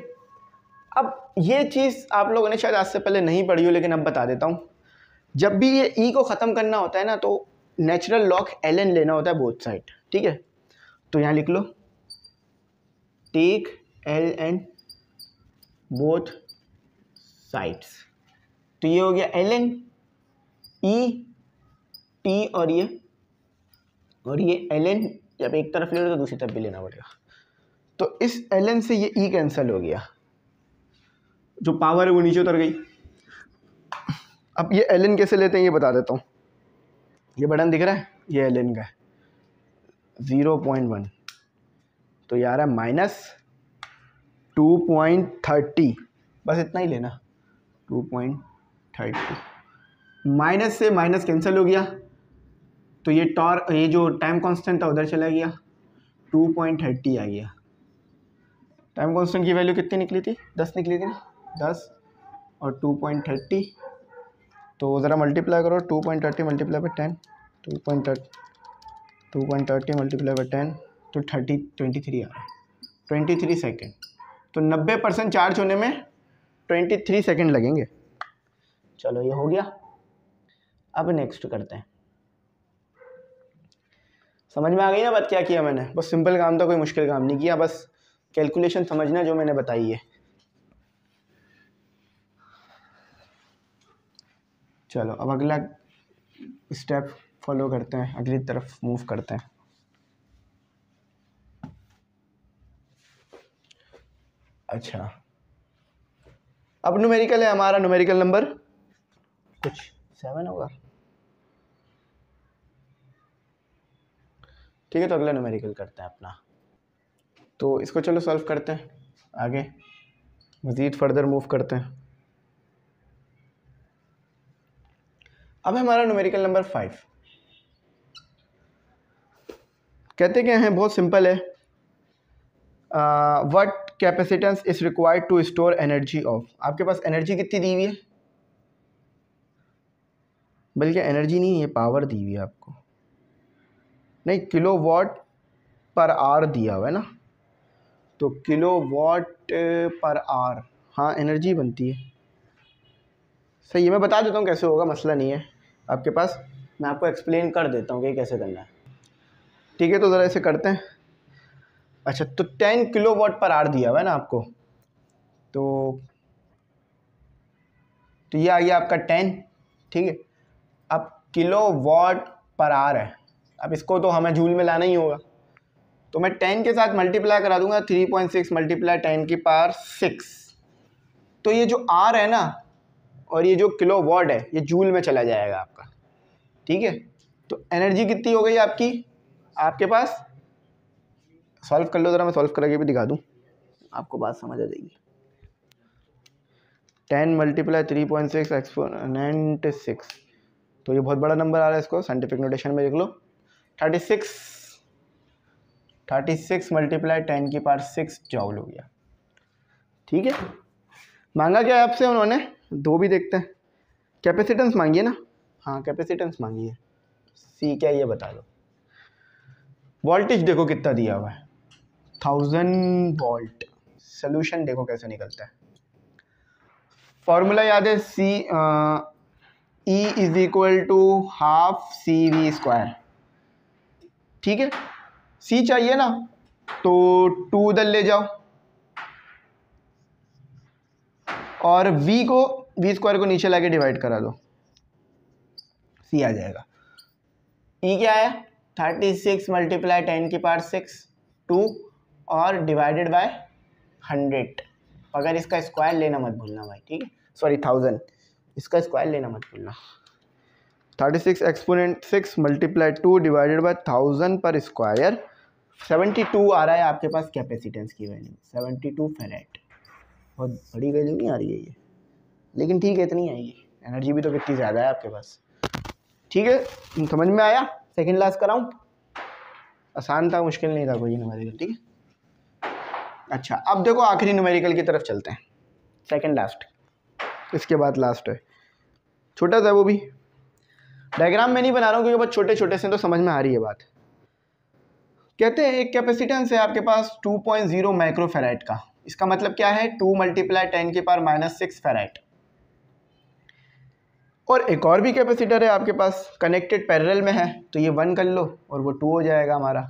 अब ये चीज़ आप लोगों ने शायद आज से पहले नहीं पढ़ी हो, लेकिन अब बता देता हूँ। जब भी ये ई को ख़त्म करना होता है ना, तो नेचुरल लॉग ln लेना होता है बोथ साइड। ठीक है, तो यहाँ लिख लो, टेक ln बोथ साइड्स। तो ये हो गया ln e t, और ये ln जब एक तरफ ले लो तो दूसरी तरफ भी लेना पड़ेगा। तो इस ln से ये e कैंसिल हो गया, जो पावर है वो नीचे उतर गई। अब ये ln कैसे लेते हैं ये बता देता हूँ। ये बटन दिख रहा है, ये ln का है 0.1, तो ये आ रहा है -2.30, बस इतना ही लेना, 2.30। माइनस से माइनस कैंसिल हो गया, तो ये जो टाइम कांस्टेंट था उधर चला गया, 2.30 आ गया। टाइम कांस्टेंट की वैल्यू कितनी निकली थी, 10 निकली थी ना, 10 और 2.30, तो ज़रा मल्टीप्लाई करो, 2.30 मल्टीप्लाई बाई 10, 2.30 मल्टीप्लाई बाई 10, तो 23 आ रहा है, 23 सेकेंड। तो 90% चार्ज होने में 23 सेकेंड लगेंगे। चलो ये हो गया। अब नेक्स्ट करते हैं। समझ में आ गई ना बात, क्या किया मैंने, बस सिंपल काम था, कोई मुश्किल काम नहीं किया, बस कैलकुलेशन समझना जो मैंने बताई है। चलो अब अगला स्टेप फॉलो करते हैं, अगली तरफ मूव करते हैं। अच्छा, अब न्यूमेरिकल है हमारा, न्यूमेरिकल नंबर कुछ 7 होगा। ठीक है, तो अगला न्यूमेरिकल करते हैं अपना, तो इसको चलो सॉल्व करते हैं, आगे मज़ीद फर्दर मूव करते हैं। अब हमारा न्यूमेरिकल नंबर 5, कहते क्या है, बहुत सिंपल है। What capacitance is required to store energy of, आपके पास एनर्जी कितनी दी हुई है, बल्कि एनर्जी नहीं, ये पावर दी हुई है आपको, नहीं किलो वॉट पर आवर दिया हुआ है ना, तो किलो वॉट पर आवर, हाँ एनर्जी बनती है, सही है। मैं बता देता हूँ कैसे होगा, मसला नहीं है आपके पास, मैं आपको एक्सप्लेन कर देता हूँ कि कैसे करना है, ठीक है। तो ज़रा ऐसे करते हैं। अच्छा, तो 10 किलो वॉट पर आवर दिया हुआ है ना आपको, तो ये आ गया आपका 10, ठीक है। अब किलो वॉट पर आवर है, अब इसको तो हमें जूल में लाना ही होगा, तो मैं 10 के साथ मल्टीप्लाई करा दूंगा, 3.6 मल्टीप्लाई 10 की पावर 6, तो ये जो आर है ना और ये जो किलो वॉट है ये जूल में चला जाएगा आपका, ठीक है। तो एनर्जी कितनी हो गई आपकी, आपके पास, सॉल्व कर लो ज़रा, मैं सॉल्व करके भी दिखा दूँ, आपको बात समझ आ जाएगी। 10 मल्टीप्लाई 3.6 एक्सपोनेंट 6, तो ये बहुत बड़ा नंबर आ रहा है, इसको साइंटिफिक नोटेशन में लिख लो, 36 मल्टीप्लाई 10 की पावर 6 जूल हो गया, ठीक है। मांगा क्या है आपसे उन्होंने, दो भी देखते हैं, कैपेसिटेंस मांगी है ना, हाँ कैपेसिटेंस मांगी है, सी क्या ये बता दो। वोल्टेज देखो कितना दिया हुआ है, 1000 वोल्ट, सोल्यूशन देखो कैसे निकलता है, फॉर्मूला याद है, C E is equal to half C V square, ठीक है। सी चाहिए ना, तो 2 उधर ले जाओ और वी स्क्वायर को नीचे लाके डिवाइड करा दो, सी आ जाएगा। ई क्या है, 36 मल्टीप्लाई 10 की पावर 6 2 और डिवाइडेड बाय 100, अगर इसका स्क्वायर लेना मत भूलना भाई, ठीक है, सॉरी 1000, इसका स्क्वायर लेना मत भूलना। 36 एक्सपोनेंट 6 मल्टीप्लाई 2 डिवाइडेड बाय 1000 पर स्क्वायर, 72 आ रहा है आपके पास कैपेसिटेंस की वैल्यू, 72 फेरेट, बहुत बड़ी वैल्यू नहीं आ रही है ये, लेकिन ठीक है इतनी आएगी, एनर्जी भी तो कितनी ज़्यादा है आपके पास, ठीक है। समझ में आया, सेकंड लास्ट कराऊं, आसान था, मुश्किल नहीं था कोई न्यूमेरिकल, ठीक है। अच्छा, अब देखो आखिरी न्यूमेरिकल की तरफ चलते हैं, सेकंड लास्ट, इसके बाद लास्ट है, छोटा सा वो भी, डायग्राम में नहीं बना रहा हूँ क्योंकि बहुत छोटे छोटे से, तो समझ में आ रही है बात। कहते हैं एक कैपेसिटेंस है आपके पास 2.0 माइक्रोफेराइड का, इसका मतलब क्या है, 2 मल्टीप्लाई 10 की पावर -6 फेराइड, और एक और भी कैपेसिटर है आपके पास, कनेक्टेड पैरेलल में है, तो ये 1 कर लो और वो 2 हो जाएगा हमारा।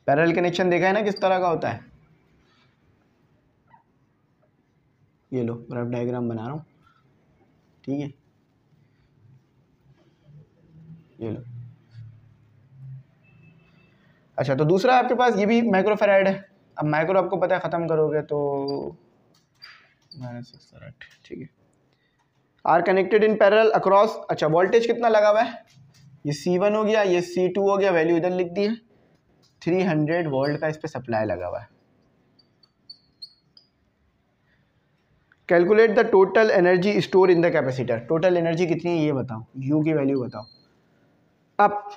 पैरेलल कनेक्शन देखा है ना किस तरह का होता है, ये लो रफ डायग्राम बना रहा हूँ, ठीक है, ये लो। अच्छा, तो दूसरा आपके पास ये भी माइक्रोफेराइड है, अब माइक्रो आपको पता है, ख़त्म करोगे तो -6 फेराइड, ठीक है। Are connected in parallel across, अच्छा वोल्टेज कितना लगा हुआ है, ये C1 हो गया, ये C2 हो गया, वैल्यू इधर लिख दी है, 300 वोल्ट का इस पे सप्लाई लगा हुआ है। Calculate the total energy store in the capacitor, total energy कितनी है ये बताओ, यू की वैल्यू बताओ। अब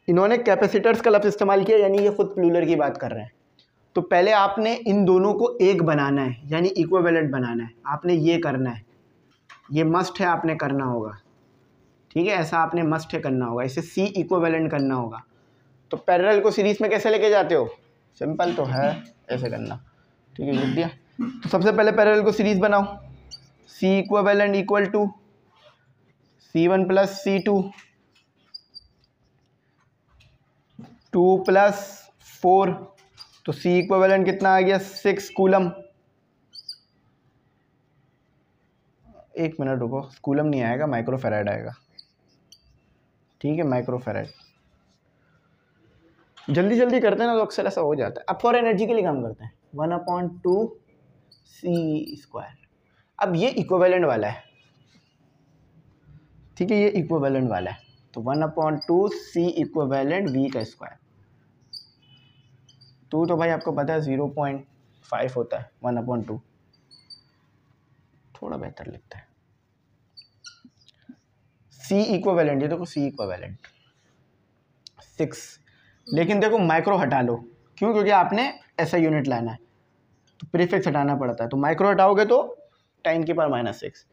इन्होंने कैपेसिटर्स का लफ्ज़ इस्तेमाल किया, यानी ये खुद प्लूरल की बात कर रहे हैं, तो पहले आपने इन दोनों को एक बनाना है, यानी इक्विवेलेंट बनाना है, आपने ये करना है, ये मस्ट है, आपने करना होगा, ठीक है, ऐसा आपने मस्ट है करना होगा, इसे सी इक्विवेलेंट करना होगा। तो पैरेलल को सीरीज में कैसे लेके जाते हो, सिंपल तो है, ऐसे करना, ठीक है, लिख दिया। तो सबसे पहले पैरेलल को सीरीज बनाओ, C equivalent equal to C1 plus C2 2 plus 4, तो C इक्विवेलेंट कितना आ गया, 6 कूलम, एक मिनट रुको, कूलम नहीं आएगा, माइक्रोफेराड आएगा, ठीक है, माइक्रोफेराड, जल्दी जल्दी करते हैं ना तो अक्सर ऐसा हो जाता है। अब फॉर एनर्जी के लिए काम करते हैं, 1/2 C स्क्वायर, अब ये इक्विवेलेंट वाला है, ठीक है, ये इक्विवेलेंट वाला है, तो 1/2 C इक्विवेलेंट V का स्क्वायर, तो भाई आपको पता है 0.5 होता है, 1/2 थोड़ा बेहतर लिखता है, सी इक्विवेलेंट, ये देखो सी इक्विवेलेंट 6, लेकिन देखो माइक्रो हटा लो, क्यों? क्योंकि आपने ऐसा यूनिट लाना है तो प्रीफिक्स हटाना पड़ता है, तो माइक्रो हटाओगे तो 10⁻⁻6।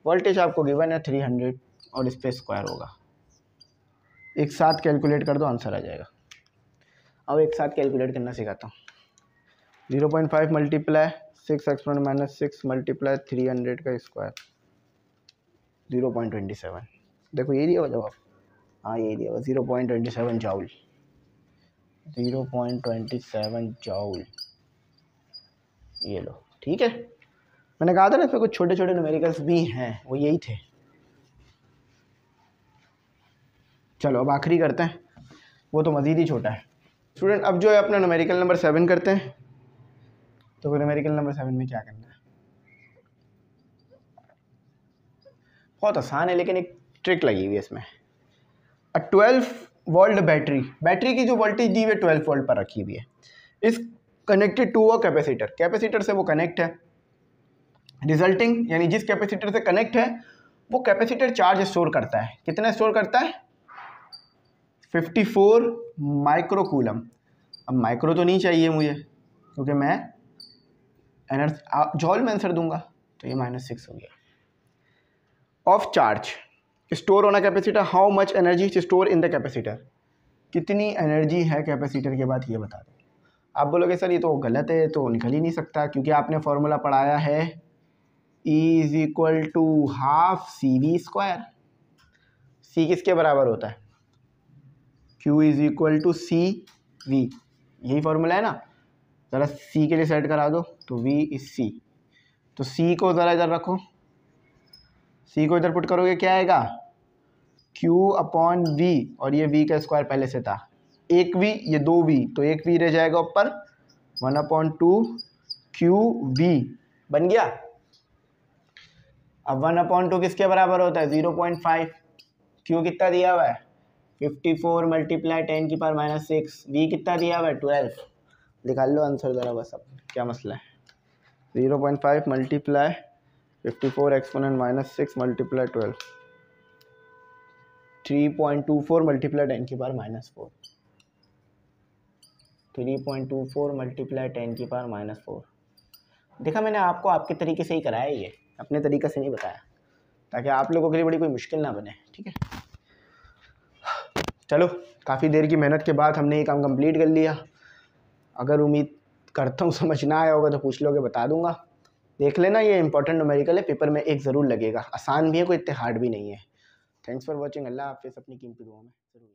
वोल्टेज आपको गिवन है 300 और इस पे स्क्वायर होगा। एक साथ कैलकुलेट कर दो, आंसर आ जाएगा। अब एक साथ कैलकुलेट करना सिखाता हूँ। 0.5 मल्टीप्लाई 6 एक्सपोनेंट -6 मल्टीप्लाई 300 का स्क्वायर 0.27। देखो ये दिया हुआ जवाब, हाँ ये दिया हुआ 0.27 जाउल, 0.27 जाउल, ये लो। ठीक है, मैंने कहा था ना इसमें कुछ छोटे छोटे न्यूमेरिकल्स भी हैं, वो यही थे। चलो अब आखिरी करते हैं, वो तो मज़ीद ही छोटा है। स्टूडेंट अब जो है अपना न्यूमेरिकल नंबर 7 करते हैं। तो न्यूमेरिकल नंबर 7 में क्या करना है, बहुत आसान है, लेकिन एक ट्रिक लगी हुई है इसमें। 12 वोल्ट बैटरी, बैटरी की जो वोल्टेज दी हुई है 12 वोल्ट पर रखी हुई है, इस connected to a capacitor, capacitor से वो कनेक्ट है। रिजल्टिंग यानी जिस कैपेसिटर से कनेक्ट है वो कैपेसिटर चार्ज स्टोर करता है। कितना स्टोर करता है? 54 माइक्रोकूलम। अब माइक्रो तो नहीं चाहिए मुझे, क्योंकि मैं जॉल में आंसर दूंगा, तो ये -6 हो गया। Of charge store on a capacitor, how much energy store in the capacitor, कितनी एनर्जी है कैपेसिटर के बाद, ये बता दो। आप बोलोगे सर ये तो गलत है, तो निकल ही नहीं सकता, क्योंकि आपने फॉर्मूला पढ़ाया है E = ½ CV²। C किसके बराबर होता है? Q = CV, यही फॉर्मूला है ना। ज़रा C के लिए सेट करा दो, तो V is C, तो C को ज़रा इधर रखो, C को इधर पुट करोगे क्या आएगा? Q/V, और ये V का स्क्वायर पहले से था, एक V, ये 2V, तो एक V रह जाएगा ऊपर, 1/2 QV बन गया। अब 1/2 किसके बराबर होता है? 0.5। Q कितना दिया हुआ है? 54 × 10⁻⁻6। V कितना दिया हुआ है? 12। निकाल लो आंसर ज़रा, बस अब क्या मसला है। 0.5 × 54 एक्सपोनेंट -6 मल्टीप्लाई 12, 3.24 × 10⁻⁻4, 3.24 × 10⁻⁻4। देखा, मैंने आपको आपके तरीके से ही कराया, ये अपने तरीके से नहीं बताया, ताकि आप लोगों के लिए बड़ी कोई मुश्किल ना बने। ठीक है, चलो काफ़ी देर की मेहनत के बाद हमने ये काम कंप्लीट कर लिया। अगर उम्मीद करता हूँ समझ ना आया होगा तो पूछ लोगे, बता दूंगा। देख लेना, ये इंपॉर्टेंट न्यूमेरिकल है, पेपर में एक ज़रूर लगेगा, आसान भी है, कोई इतने हार्ड भी नहीं है। Thanks for watching. अल्लाह हाफिज़, अपनी कीमती दुआ में ज़रूर।